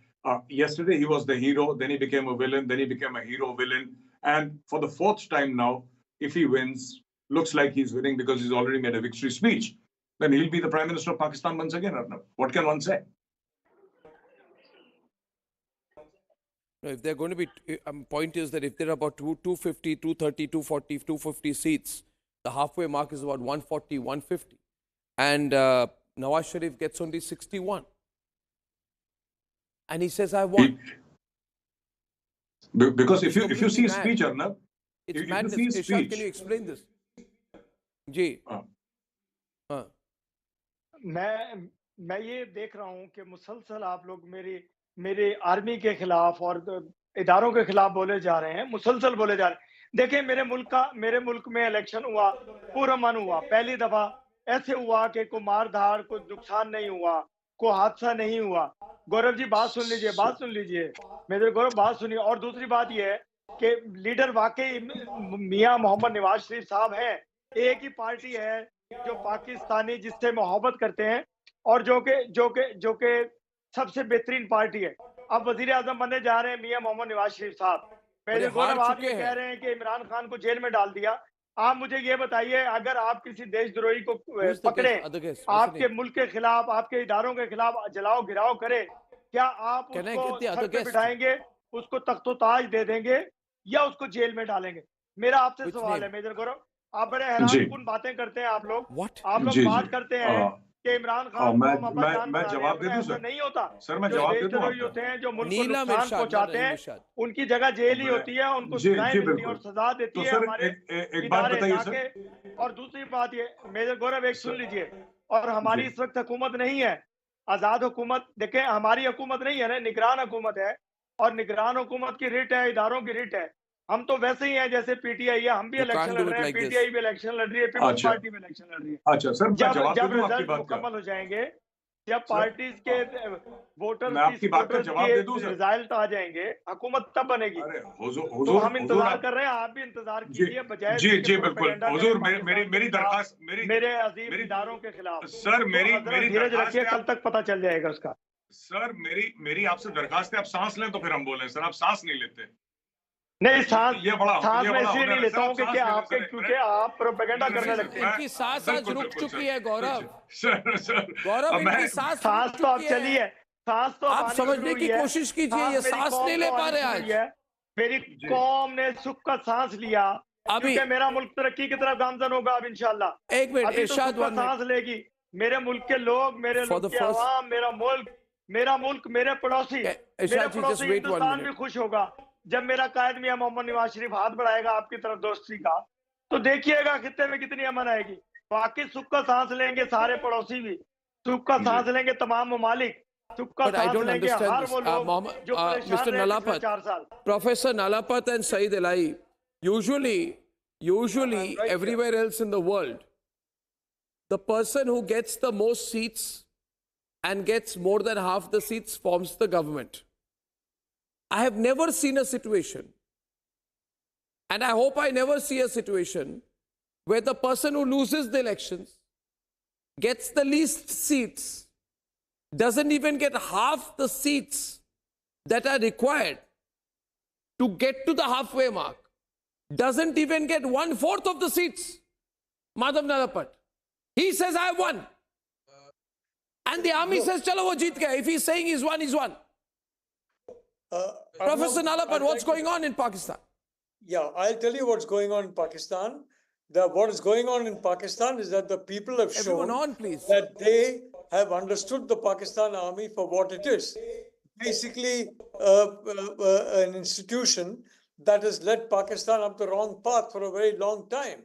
Yesterday he was the hero, then he became a villain, then he became a hero villain. And for the 4th time now, if he wins, looks like he's winning because he's already made a victory speech. then he'll be the Prime Minister of Pakistan once again, Arnab. What can one say? No, if they're going to be, point is that if there are about 250, 230, 240, 250 seats, the halfway mark is about 140, 150. And Nawaz Sharif gets only 61. And he says, I won. Because if you see his speech, Arnab, it's if madness. you see his Irshad, speech, can you explain this? Ji. मैं ये देख रहा हूँ कि मुसलसल आप लोग मेरे आर्मी के खिलाफ और इदारों के खिलाफ बोले जा रहे हैं, मुसलसल बोले जा रहे हैं। देखिए मेरे मुल्क में इलेक्शन हुआ, पुरअमन हुआ, पहली दफा ऐसे हुआ कि कोई मार-धाड़, कोई नुकसान नहीं हुआ, कोई हादसा नहीं हुआ। गौरव जी बात सुन लीजिए, मेजर गौरव बात सुनिए। और दूसरी बात ये है कि लीडर वाकई मियां मोहम्मद नवाज शरीफ साहब हैं। एक ही पार्टी है जो पाकिस्तानी जिससे मोहब्बत करते हैं और जो के सबसे बेहतरीन पार्टी है। अब वजीर आजम बनने जा रहे हैं मियां मोहम्मद नवाज शरीफ साहब। मेजर गौरव आप ये कह रहे हैं कि इमरान खान को जेल में डाल दिया। आप मुझे ये बताइए, अगर आप किसी देशद्रोही को पकड़े, आपके मुल्क के खिलाफ, आपके इदारों के खिलाफ जलाओ गिराओ करे, क्या आप उसको सर पे बिठाएंगे, उसको तख्तो ताज दे देंगे या उसको जेल में डालेंगे? मेरा आपसे सवाल है मेजर गौरव। आप बड़े हैरानकुन बातें करते हैं आप लोग बात करते हैं कि इमरान खान मैं जवाब दे दूं सर? नहीं होता सर, मैं जवाब दे दूं? होते हैं जो मुल्क को नुकसान पहुंचाते हैं, उनकी जगह जेल ही होती है, उनको सजाएं मिलती है और सजा देती है हमारे एक बात बताइए सर। और दूसरी बात ये मेजर गौरव एक सुन लीजिए, और हमारी इस वक्त हुकूमत नहीं है, आजाद हुकूमत। देखें हमारी हुकूमत नहीं है ना, निगरान हुकूमत है, और निगरान हुकूमत की रिट है, इदारों की रिट है। हम तो वैसे ही हैं जैसे पीटीआई है, हम भी इलेक्शन लड़ रहे हैं, पीटीआई भी इलेक्शन लड़ रही है, पीपल्स पार्टी भी इलेक्शन लड़ रही है। अच्छा सर, जब रिजल्ट मुकम्मल हो जाएंगे, जब पार्टीज के वोटर आपकी बात का जवाब दे दूं सर? रिजल्ट आ जाएंगे, हुकूमत तब बनेगी। तो हम इंतजार कर रहे हैं, आप भी इंतजार कीजिए, बजाय जी बिल्कुल हुजूर। मेरी दरखास्त मेरे अजीम इदारों के खिलाफ सर, मेरी धीरज रखिए, कल तक पता चल जाएगा उसका। सर मेरी आपसे दरखास्त है, आप सांस लें तो फिर हम बोलें। सर आप सांस नहीं लेते। नहीं, सांस मैं इसलिए नहीं लेता हूँ क्योंकि आप प्रोपेगेंडा करने लगते हैं। इनकी सांस आज रुक चुकी है गौरव। गौरव इनकी सांस तो आप चलिए, सांस तो आप समझने की कोशिश कीजिए, ये सांस नहीं ले पा रहे आज। मेरी कौम ने सुख का सांस लिया, अभी मेरा मुल्क तरक्की की तरफ गामजन होगा अब इंशाल्लाह। एक मिनट, इरशाद सांस लेगी मेरे मुल्क के लोग, मेरे मुल्क के अवाम, मेरा मुल्क, मेरे पड़ोसी हिंदुस्तान भी खुश होगा जब मेरा कायद मियां मोहम्मद नवाज शरीफ हाथ बढ़ाएगा आपकी तरफ दोस्ती का। तो देखिएगा खित्ते में कितनी अमन आएगी। बाकी सुख का सांस लेंगे सारे पड़ोसी भी, सुख का सांस लेंगे तमाम ममालिक, सुख का सांस लेंगे हर वो लोग जो परेशान रहे पिछले 4 साल। Professor Nalapat and Saeed Elai, usually everywhere else in the world, the person who gets the most seats and gets more than half the seats forms the government. I have never seen a situation, and I hope I never see a situation, where the person who loses the elections, gets the least seats, doesn't even get half the seats that are required to get to the halfway mark, doesn't even get 1/4 of the seats. Madhav Nalapat, he says I won, and the army says chalo wo jeet gaya. If he's saying he's won, he's won. Professor Nalapat, what's going on in Pakistan? Yeah, I'll tell you what's going on in Pakistan. What is going on in Pakistan is that the people have shown that they have understood the Pakistan army for what it is. Basically, an institution that has led Pakistan up the wrong path for a very long time.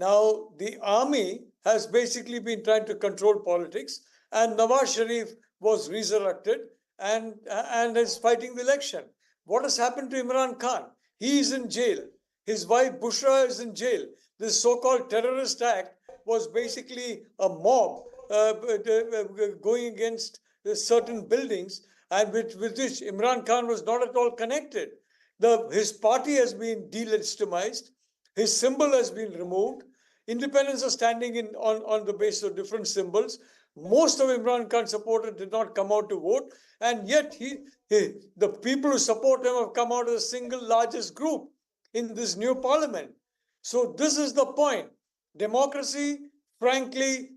Now, the army has basically been trying to control politics, and Nawaz Sharif was resurrected and is fighting the election. What has happened to Imran Khan? He is in jail. His wife Bushra is in jail. This so-called terrorist act was basically a mob going against certain buildings, and with which Imran Khan was not at all connected. His party has been delegitimized. His symbol has been removed. Independents are standing on the basis of different symbols. Most of Imran Khan's supporters did not come out to vote, and yet the people who support him have come out as the single largest group in this new parliament. So this is the point. Democracy frankly,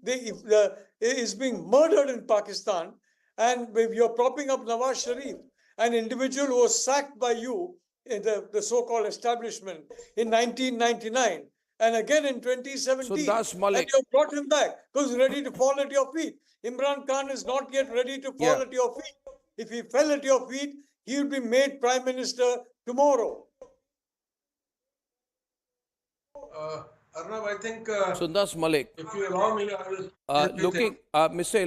is being murdered in Pakistan, and you're propping up Nawaz Sharif, an individual who was sacked by you in the so-called establishment in 1999, and again in 2017, and you brought him back because he's ready to fall at your feet. Imran Khan is not yet ready to fall at your feet. If he fell at your feet, he would be made Prime Minister tomorrow. Arnab, I think Sundas Malik. If you allow me, I will looking Mr.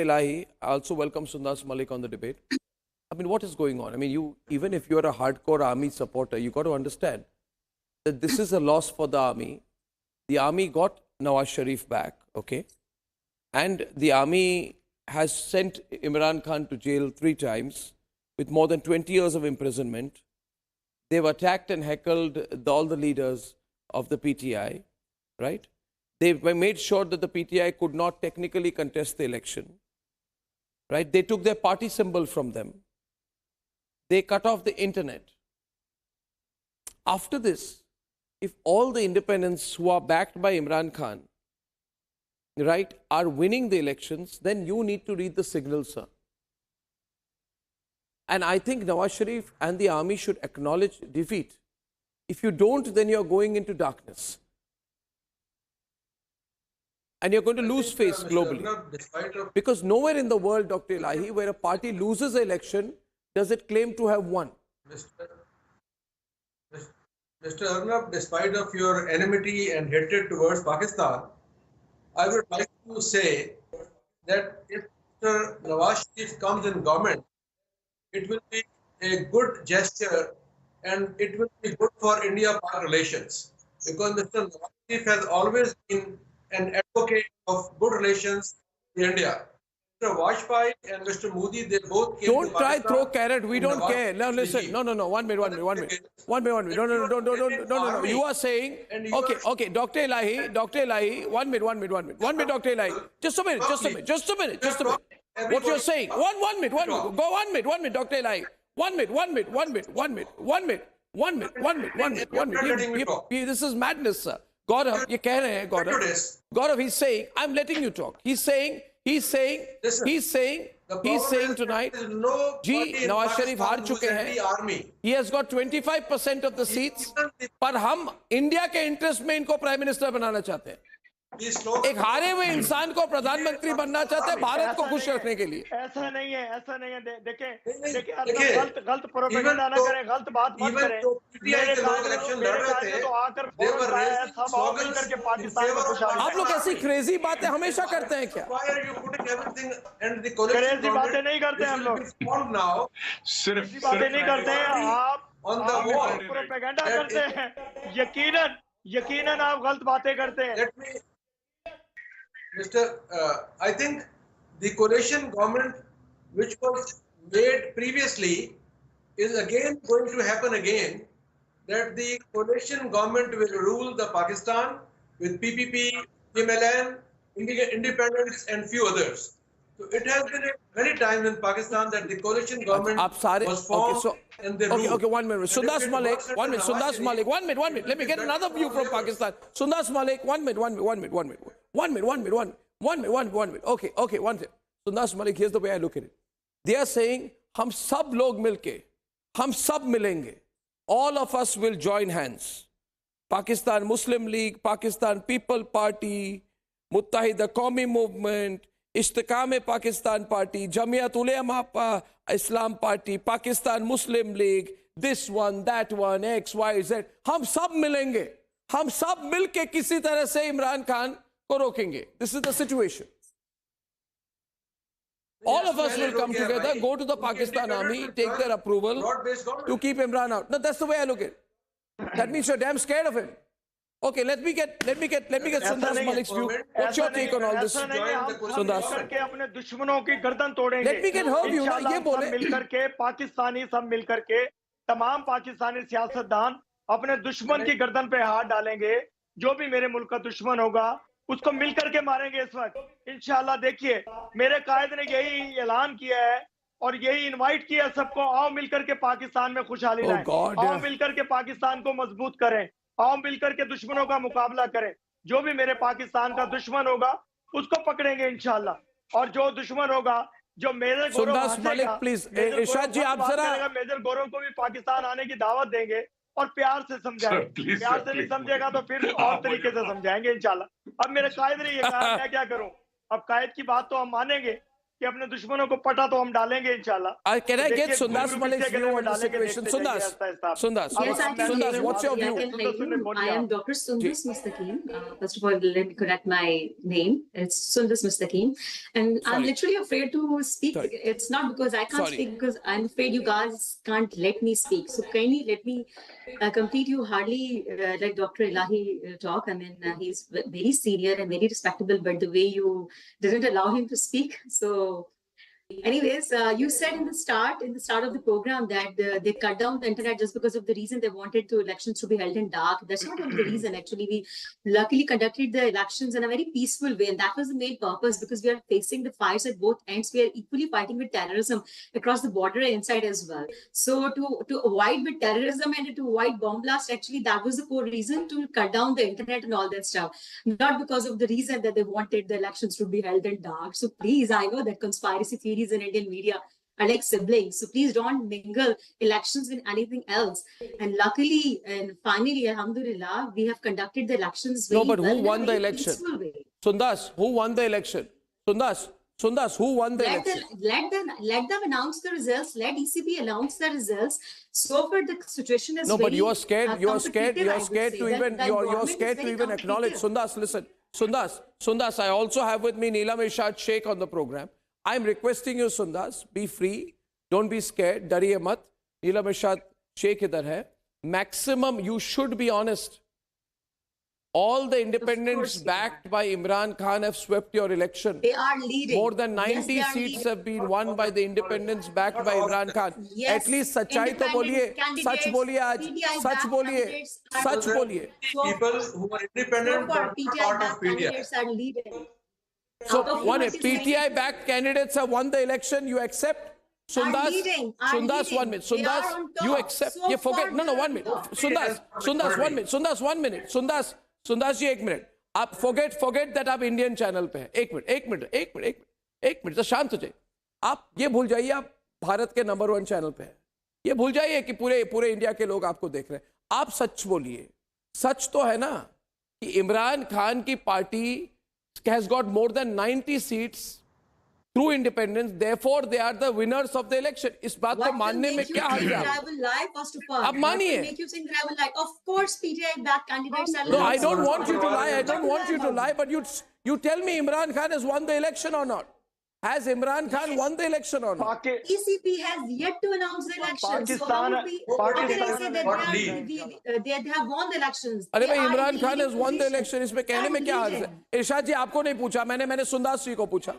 Elahi, I also welcome Sundas Malik on the debate. I mean, what is going on? I mean, you, even if you are a hardcore army supporter, you got to understand that this is a loss for the army. The army got Nawaz Sharif back, okay? And the army has sent Imran Khan to jail 3 times with more than 20 years of imprisonment. They've attacked and heckled all the leaders of the PTI, right? They've made sure that the PTI could not technically contest the election, right? They took their party symbol from them. They cut off the internet. After this, if all the independents who are backed by Imran Khan, right, are winning the elections, then you need to read the signal, sir. And I think Nawaz Sharif and the army should acknowledge defeat. If you don't, then you're going into darkness. And you're going to lose face globally. Because nowhere in the world, Dr. Elahi, where a party loses an election, does it claim to have won. Mr. Arnab, despite of your enmity and hatred towards Pakistan, I would like to say that if Mr. Nawaz Sharif comes in government, it will be a good gesture and it will be good for India-Pak relations. Because Mr. Nawaz Sharif has always been an advocate of good relations with India. Mr. Vajpayee and Mr. Modi, they both came Don't to try Pakistan. throw carrot. We don't care. Now listen. No. 1 minute. No. You are saying, okay. Dr. Elahi, 1 minute. 1 minute, Dr. Elahi. Just a minute. What you're saying. One minute. Go 1 minute, Dr. Elahi. 1 minute. This is madness, sir. Gaurav, you can't, Gaurav, he's saying, I'm letting you talk. He's saying tonight, Nawaz Sharif haar chuke hain. He has got 25% of the seats, पर हम India के interest में इनको prime minister बनाना चाहते हैं. एक हारे हुए इंसान को प्रधानमंत्री बनना चाहते हैं भारत को खुश रखने के लिए. ऐसा नहीं है. देखिए गलत प्रोपेगेंडा ना करें, गलत बात मत करें. मेरे तो आकर सब मिलकर के पाकिस्तान को खुशहाल. आप लोग ऐसी क्रेजी बातें हमेशा करते हैं क्या? क्रेजी बातें नहीं करते हम लोग. सिर्फ बातें नहीं करते हैं. आप प्रोपेगेंडा करते हैं. यकीनन आप गलत बातें करते हैं. I think the coalition government which was made previously is again going to happen again, that the coalition government will rule the Pakistan with PPP, MLN, independents and few others. So it has been many times in Pakistan that the coalition government was formed and they ruled. Okay, 1 minute. Sundas Malik, 1 minute. Sundas Malik, 1 minute. Let me get another view from Pakistan. Sundas Malik, 1 minute. Okay, 1 minute. Sundas Malik, here's the way I look at it. They are saying, हम सब लोग मिलके, हम सब मिलेंगे. All of us will join hands. Pakistan Muslim League, Pakistan People Party, Muttahida Qawmi Movement, Ishtiqam Pakistan Party, Jamiat Ulema Islam Party, Pakistan Muslim League, this one, that one, X, Y, Z. हम सब मिलेंगे. हम सब मिलके किसी तरह से इमरान खान को रोकेंगे. This is the situation. All of us will come together, go to the Pakistan army, take their approval to keep Imran out. No, that's the way I look at it. That means you're damn scared of him. Okay, let me get Sundas Malik's view. What's your take on all this, Sundas? Let me get her view. ये बोले. मिलकर के पाकिस्तानी सब मिलकर के तमाम पाकिस्तानी सियासतदान अपने दुश्मन की गर्दन पे हाथ डालेंगे. जो भी मेरे मुल्क का दुश्मन होगा उसको मिलकर के मारेंगे इस वक्त इंशाल्लाह. देखिए मेरे कायद ने यही ऐलान किया है और यही इनवाइट किया सबको, आओ मिलकर के पाकिस्तान में खुशहाली लाएं, आओ मिलकर के पाकिस्तान को मजबूत करें, आओ मिलकर के दुश्मनों का मुकाबला करें। जो भी मेरे पाकिस्तान का दुश्मन होगा उसको पकड़ेंगे इंशाल्लाह, और जो दुश्मन होगा, जो मेजर गौरव सुंदस मलिक हंसेगा, प्लीज, मेजर इरशाद जी गौरव आप बात जरा करेगा, मेजर गौरव को भी पाकिस्तान आने की दावत देंगे और प्यार से समझाएंगे। please, प्यार sir, से नहीं please. समझेगा तो फिर और तरीके से समझाएंगे इंशाल्लाह। अब मेरे कायद ने ये कहा, मैं क्या करूं? अब कायद की बात तो हम मानेंगे कि अपने दुश्मनों को पटा तो हम डालेंगे इंशाल्लाह। Can I तो get देखिए, Sundas गुरु Malik's किसके view गले में on the डालेंगे, situation? देखते जाइए Sundas, Aahista Aahista. Sundas, Yes, I can Sundas, hear what's your you. view? I can hear you. I am Dr. Sundus Ji. Mustaqim. First of all, let me correct my name. It's Sundus Mustaqim. And I'm Sorry. literally afraid to speak. Sorry. It's not because I can't Sorry. speak, because I'm afraid you guys can't let me speak. So kindly let me complete. You hardly let Dr. Ilahi talk. I mean, he's very senior and very respectable, but the way you didn't allow him to speak. So anyways, you said in the start of the program that they cut down the internet just because of the reason they wanted the elections to be held in dark. That's not only the reason. Actually, we luckily conducted the elections in a very peaceful way, and that was the main purpose, because we are facing the fires at both ends. We are equally fighting with terrorism across the border and inside as well. So to avoid with terrorism and to avoid bomb blast, actually that was the core reason to cut down the internet and all that stuff. Not because of the reason that they wanted the elections to be held in dark. So please, I know that conspiracy theories in Indian media are like siblings. So please don't mingle elections with anything else. And luckily and finally, alhamdulillah, we have conducted the elections very No, but well who in a won the very election? peaceful way. Sundas, who won the election? Sundas, who won the election? Let them announce the results. Let ECB announce the results. So far, the situation is No, very but you are scared. You are scared. competitive, You I are would scared say. to The- even. the You are environment is scared to very even acknowledge. competitive. Sundas. I also have with me Neelam Irshad Sheikh on the program. I am requesting you, Sundas, be free. Don't be scared. Dariye mat. Neelam Irshad Sheikh idhar hai. Maximum, you should be honest. All the independents backed by Imran Khan have swept your election. They are leading. More than 90 Yes, they are seats leading. have been won by the independents backed by Imran Khan. Yes, At least सच्चाई तो बोलिए, सच बोलिए आज, सच बोलिए, सच बोलिए. People who are independent but not part of PDI. Candidates are leading. So Out of one 26 PTI backed candidates have won the election. You accept? Sundas, leading, are Sundas, leading. 1 minute. They are Sundas, on you top. accept? So You forget? far No, they are 1 minute. on top. Sundas, 1 minute. Sundas, 1 minute. Sundas ji 1 minute. आप forget that आप Indian channel पे हैं. 1 minute. तो शांत हो जाइए. आप ये भूल जाइए आप भारत के नंबर 1 चैनल पे हैं. ये भूल जाइए कि पूरे इंडिया के लोग आपको देख रहे हैं. आप सच बोलिए. सच तो है ना कि इमरान खान की party has got more than 90 seats through independence, therefore they are the winners of the election. इस बात को मानने में क्या हर्ज है? आप मानिए. Make you think I will lie. Of course, PTI back candidates are No, I lying. don't want you to lie. I don't want you to lie. But you tell me Imran Khan has won the election or not? Has Imran Khan won the election or not? ECP has yet to announce the elections. So how Pakistan- can I say that they have won the elections? अरे They भाई are Imran in Khan leading has won the position. election. इसमें कहने में क्या हर्ज है? इरशाद जी आपको नहीं पूछा मैंने सुंदास जी को पूछा.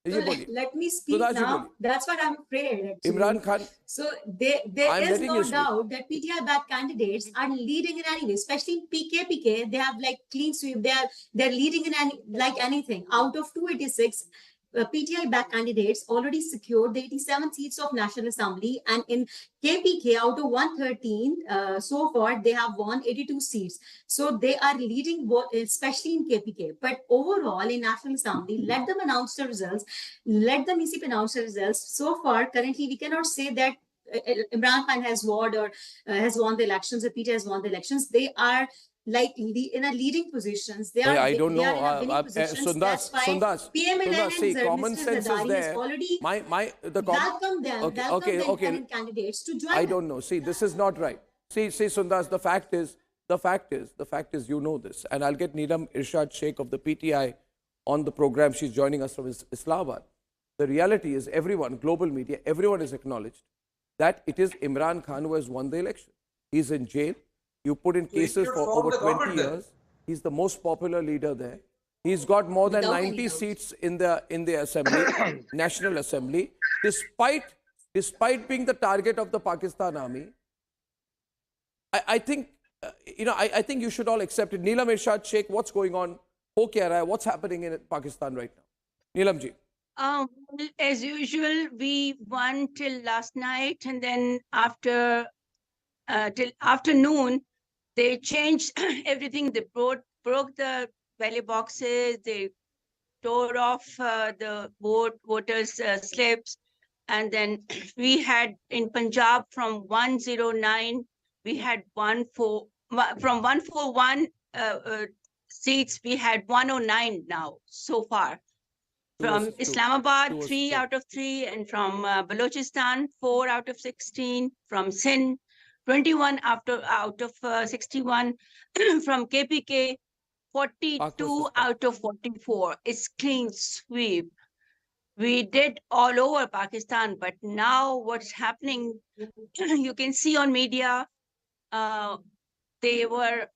ये So बोलिए. let me speak सुंदास जी now. बोलिए. That's what I'm afraid. Actually. Imran Khan. So there I'm is letting no you speak. doubt that PTI backed candidates are leading in any way, especially in PK. They have like clean sweep. They're leading in like anything. Out of 286. PTI backed candidates already secured the 87 seats of National Assembly, and in KPK out of 113 so far they have won 82 seats. So they are leading, especially in KPK. But overall in National Assembly, let them announce the results. Let them ECP announce the results. So far, currently we cannot say that Imran Khan has won or has won the elections, or PTI has won the elections. They are like in a leading positions. They are. I don't they know. Are in a winning positions. That's why Sundas. PMLN See, and common Mr. sense is Zadari there. has already The welcome them. Okay, Welcome okay, the okay. independent candidates to join. I them. don't know. See, this is not right. See, Sundas. The fact is, you know this, and I'll get Neelam Irshad Sheikh of the PTI on the program. She's joining us from Islamabad. The reality is, everyone, global media, everyone is acknowledged that it is Imran Khan who has won the election. He's in jail. You put in cases for over 20 years. He's the most popular leader there. He's got more than 90 seats in the assembly, National Assembly, despite being the target of the Pakistan army. I think I think you should all accept it. Neelam Irshad Sheikh, what's going on? Ho kya raha hai? What's happening in Pakistan right now? Neelam ji. As usual, we won till last night, and then after till afternoon, They changed everything. They broke the ballot boxes. They tore off the voters' slips. And then we had in Punjab from 109, we had from 141 seats, we had 109 now so far. From Islamabad, 3 out of 3, and from Balochistan, 4 out of 16. From Sindh, 21 out of 61. From KPK, 42 out of 44. It's clean sweep. We did all over Pakistan, but now what's happening, you can see on media, they were,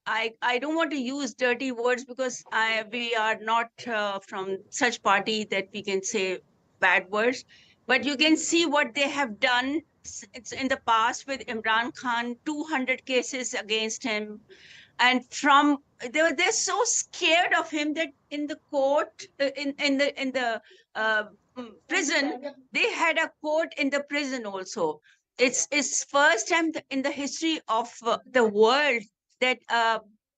I don't want to use dirty words because we are not from such party that we can say bad words, but you can see what they have done. It's in the past with Imran Khan, 200 cases against him. And they're so scared of him that in the court, in the prison, they had a court in the prison also. It's first time in the history of the world that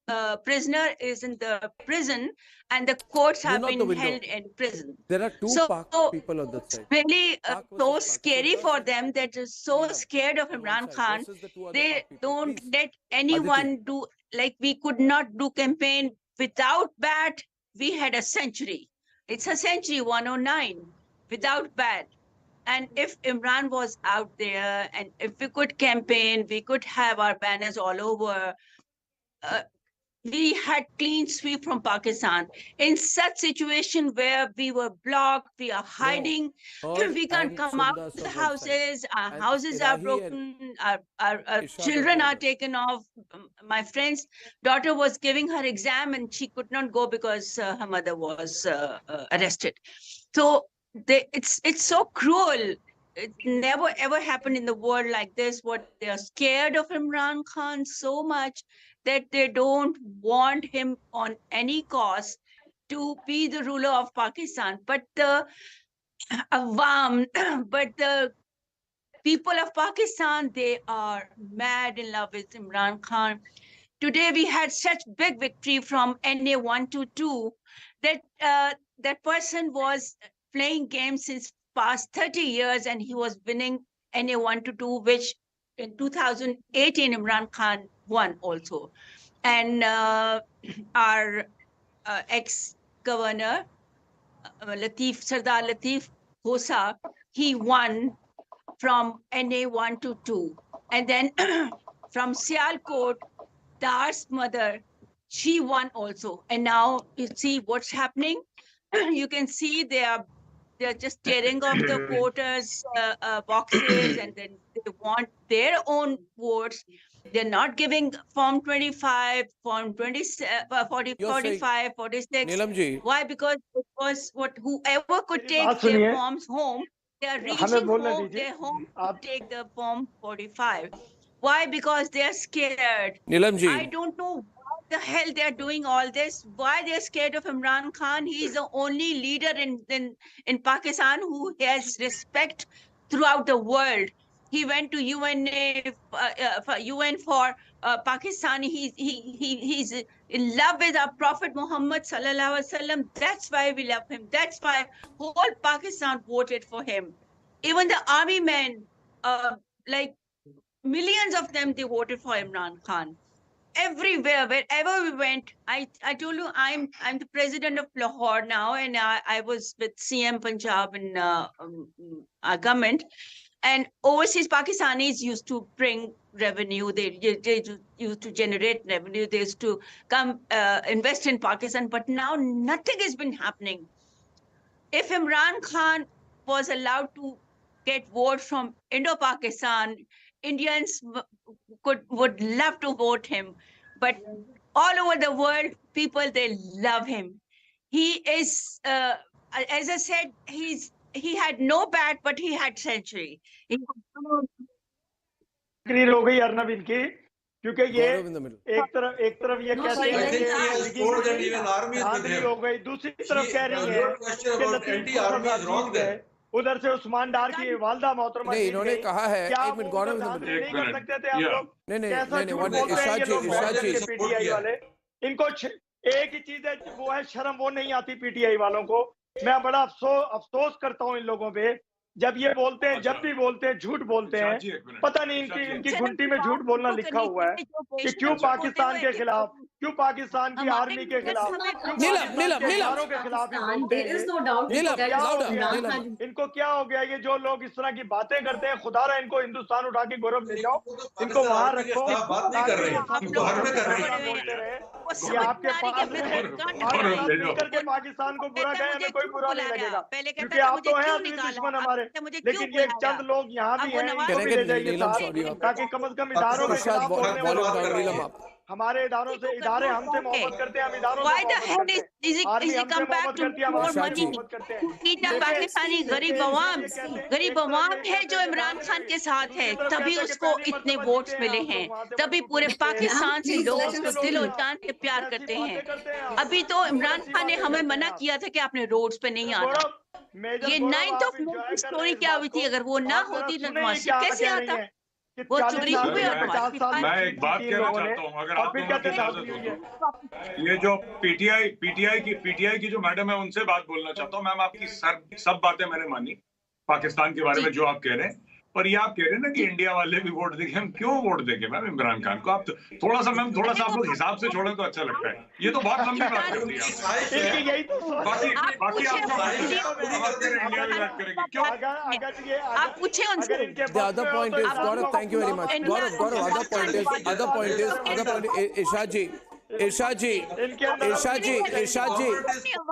a prisoner is in the prison and the courts have been held in prison. There are two Pak people on the side. Really so scary for them that are so scared of Imran Khan. They don't let anyone do, like we could not do campaign without bat. We had a century. It's a century, 109, without bat. And if Imran was out there and if we could campaign, we could have our banners all over. We had clean sweep from Pakistan. In such situation where we were blocked, we are hiding, we can't come out of the houses, our houses are broken, our children are taken off. My friend's daughter was giving her exam and she could not go because her mother was arrested. So it's so cruel. It never ever happened in the world like this. What they are scared of Imran Khan so much that they don't want him on any cost to be the ruler of Pakistan. But the Awam, but the people of Pakistan, they are mad in love with Imran Khan. Today we had such big victory from NA 122 that that person was playing games since past 30 years and he was winning NA 122, which in 2018 Imran Khan won also. And our ex-governor, Sardar Latif Khosa, he won from NA 122. And then from Sialkot, Dar's mother, she won also. And now you see what's happening. You can see they're just tearing off the voters' boxes and then they want their own votes. They're not giving Form 25, Form 45, 46. Why? Because it was whoever could take their forms home, they are reaching home, their home to take the Form 45. Why? Because they're scared. I don't know why the hell they're doing all this. Why they're scared of Imran Khan. He's the only leader in Pakistan who has respect throughout the world. He went to UN for Pakistan. He's in love with our Prophet Muhammad sallallahu alaihi wasallam. That's why we love him. That's why whole Pakistan voted for him. Even the army men, like millions of them, they voted for Imran Khan. Everywhere, wherever we went, I told you I'm the president of Lahore now, and I was with CM Punjab in our government. And overseas Pakistanis used to bring revenue. They used to generate revenue. They used to come invest in Pakistan. But now nothing has been happening. If Imran Khan was allowed to get votes from Indo-Pakistan, Indians would love to vote him. But all over the world, people, they love him. He is, as I said, he had no bat, but he had century. तकरीर हो गई अर्नब इनकी क्योंकि ये एक तरफ ये कहते हैं कि धांधली हो गई, दूसरी तरफ कह रही है कि लतीफ को सजा दी है उधर से उस्मान डार की वालदा मोहतरमा नहीं, इन्होंने कहा है, क्या एक मिनट गौरव, नहीं कर सकते थे आप लोग? नहीं, कैसा झूठ बोलते हैं ये लोग पीटीआई वाले? इनको एक ही चीज है, वो है शर्म, वो नहीं आती पीटीआई वालों को। मैं बड़ा अफसोस करता हूँ इन लोगों पे, जब ये बोलते हैं, जब भी बोलते हैं झूठ बोलते हैं। पता नहीं इनकी घुंटी में झूठ बोलना लिखा हुआ है कि क्यों पाकिस्तान के खिलाफ, क्यों पाकिस्तान की आर्मी के खिलाफ, के खिलाफ इनको क्या हो गया? ये जो लोग इस तरह की बातें करते हैं, खुदारा इनको हिंदुस्तान उठा के गौरव ले जाओ, इनको वहां रखो। आपके करके पाकिस्तान को बुरा कहे, हमें कोई बुरा नहीं लगेगा, क्योंकि आप तो हैं असली दुश्मन हमारे। लेकिन ये चंद लोग यहाँ भी हैं, इनको भी ले जाइए साथ, ताकि कम से कम इदारों के खिलाफ बोलने वाले, हमारे इदारों से, इदारे हमसे मोहब्बत करते हैं, हम इदारों से मोहब्बत करते हैं। पाकिस्तानी गरीब अवाम है जो इमरान खान के साथ है, तभी उसको इतने वोट्स मिले हैं, तभी पूरे पाकिस्तान से लोग उसको दिल और जान से प्यार करते हैं। अभी तो इमरान खान ने हमें मना किया था कि आपने रोड्स पे नहीं आना। ये 9th of May की स्टोरी क्या हुई थी? अगर वो ना होती तो नवाज शरीफ कैसे आता? वो चोरी हुई और मैं एक बात कहना चाहता हूँ, अगर आप दोनों की इजाजत हो तो, ये जो पीटीआई की जो मैडम है, उनसे बात बोलना चाहता हूँ। मैम, आपकी सब बातें मैंने मानी पाकिस्तान के बारे में जो आप कह रहे हैं, पर ये आप कह रहे हैं ना कि इंडिया वाले भी वोट देंगे। हम क्यों वोट देंगे मैम इमरान खान को? आप थोड़ा सा आप लोग हिसाब से छोड़ें तो अच्छा लगता है। ये तो बहुत लंबी बात कर दी है। बाकी इंडिया भी बात करेंगे क्यों? आप पूछे उनसे। The other point is, Gaurav, thank you very much. Gaurav, other point is, इरशाद जी,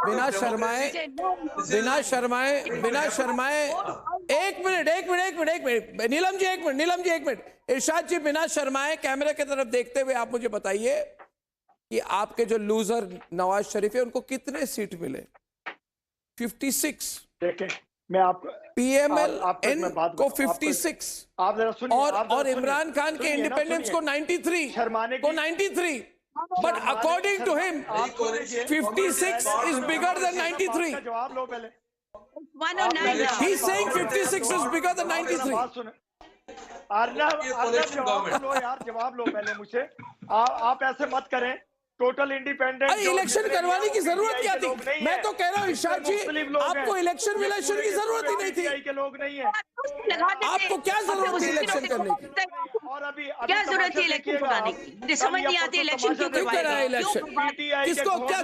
बिना शर्माए, एक मिनट, नीलम जी एक मिनट, इरशाद जी बिना शर्माए कैमरे की तरफ देखते हुए आप मुझे बताइए कि आपके जो लूजर नवाज शरीफ है, उनको कितने सीट मिले? 56। देखें, मैं आपको PML को 56 और इमरान खान के इंडिपेंडेंस को 93 But according to him, 56 is bigger than 93. He's saying 56 is bigger than 93. जवाब लो पहले मुझे। आप ऐसे मत करें। टोटल इंडिपेंडेंट इलेक्शन करवाने की जरूरत क्या थी? मैं तो कह रहा हूँ इरशाद जी, आपको इलेक्शन की जरूरत ही नहीं थी। के लोग नहीं है, आपको क्या जरूरत थी इलेक्शन करने की? और अभी क्या जरूरत थी इलेक्शन कराने की? मुझे समझ नहीं आती इलेक्शन क्यों कराया? इलेक्शन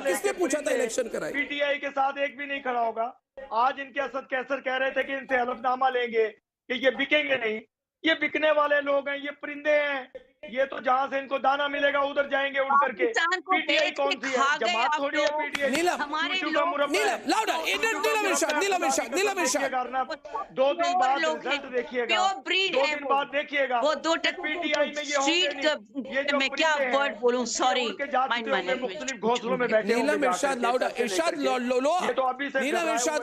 किसने पूछा था इलेक्शन कराए? पीटीआई के साथ एक भी नहीं खड़ा होगा। आज इनके असद कैसर कह रहे थे कि इनसे हलफनामा लेंगे कि ये बिकेंगे नहीं। ये बिकने वाले लोग हैं, ये परिंदे हैं। ये तो जहाँ से इनको दाना मिलेगा उधर जाएंगे उड़ करके। पीटीआई कौन सी है? जमात थोड़ी है पीटीआई। नीलम, दो दिन बाद रिजल्ट देखिएगा, 2 दिन बाद देखिएगा। वो 2 पीटीआई में स्ट्रीट में क्या वर्ड बोलूं, सॉरी घोंसलों में बैठे। नीलम, इरशाद लाउडा, इरशाद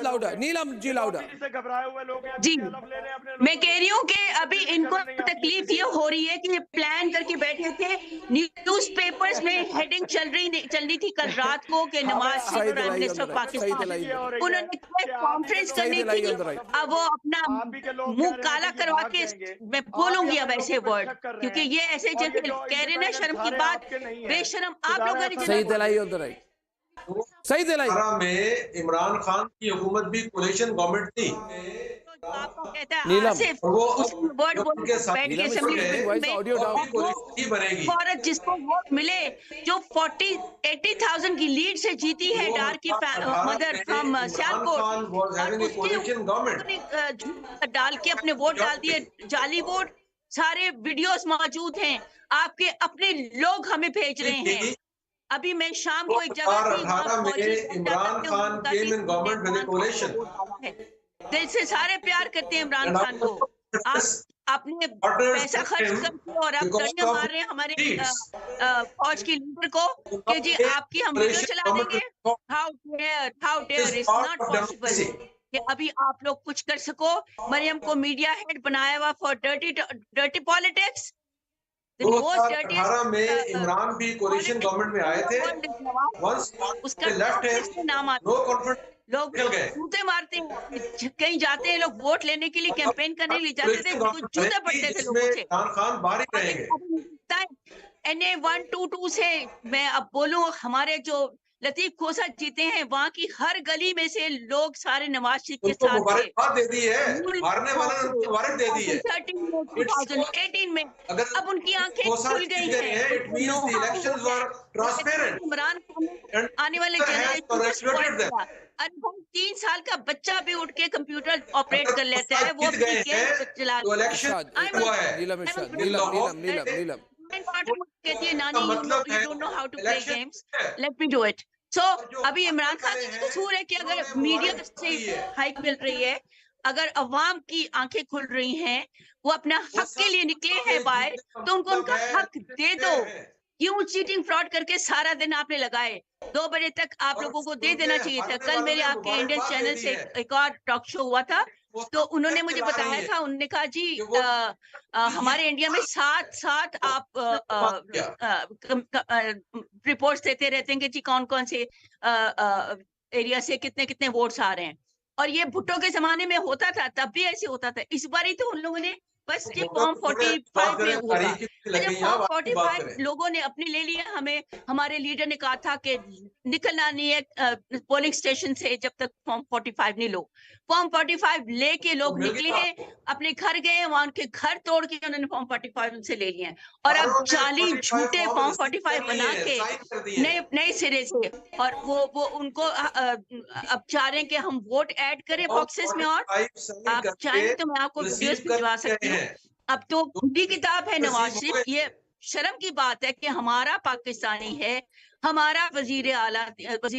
लाउडा, नीलम जी लाउडा से घबराए हुए लोग हैं जी। मैं कह रही हूँ कि अभी इनको तकलीफ ये हो रही है कि ये प्लान करके बैठे थे। न्यूज़पेपर्स में हेडिंग चल रही थी कल रात को कि नवाज शरीफ प्राइम मिनिस्टर पाकिस्तान, उन्होंने कॉन्फ्रेंस करनी थी। अब वो अपना मुंह काला करवा के, मैं बोलूंगी अब ऐसे वर्ड, क्योंकि ये ऐसे जैसे कह रहे ना शर्म की बात, बेशरम आप लोगों ने सही दिलाई में इमरान खान की हुकूमत भी कोलिशन गवर्नमेंट थी। औरत जिसको वोट मिले, जो 80,000 की लीड से जीती है, डार की मदर फ्रॉम सियालकोट, डाल के अपने वोट डाल दिए, जाली वोट। सारे वीडियोस मौजूद हैं, आपके अपने लोग हमें भेज रहे हैं। अभी मैं शाम को एक जगह इमरान खान केम इन गवर्नमेंट विद कोलिशन। दिल से सारे प्यार करते हैं इमरान खान को। आप अपने पैसा खर्च करके और आप तड़ियां मार रहे हैं हमारे फौज की लीडर को कि जी आपकी हम वीडियो चला देंगे। How dare it's not possible कि अभी आप लोग कुछ कर सको। मरियम को मीडिया हेड बनाया हुआ फॉर डर्टी पॉलिटिक्स। 2018 में इमरान भी कोलिशन गवर्नमेंट में आए थे। Once उसका left है, नाम no confront लोग जूते मारते हैं, कहीं जाते हैं लोग वोट लेने के लिए, कैंपेन करने के लिए जाते थे, जूते पड़ते थे लोगों से। खान बाहर ही रहेंगे। NA 122 से मैं अब बोलूं, हमारे जो लतीफ खोसा जीते हैं, वहाँ की हर गली में से लोग सारे नवाज शरीफ के साथ थे। मुबारकबाद दे दी है, हारने वाले ने उनको मुबारक दे दी है। 2018 में अब उनकी आंखें खुल गई हैं। इमरान खान आने वाले जनरेशन, अरे 3 साल का बच्चा भी उठ के कंप्यूटर ऑपरेट कर लेता है, वो भी गेम चला कहती है, नानी you don't know how to play games, let me do it. So अभी इमरान खान का कसूर है कि अगर मीडिया से हाइक मिल रही है, अगर अवाम की आंखें खुल रही हैं, वो अपना हक के लिए निकले हैं बाहर, तो उनको उनका हक दे दो। क्यों चीटिंग फ्रॉड करके सारा दिन आपने लगाए? 2 बजे तक आप लोगों को दे देना चाहिए था। कल मेरे आपके इंडियन चैनल से एक और टॉक शो हुआ था, तो उन्होंने मुझे बताया था, उन्होंने कहा जी हमारे इंडिया में 7 आप रिपोर्ट्स देते रहते हैं कि जी कौन कौन से एरिया से कितने कितने वोट्स आ रहे हैं, और ये भुट्टो के जमाने में होता था, तब भी ऐसे होता था। इस बार ही तो उन लोगों ने बस ये फॉर्म 45 में होगा, जब फॉर्म 45 लोगों ने अपने ले लिया, हमें हमारे लीडर ने कहा था कि निकलना नहीं है पोलिंग स्टेशन से जब तक फॉर्म 45 नहीं लो। फॉर्म 45 लेके लोग निकले हैं, अपने घर गए, वहां उनके घर तोड़ के उन्होंने फॉर्म 45 उनसे ले लिए हैं, और अब जाली झूठे फॉर्म 45 बना के नए सिरे से, और वो उनको अब चाह रहे हैं कि हम वोट ऐड करें बॉक्सेस में, और आप चाहें तो मैं आपको वीडियोस भिजवा सकती हूँ। अब तो खुली किताब है नवाज शरीफ। ये शर्म की बात है कि हमारा पाकिस्तानी है, हमारा वजीर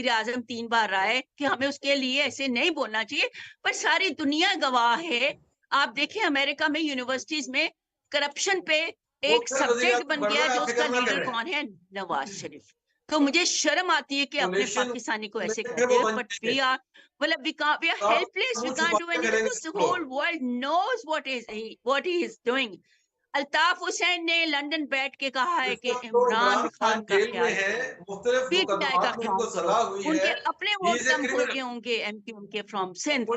आजम 3 बार रहा है, कि हमें उसके लिए ऐसे नहीं बोलना चाहिए, पर सारी दुनिया गवाह है। आप देखें अमेरिका में यूनिवर्सिटीज में करप्शन पे एक सब्जेक्ट बन गया, जो उसका लीडर कौन है? नवाज शरीफ। तो मुझे शर्म आती है कि अपने पाकिस्तानी को ऐसे कहते हैं, but we are we are helpless, we can't do anything, because the whole world knows what he is doing. Altaf Hussain ने लंदन बैठ के कहा है कि इमरान खान का क्या है, उनके अपने वोट कम हो गए होंगे MQM के from Sindh,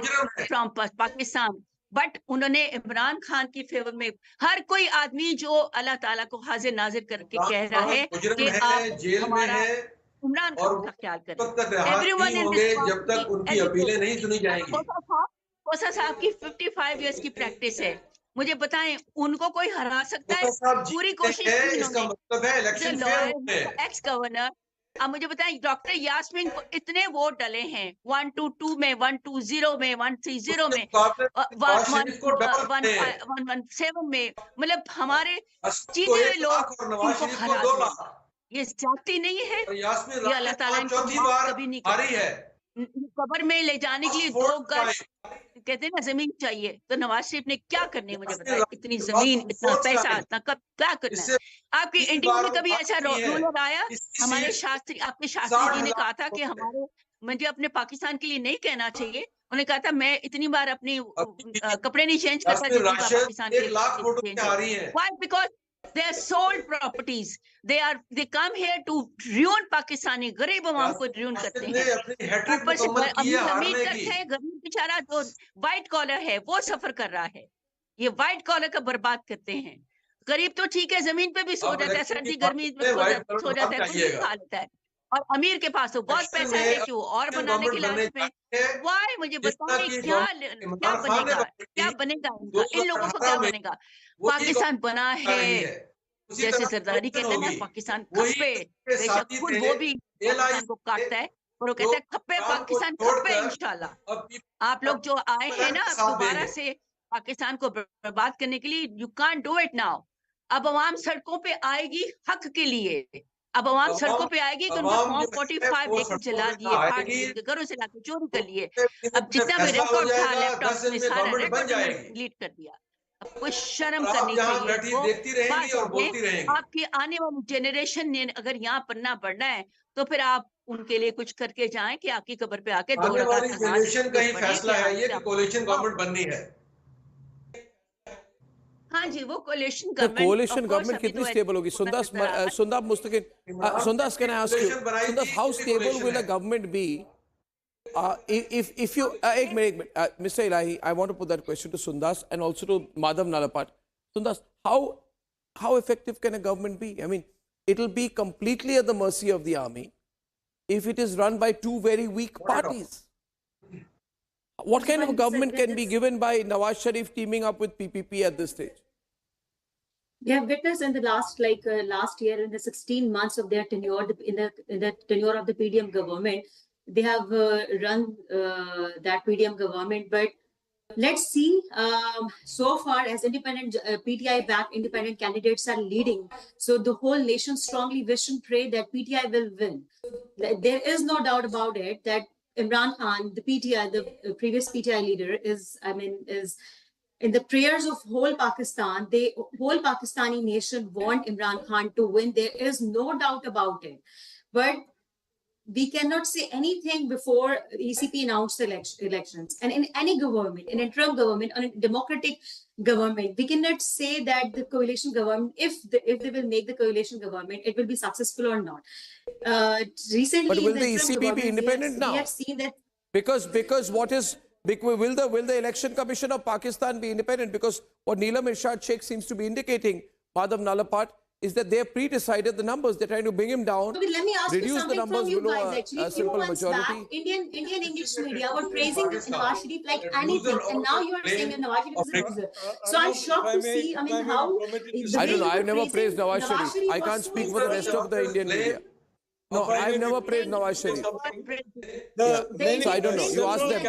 from Pakistan, but उन्होंने इमरान खान की फेवर में, हर कोई आदमी जो अल्लाह ताला को हाजिर नाजिर करके कह रहा है कि आप हमारा इमरान खान का ख्याल करें। एवरीवन इन दिस, जब तक उनकी अपीलें नहीं सुनी जाएंगी। खोसा साहब की 55 इयर्स की प्रैक्टिस है, मुझे बताएं उनको कोई हरा सकता है? पूरी कोशिश की उन्होंने, एक्स गवर्नर। अब मुझे बताएं, डॉक्टर यास्मीन को इतने वोट डले हैं, 122 में, 120 में, 130 में, 117 में, मतलब हमारे जीते हुए लोग इनको हरा दिया। ये जाति नहीं है, ये अल्लाह ताला इनको कभी नहीं है। कब्र में ले जाने के लिए 2 गज कहते हैं ना जमीन चाहिए, तो नवाज शरीफ ने क्या करनी है? मुझे बताइए, इतनी जमीन, इतना पैसा, इतना क्या करना है? आपकी इंडिया में कभी ऐसा रूलर आया? हमारे शास्त्री, आपके शास्त्री जी ने कहा था कि हमारे, मुझे अपने पाकिस्तान के लिए नहीं कहना चाहिए, उन्होंने कहा था मैं इतनी बार अपनी कपड़े नहीं चेंज करता जितनी बार पाकिस्तान के, why? Because they are sold properties, they come here to ruin Pakistani, गरीब अवाम को ruin करते हैं, ऊपर से अमीर करते हैं, गरीब बेचारा जो व्हाइट कॉलर है वो सफर कर रहा है, ये व्हाइट कॉलर का बर्बाद करते हैं। गरीब तो ठीक है, जमीन पे भी सो जाता है, सर्दी गर्मी में सो जाता है, कुछ भी खा लेता है, और अमीर के पास तो बहुत पैसा है कि वो और बनाने के लालच में, वाई? मुझे बताइए क्या बनेगा इन लोगों को, क्या बनेगा? पाकिस्तान बना है, जैसे जरदारी कहते हैं ना, पाकिस्तान खप्पे, बेशक खुद वो भी पाकिस्तान को काटता है, और वो कहता है खप्पे पाकिस्तान खप्पे इंशाल्लाह। आप लोग जो आए हैं ना दोबारा से पाकिस्तान को बर्बाद करने के लिए, you can't do it now. अब अवाम सड़कों पे आएगी हक के लिए, अब अवाम सड़कों पे आएगी, तो उनको फॉर्म 45 लेकर चला दिए, फाड़ दिए, घरों से लाकर चोरी कर लिए। अब जितना भी रिकॉर्ड था लैपटॉप में सारा रिकॉर्ड डिलीट कर दिया। अब कोई शर्म करनी चाहिए। आपकी आने वाली जनरेशन ने अगर यहाँ पढ़ना बढ़ना है, तो फिर आप उनके लिए कुछ करके जाएं कि आपकी कब्र पे आके 2 रकात जनरेशन का ही फैसला है ये कि कोalition गवर्नमेंट बननी है। हाँ जी, वो कोalition गवर्नमेंट कितनी स्टेबल होगी? Sundas, can I ask you, Sundas, how stable will a government be if you एक minute, Mr. Elahi, I want to put that question to Sundas and also to Madhav Nalapat. Sundas, how effective can a government be? I mean, it'll be completely at the mercy of the army if it is run by two very weak parties. What kind of a government can be given by Nawaz Sharif teaming up with PPP at this stage? We have witnessed in the last year, in the 16 months of their tenure, in the tenure of the PDM government, they have run that PDM government. But let's see, so far as independent PTI-backed independent candidates are leading, so the whole nation strongly wish and pray that PTI will win. There is no doubt about it that Imran Khan, the PTI, the previous PTI leader, is in the prayers of whole Pakistan. Whole Pakistani nation want Imran Khan to win. There is no doubt about it. But we cannot say anything before ECP announced elections. And in any government, an interim government, or a democratic government, we cannot say that the coalition government, if they will make the coalition government, it will be successful or not. Recently, but will the ECP be independent now? We have seen that because will the Election Commission of Pakistan be independent? Because what Neelam Irshad Sheikh seems to be indicating, Madhav Nalapat, is that they have pre-decided the numbers. They're trying to bring him down, let me ask reduce you the something numbers from you below guys. Actually, a simple majority. Back, Indian English media were praising Nawaz Sharif like anything, and now you are saying that Nawaz Sharif is a loser. So I'm shocked to see. I mean, how I don't know. I've never praised Nawaz Sharif. I can't speak for the rest of the Indian media. No, I've never praised Nawaz Sharif. So I don't know. You ask them.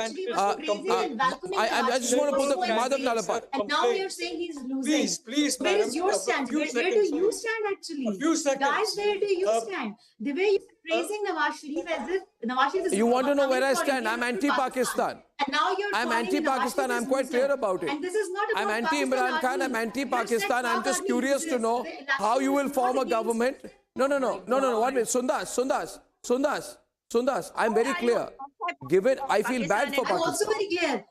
I just want to put the Madhav Nalapat. And now you're saying he's losing. Please, where madam, is your stand? Where do you stand actually? A few seconds. Guys, where do you stand? The way you're praising Nawaz Sharif as if Nawaz Sharif is You want to know where I coming for stand? India I'm to anti-Pakistan. And now you're I'm calling anti-Pakistan. Nawaz Sharif I'm as quite loser. clear about it. And this is not I'm about anti-Imran Khan. I'm anti-Pakistan. I'm just curious to know how you will form a government. No. 1 minute. Sundas, I'm very clear. Given, I feel bad for I'm also Pakistan. very clear.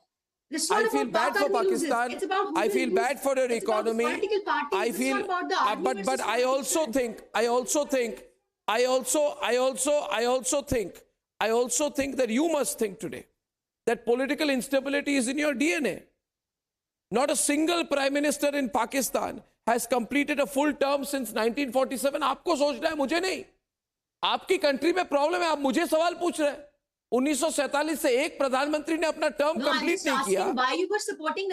It's not I about feel bad for Baba loses. Pakistan. It's about who I will feel lose. bad for their It's about economy. political parties. I It's feel, not about the army but versus I also think that you must think today that political instability is in your DNA. Not a single prime minister in Pakistan has completed a full term since 1947. आपको सोचना है, मुझे नहीं. आपकी country में problem है, आप मुझे सवाल पूछ रहे हैं. 1947 से एक प्रधानमंत्री ने अपना टर्म कंप्लीट नहीं किया.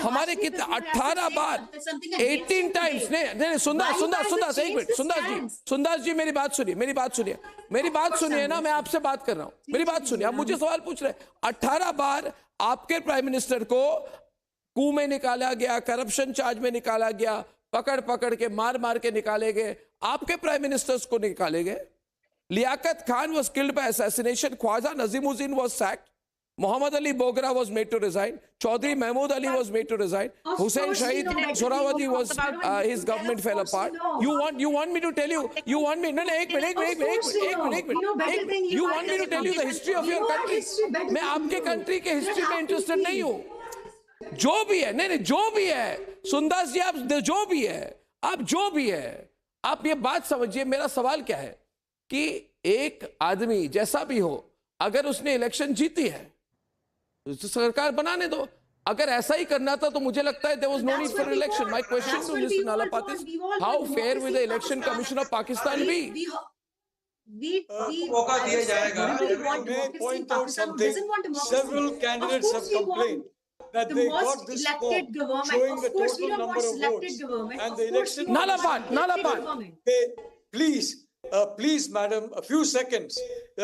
हमारे कितने 18 बार 18 टाइम्स नहीं सुंदर एक मिनट सुंदर जी मेरी बात सुनिए ना, मैं आपसे बात कर रहा हूं. मेरी बात सुनिए, आप मुझे सवाल पूछ रहे हैं. 18 बार आपके प्राइम मिनिस्टर को कू में निकाला गया, करप्शन चार्ज में निकाला गया, पकड़ के मार के निकाले गए. आपके प्राइम मिनिस्टर्स को निकाले गए. Liaquat Khan was killed by assassination. Khwaja Nazimuddin was sacked. Muhammad Ali Bogra was made to resign. Chaudhary Mahmood Ali was made to resign. Hussain Shahid Sohrawardy was his government fell apart. You want me to tell you? You want me? No, एक minute. You want me to tell you the history of your country? मैं आपके country के history में interested नहीं हूँ. जो भी है, नहीं जो भी है, सुंदर जी आप जो भी है, आप ये बात समझिए. मेरा सवाल क्या है कि एक आदमी जैसा भी हो, अगर उसने इलेक्शन जीती है तो सरकार बनाने दो. अगर ऐसा ही करना था तो मुझे लगता है there was no need for election. My question to Mr. Nalapat is, how fair will the Election Commission of Pakistan be? मौका दिया जाएगा. May I point out something? Several candidates have complained that they got this form showing the total number of votes, and the election. Nalapat. Please, madam, a few seconds.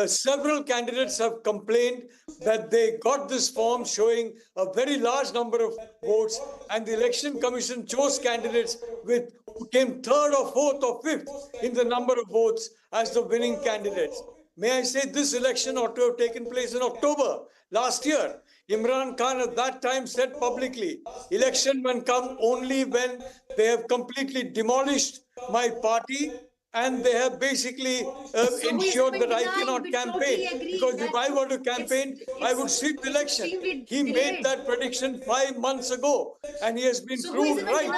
Several candidates have complained that they got this form showing a very large number of votes, and the Election Commission chose candidates who came third or fourth or fifth in the number of votes as the winning candidates. May I say this election ought to have taken place in October last year. Imran Khan at that time said publicly, election will come only when they have completely demolished my party and they have basically ensured that I cannot campaign. Because if I were to campaign, I would sweep the election. He made that prediction 5 months ago, and he has been proved right.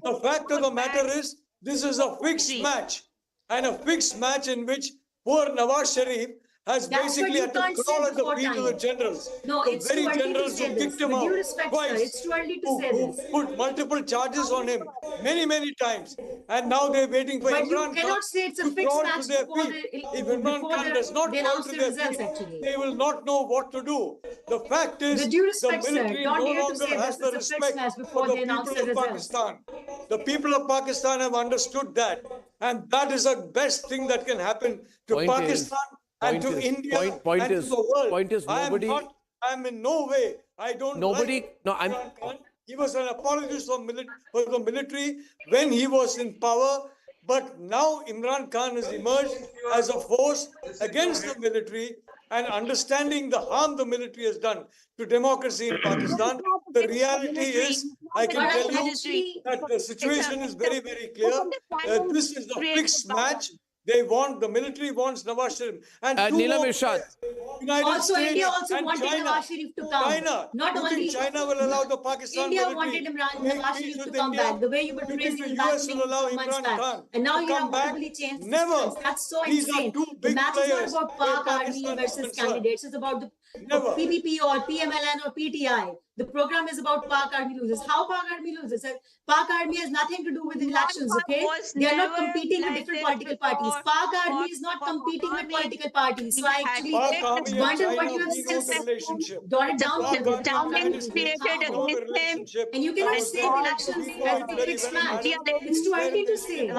The fact of the matter is, this is a fixed match, and a fixed match in which poor Nawaz Sharif has That's basically what had you to can't say crawl at the before feet of the time. generals. No, The it's very too early to generals say who this. kicked him With out due respect, sir, twice, it's too early to who say this. put multiple charges on him many times, and now they're waiting for But you Imran Khan cannot say it's a to fixed crawl match to their before feet. the If Imran Khan does not they crawl announce to the their results. feet, Actually, they will not know what to do. The fact is, with due the respect, sir, military don't no dare to longer say has this. the It's a fixed respect match for before the they announce people the of results. Pakistan. The people of Pakistan have understood that, and that is the best thing that can happen to Pakistan and to India and to the world. Point is nobody. I'm in no way. I don't. Nobody. Like No, I'm. Imran Khan. He was an apologist for the military when he was in power, but now Imran Khan has emerged as a force against the military and understanding the harm the military has done to democracy in Pakistan. The reality is, I can tell you that the situation is very clear. This is a fixed match. They want, the military wants Nawaz Sharif. And Neelam Irshad. United Also, States India also and wanted China. Nawaz Sharif to come. China. Not You only think China will allow the Pakistan India military wanted to make Nawaz peace Sharif to with come India? back. The way you were You think praising the his US will allow months Imran back, Khan and now to you have come back? totally changed the Never. sequence. That's so These are insane. two The big match is players not about where Pak Army Pakistan is versus concerned. candidates. It's about the Never. PPP or PMLN or PTI. The program is about Pak Army loses. How Pak Army loses? Pak Army has nothing to do with elections, okay? They are not competing with different political parties. Pak Army is not competing with political parties. So I actually Pak Army and wonder what China, you have we know the said. relationship. Jot it down Pak for Army and Army China, created we know the relationship. and you cannot say the elections We know as it the very fixed well, match. madam. It's too early to say. It's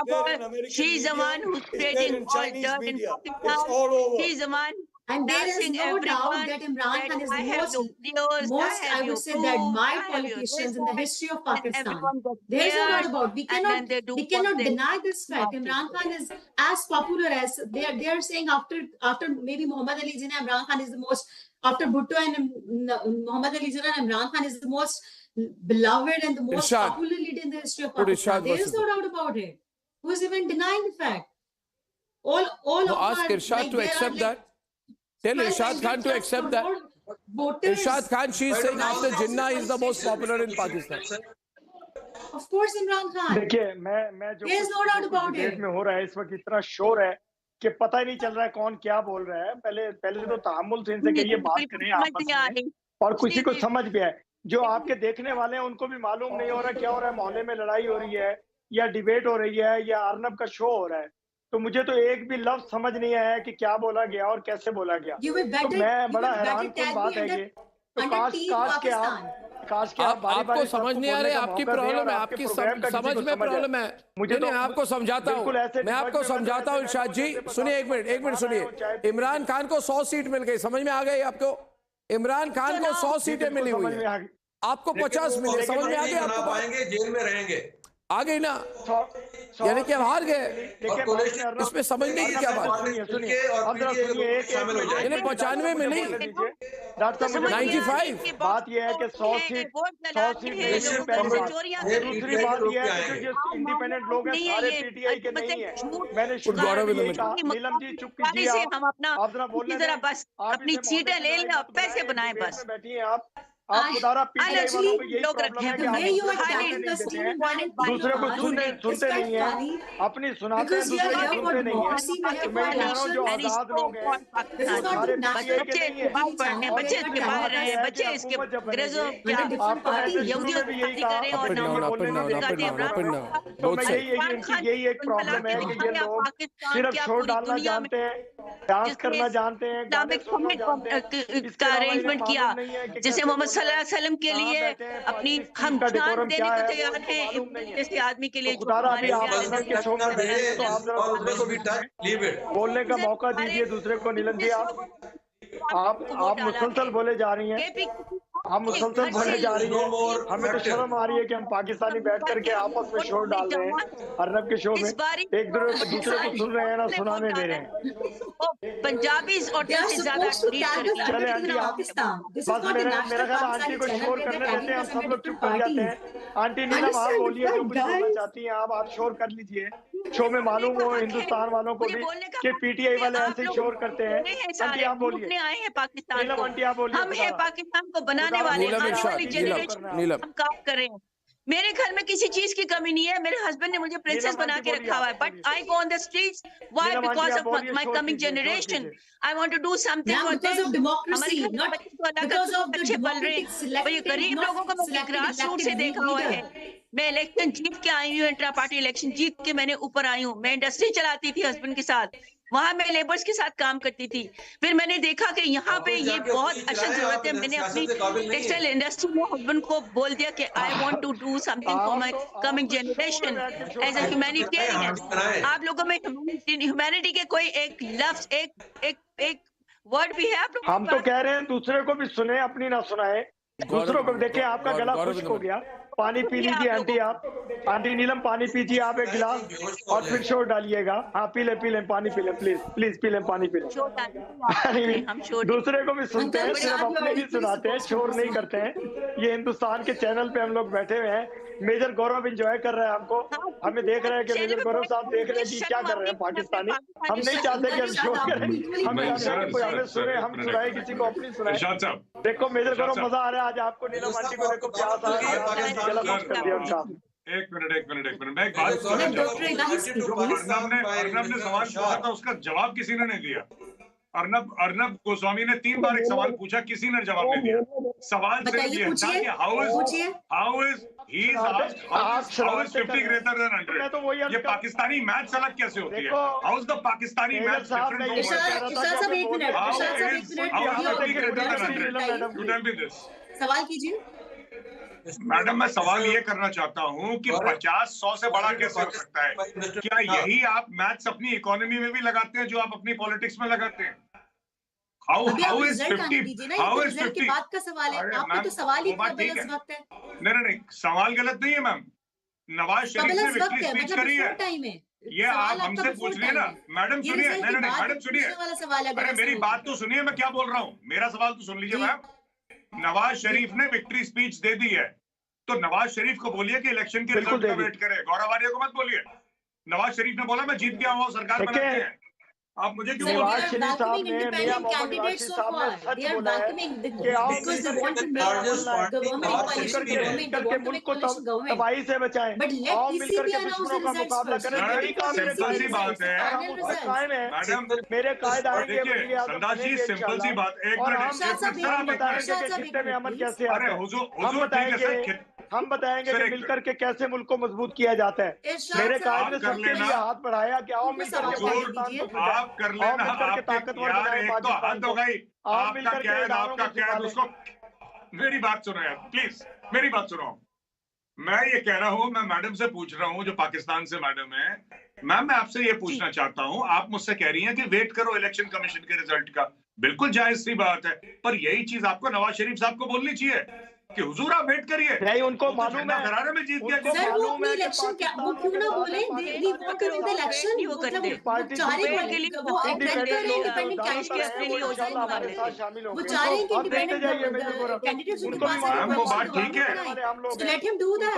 there in American She's the media. one who's It's there creating in all Chinese dirt in media. Pakistan. It's all over. She's the one And there is dancing no doubt everyone that Imran Khan is I the have your videos, I would say, the admired I have your politicians this, in the history of and Pakistan. everyone gets There's no doubt scared, about. We and then they do we what cannot they deny this fact. want to Imran do. Khan is as popular as they are saying after maybe Muhammad Ali Jinnah, Imran Khan is the most, after Bhutto and Muhammad Ali Jinnah, Imran Khan is the most beloved and the most Irshad. popular leader in the history of Put Pakistan. Irshad There is versus no doubt about it. Who is even denying the fact? All No, of ask our, Irshad like, to there are, accept like, that. Tell Irshad Khan to accept that. Voters. Irshad Khan, she's saying after Jinnah is the most popular in Pakistan. Of course, Imran Khan. देखिए मैं जो There is no doubt about debate it. में हो रहा है इस वक्त इतना शोर है कि पता ही नहीं चल रहा है कौन क्या बोल रहा है। पहले तो तहम्मुल से इनसे कहिए बात करें आपस में और किसी को समझ भी आए। जो आपके देखने वाले हैं उनको भी मालूम नहीं हो रहा क्या हो रहा है, मोहल्ले में लड़ाई हो रही है या डिबेट हो रही है या अर्नब का शो हो रहा है। तो मुझे तो एक भी लफ्ज समझ नहीं आया कि क्या बोला गया और कैसे बोला गया। तो मैं बड़ा हैरानकुन बात है ये। तो काश के आप आपको समझ नहीं आ रही, आपकी प्रॉब्लम है, आपकी समझ में प्रॉब्लम है। मुझे मैं आपको समझाता हूँ, मैं आपको समझाता हूँ इरशाद जी। सुनिए एक मिनट सुनिए। इमरान खान को 100 सीट मिल गई, समझ में आ गई आपको? इमरान खान को 100 सीटें मिली हुई है, आपको 50 मिले, समझ में आ गई आपको? पाएंगे, जेल में रहेंगे, आ गई ना, यानी कि हम हार गए। इसमें समझ नहीं की क्या बात? यानी 95 मिली, 95। बात यह है कि 100 सीट दूसरी बात यह है कि जो इंडिपेंडेंट लोग हैं सारे पीटीआई के नहीं है। मैंने नीलम जी चुप कीजिए, हम अपना आप जरा बोलने जरा बस अपनी सीटें ले लें और पैसे बनाएं बस। बैठी हैं आप खुदारा पीटीआई वालों को यही प्रॉब्लम है कि दूसरे को सुनते नहीं है, अपनी सुनाते हैं, दूसरे को सुनते नहीं है। तो मैं कह रहा हूँ जो आजाद लोग हैं सारे पीटीआई के नहीं है। बच्चे इसके बाहर रहे हैं, बच्चे इसके अंग्रेजों यहूदियों की शादी करें और यही एक प्रॉब्लम है कि ये लोग सिर्फ शोर डालना जानते हैं, डांस करना जानते हैं, का अरेंजमेंट किया जैसे मोहम्मद सल्लल्लाहु अलैहि वसल्लम के लिए अपनी हम जान देने को तैयार हैं जैसे आदमी के लिए बोलने का मौका दीजिए दूसरे को। नीलम जी आप मुसलसल बोले जा रही हैं, हम मुसलसल बोले जा रही हैं। हमें तो शर्म आ रही है कि हम पाकिस्तानी बैठ करके आपस में शोर डाल रहे हैं अर्नब के शो में, एक दूसरे को सुन रहे हैं ना सुनाने दे रहे हैं। पंजाबी और चले आंटी आप बस मेरा ख्याल आंटी को शोर करने देते हैं, हम सब लोग चुप कर जाते हैं। आंटी नीलम आप बोलिए जो कुछ बोलना चाहती हैं आप शोर कर लीजिए। शो में मालूम हो हिंदुस्तान वालों को भी कि पीटीआई वाले ऐसे ही शोर करते हैं। आंटी आप बोलिए, आए हैं पाकिस्तान को, आंटी आप बोलिए, हम हैं पाकिस्तान को बनाने वाले, आने वाली जनरेशन हम काम कर रहे हैं। मेरे घर में किसी चीज की कमी नहीं है, मेरे हस्बैंड ने मुझे प्रिंसेस बना के रखा हुआ है, but I go on the streets why? Because of my coming generation. I want to do something for them. हमारे घर में बच्चे तो अलग अच्छे पल रहे हैं, पर ये गरीब लोगों को मैंने ग्रास रूट से देखा हुआ है। मैं इलेक्शन जीत के आई हूँ, इंट्रा पार्टी इलेक्शन जीत के मैंने ऊपर आई हूँ। मैं इंडस्ट्री चलाती थी हस्बैंड के साथ, वहां मैं लेबर्स के साथ काम करती थी। फिर मैंने देखा कि यहाँ पे ये बहुत अच्छा जरूरत है। मैंने अपनी टेक्सटाइल इंडस्ट्री में हस्बैंड को बोल दिया कि I want to do something for my coming generation as a humanitarian. आप लोगों में ह्यूमैनिटी के कोई एक लफ्ज, एक वर्ड भी है आप लोग? हम तो कह रहे हैं दूसरे को भी सुने, अपनी ना सुनाए। दूसरों को देखिए, आपका गला खुश्क हो गया, पानी पी लीजिए आंटी। आप आंटी नीलम पानी पीजिए आप एक गिलास, और फिर शोर डालिएगा। हाँ पी ले पानी पी ले, प्लीज पी ले पानी पी ले। दूसरे को भी सुनते हैं, सिर्फ अपने ही सुनाते हैं, शोर नहीं करते हैं। ये हिंदुस्तान के चैनल पे हम लोग बैठे हुए हैं। मेजर गौरव एंजॉय कर रहे हैं हमको, हमें देख रहे हैं कि मेजर गौरव साहब देख रहे हैं कि क्या कर रहे हैं पाकिस्तानी। हम नहीं चाहते कि हम शोर करें, हमें सुने, हम सुनाए किसी को अपनी सुनाए। देखो मेजर गौरव, मजा आ रहा है आज आपको। नीलम आंटी को देखो प्यास आ रहा है, गला खुश कर दिया उनका। एक मिनट मैं एक बात अर्नब ने सवाल पूछा था, उसका जवाब किसी ने नहीं दिया। अर्नब गोस्वामी ने 3 बार एक सवाल पूछा, किसी ने जवाब नहीं दिया। सवाल सिर्फ ये था कि हाउ इज 50 ग्रेटर देन 100? ये पाकिस्तानी मैथ्स अलग कैसे होती है? How is the Pakistani maths different from 100? सवाल कीजिए मैडम। मैं सवाल ये करना चाहता हूँ कि 50 100 से बड़ा कैसे हो सकता है? क्या यही आप मैथ्स अपनी इकोनॉमी में भी लगाते हैं जो आप अपनी पॉलिटिक्स में लगाते हैं? How is 50? How is 50? बात का सवाल है, आपको तो सवाल ही गलत वक्त है। नहीं, सवाल गलत नहीं है मैम। नवाज शरीफ ने विक्ट्री स्पीच करी है, ये आप हमसे पूछ रही है ना मैडम। सुनिए, नहीं मैडम सुनिए, अरे मेरी बात तो सुनिए, मैं क्या बोल रहा हूँ, मेरा सवाल तो सुन लीजिए मैम। नवाज शरीफ ने विक्ट्री स्पीच दे दी है, तो नवाज शरीफ को बोलिए कि इलेक्शन के रिजल्ट का वेट करे, गौरव आर्य को मत बोलिए। नवाज शरीफ ने बोला मैं जीत गया हूँ, सरकार बनाते हैं। आप मुझे क्यों बोल रहे हैं? शरीफ साहब ने, मियां मोहम्मद नवाज शरीफ साहब ने सच बोला है कि आओ मिलकर मुल्क को तबाही से बचाएं, आओ मिलकर के दुश्मनों का मुकाबला करें। यही काम सिंपल सी बात है मैडम, मेरे कायद आएंगे। संदास जी सिंपल सी बात, एक हम बताएंगे कि खित्ते में अमन कैसे आता है, हम बताएंगे कि मिलकर के कैसे मुल्क को मजबूत किया जाता है। मेरे कायद ने सबके लिए हाथ बढ़ाया कि आओ मिलकर के पाकिस्तान को आप कर लेना, आपके ताकतवर यार एक तो हद हो गई। आपका क्या है, आपका क्या है, उसको मेरी बात सुनो यार, प्लीज मेरी बात सुनो। मैं ये कह रहा हूँ, मैं मैडम से पूछ रहा हूँ जो पाकिस्तान से मैडम है। मैम मैं आपसे ये पूछना चाहता हूँ, आप मुझसे कह रही हैं कि वेट करो इलेक्शन कमीशन के रिजल्ट का, बिल्कुल जायज सी बात है, पर यही चीज आपको नवाज शरीफ साहब को बोलनी चाहिए कि हुजूर आप वेट करिए। नहीं, उनको मालूम है घराने में जीत गया, सर वो अपनी इलेक्शन क्या, वो क्यों ना बोले we want to win the election, वो चाह रहे हैं कि वो इंडिपेंडेंट कैंडिडेट, वो चाह रहे हैं कि इंडिपेंडेंट कैंडिडेट्स उनके पास है, वो बात ठीक है, so let him do that.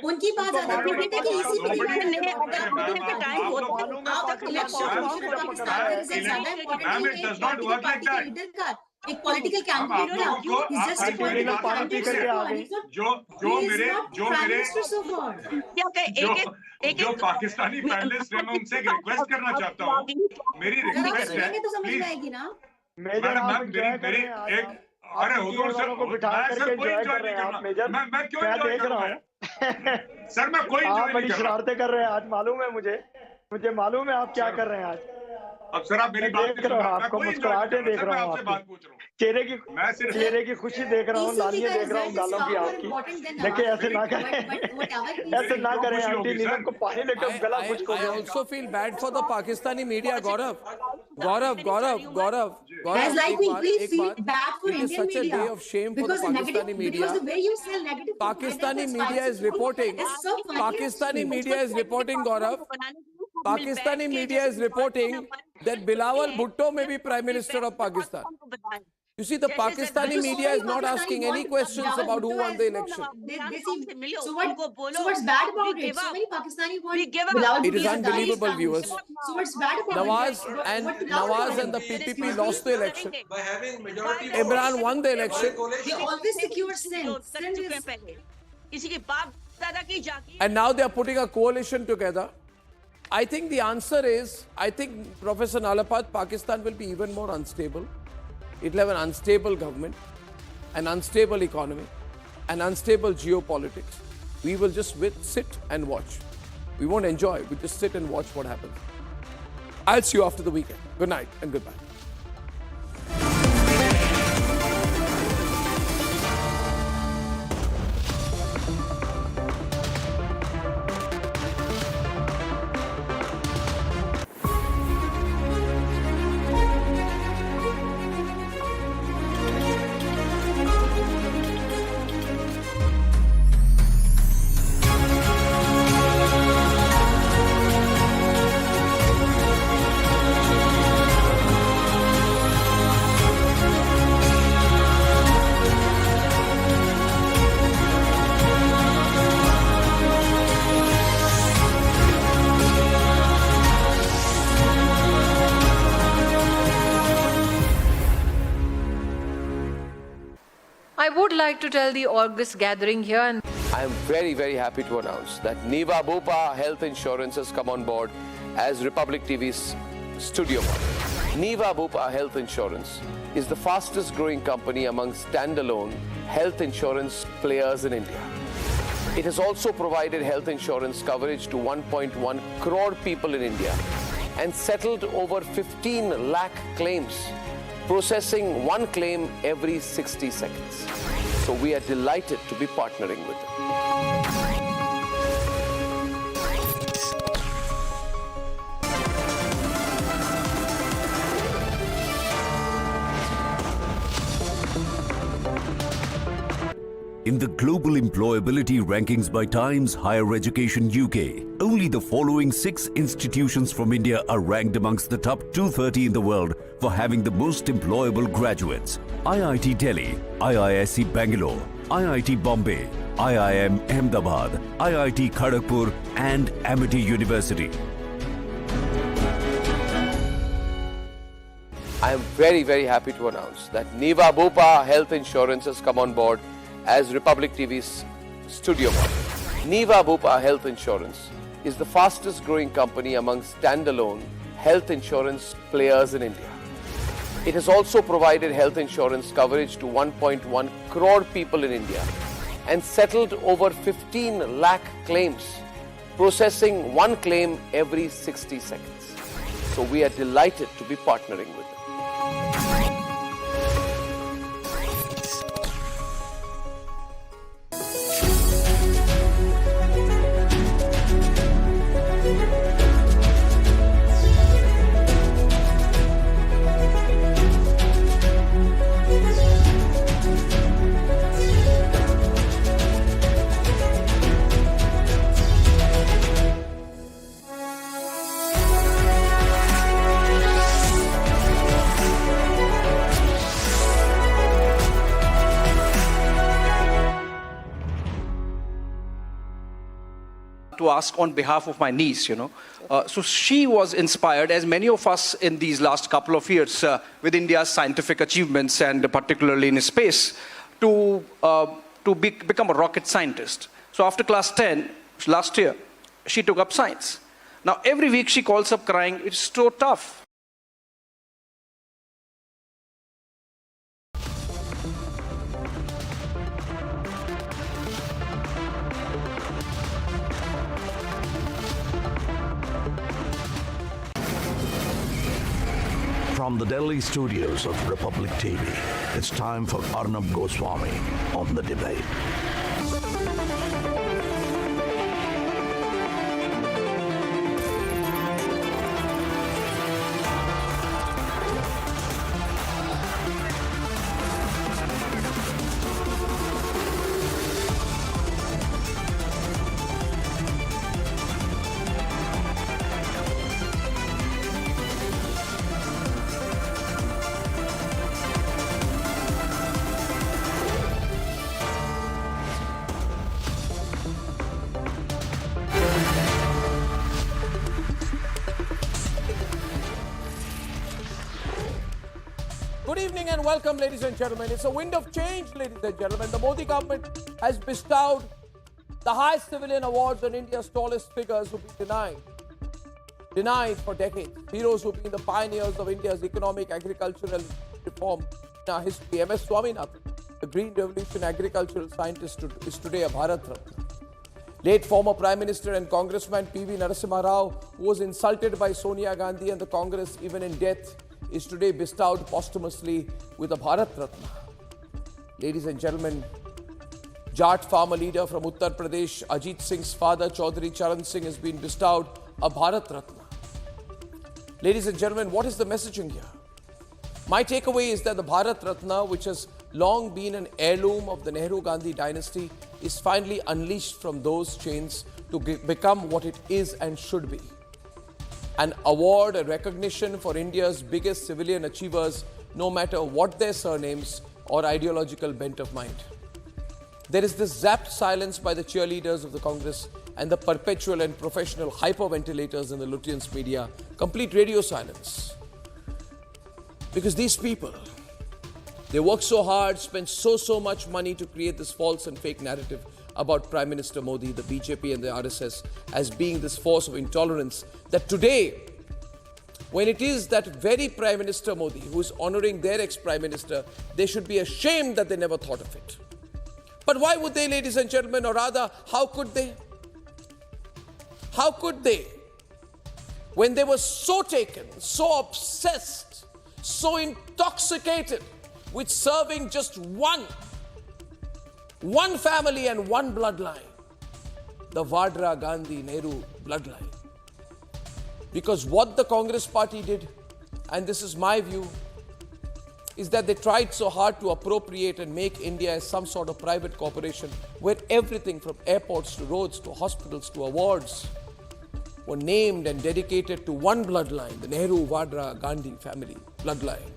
उनकी बात ज्यादा इम्पोर्टेंट है कि इसी पे टाइम होता है। आप इलेक्शन पाकिस्तान के रिजल्ट ज्यादा इम्पोर्टेंट है लीडर का, एक पॉलिटिकल कैंडिडेट का, is just a political candidate. जो पाकिस्तानी पैनलिस्ट है, मैं उनसे एक रिक्वेस्ट करना चाहता हूँ, मेरी रिक्वेस्ट है तो समझ में आएगी ना मैडम, मेरी एक, अरे हुजूर सर को बिठा करके एंजॉय कर रहे हैं आप मेजर। मैं क्यों देख रहा हूँ सर, मैं कोई आप बड़ी शरारतें कर रहे हैं आज, मालूम है मुझे मालूम है आप क्या कर रहे हैं आज। अब सर आप मेरी बात देख रहा हूँ, आपको मुस्कुराहटें देख रहा हूँ, आपकी चेहरे की खुशी देख रहा हूँ, लालियां देख रहा हूँ गालों की आपकी। देखिए ऐसे ना करें, ऐसे ना करें आंटी नीलम को पानी लेकर गला खुश्क हो गया। I also feel bad for the Pakistani media, Gaurav. Guys like me, please feel bad for It is Indian such a media day of shame for the because Pakistani media. Because the way you sell negative Pakistani media is reporting. Pakistani media is reporting, Gaurav. Pakistani media is reporting that Bilawal Bhutto may be Prime Minister of Pakistan. You see, the Pakistani media is not asking any questions about who won the election. So what's bad about it? So many Pakistani want It is unbelievable, viewers. So what's bad about it? Nawaz and the PPP lost the election. By having majority Imran won the election. They always secure sin. किसी के बाप and now they are putting a coalition together. I think the answer is, I think, Professor Nalapat, Pakistan will be even more unstable. It will have an unstable government, an unstable economy, an unstable geopolitics. We will just sit and watch. We won't enjoy, we just sit and watch what happens. I'll see you after the weekend. Good night and goodbye. I would like to tell the August gathering here, and I am very, very happy to announce that Niva Bupa Health Insurance has come on board as Republic TV's studio partner. Niva Bupa Health Insurance is the fastest growing company among standalone health insurance players in India. It has also provided health insurance coverage to 1.1 crore people in India and settled over 15 lakh claims, processing one claim every 60 seconds. So we are delighted to be partnering with them. In the global employability rankings by Times Higher Education UK, only the following 6 institutions from India are ranked amongst the top 230 in the world for having the most employable graduates. IIT Delhi, IISc Bangalore, IIT Bombay, IIM Ahmedabad, IIT Kharagpur and Amity University. I am very, very happy to announce that Niva Bupa Health Insurance has come on board as Republic TV's studio partner. Niva Bupa Health Insurance is the fastest growing company among standalone health insurance players in India. It has also provided health insurance coverage to 1.1 crore people in India and settled over 15 lakh claims, processing one claim every 60 seconds. So we are delighted to be partnering with them. To ask on behalf of my niece, so she was inspired, as many of us in these last couple of years, with India's scientific achievements and particularly in space, to become a rocket scientist. So after class 10, last year, she took up science. Now every week she calls up crying, it's so tough. From the Delhi studios of Republic TV, it's time for Arnab Goswami on The Debate. Good evening and welcome, ladies and gentlemen. It's a wind of change, ladies and gentlemen. The Modi government has bestowed The highest civilian awards and India's tallest figures will be denied for decades. Heroes who've been the pioneers of India's economic, agricultural reform in our history. MS Swaminathan, the Green Revolution agricultural scientist, is today a Bharat Ratna. Late former Prime Minister and Congressman PV Narsimha Rao, who was insulted by Sonia Gandhi and the Congress even in death, is today bestowed posthumously with a Bharat Ratna. Ladies and gentlemen, Jat farmer leader from Uttar Pradesh, Ajit Singh's father, Chaudhary Charan Singh, has been bestowed a Bharat Ratna. Ladies and gentlemen, what is the messaging here? My takeaway is that the Bharat Ratna, which has long been an heirloom of the Nehru-Gandhi dynasty, is finally unleashed from those chains to become what it is and should be. An award, a recognition for India's biggest civilian achievers, no matter what their surnames or ideological bent of mind. There is this zapped silence by the cheerleaders of the Congress and the perpetual and professional hyperventilators in the Lutyens media, complete radio silence. Because these people, they work so hard, spend so much money to create this false and fake narrative about Prime Minister Modi, the BJP and the RSS as being this force of intolerance, that today, when it is that very Prime Minister Modi who is honoring their ex-Prime Minister, they should be ashamed that they never thought of it. But why would they, ladies and gentlemen, or rather, how could they? How could they? When they were so taken, so obsessed, so intoxicated with serving just one family and one bloodline, the Vadra, Gandhi, Nehru bloodline. Because what the Congress party did, and this is my view, is that they tried so hard to appropriate and make India as some sort of private corporation where everything from airports to roads to hospitals to awards were named and dedicated to one bloodline, the Nehru, Vadra, Gandhi family bloodline.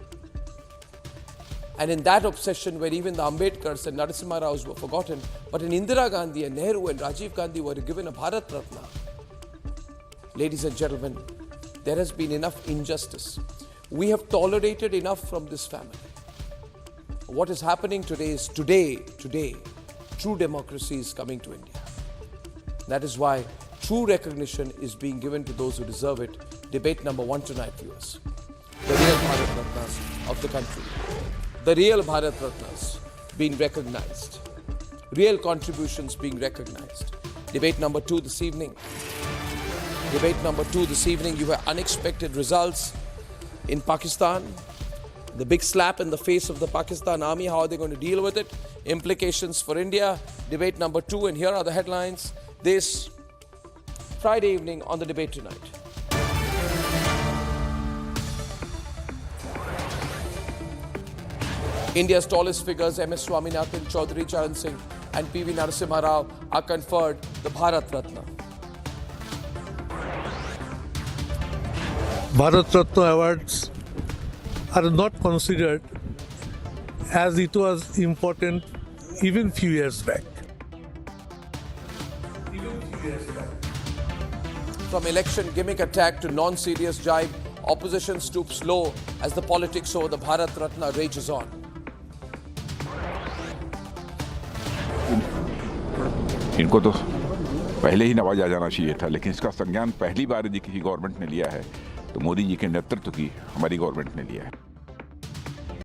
And in that obsession, where even the Ambedkars and Narasimha Raos were forgotten, but in Indira Gandhi and Nehru and Rajiv Gandhi were given a Bharat Ratna. Ladies and gentlemen, there has been enough injustice. We have tolerated enough from this family. What is happening today is today, true democracy is coming to India. That is why true recognition is being given to those who deserve it. Debate number 1 tonight, viewers. The real Bharat Ratnas of the country. The real Bharat Ratnas being recognized. Real contributions being recognized. Debate number 2 this evening. Debate number 2 this evening, you have unexpected results in Pakistan. The big slap in the face of the Pakistan army, how are they going to deal with it? Implications for India. Debate number 2, and here are the headlines this Friday evening on the Debate Tonight. India's tallest figures, MS Swaminathan, Chaudhary Charan Singh and PV Narsimha Rao, are conferred the Bharat Ratna. Bharat Ratna awards are not considered as it was important even few years back. From election gimmick attack to non-serious jibe, opposition stoops low as the politics over the Bharat Ratna rages on. इनको तो पहले ही नवाजा जाना चाहिए था, लेकिन इसका संज्ञान पहली बार यदि किसी गवर्नमेंट ने लिया है तो मोदी जी के नेतृत्व की हमारी गवर्नमेंट ने लिया है।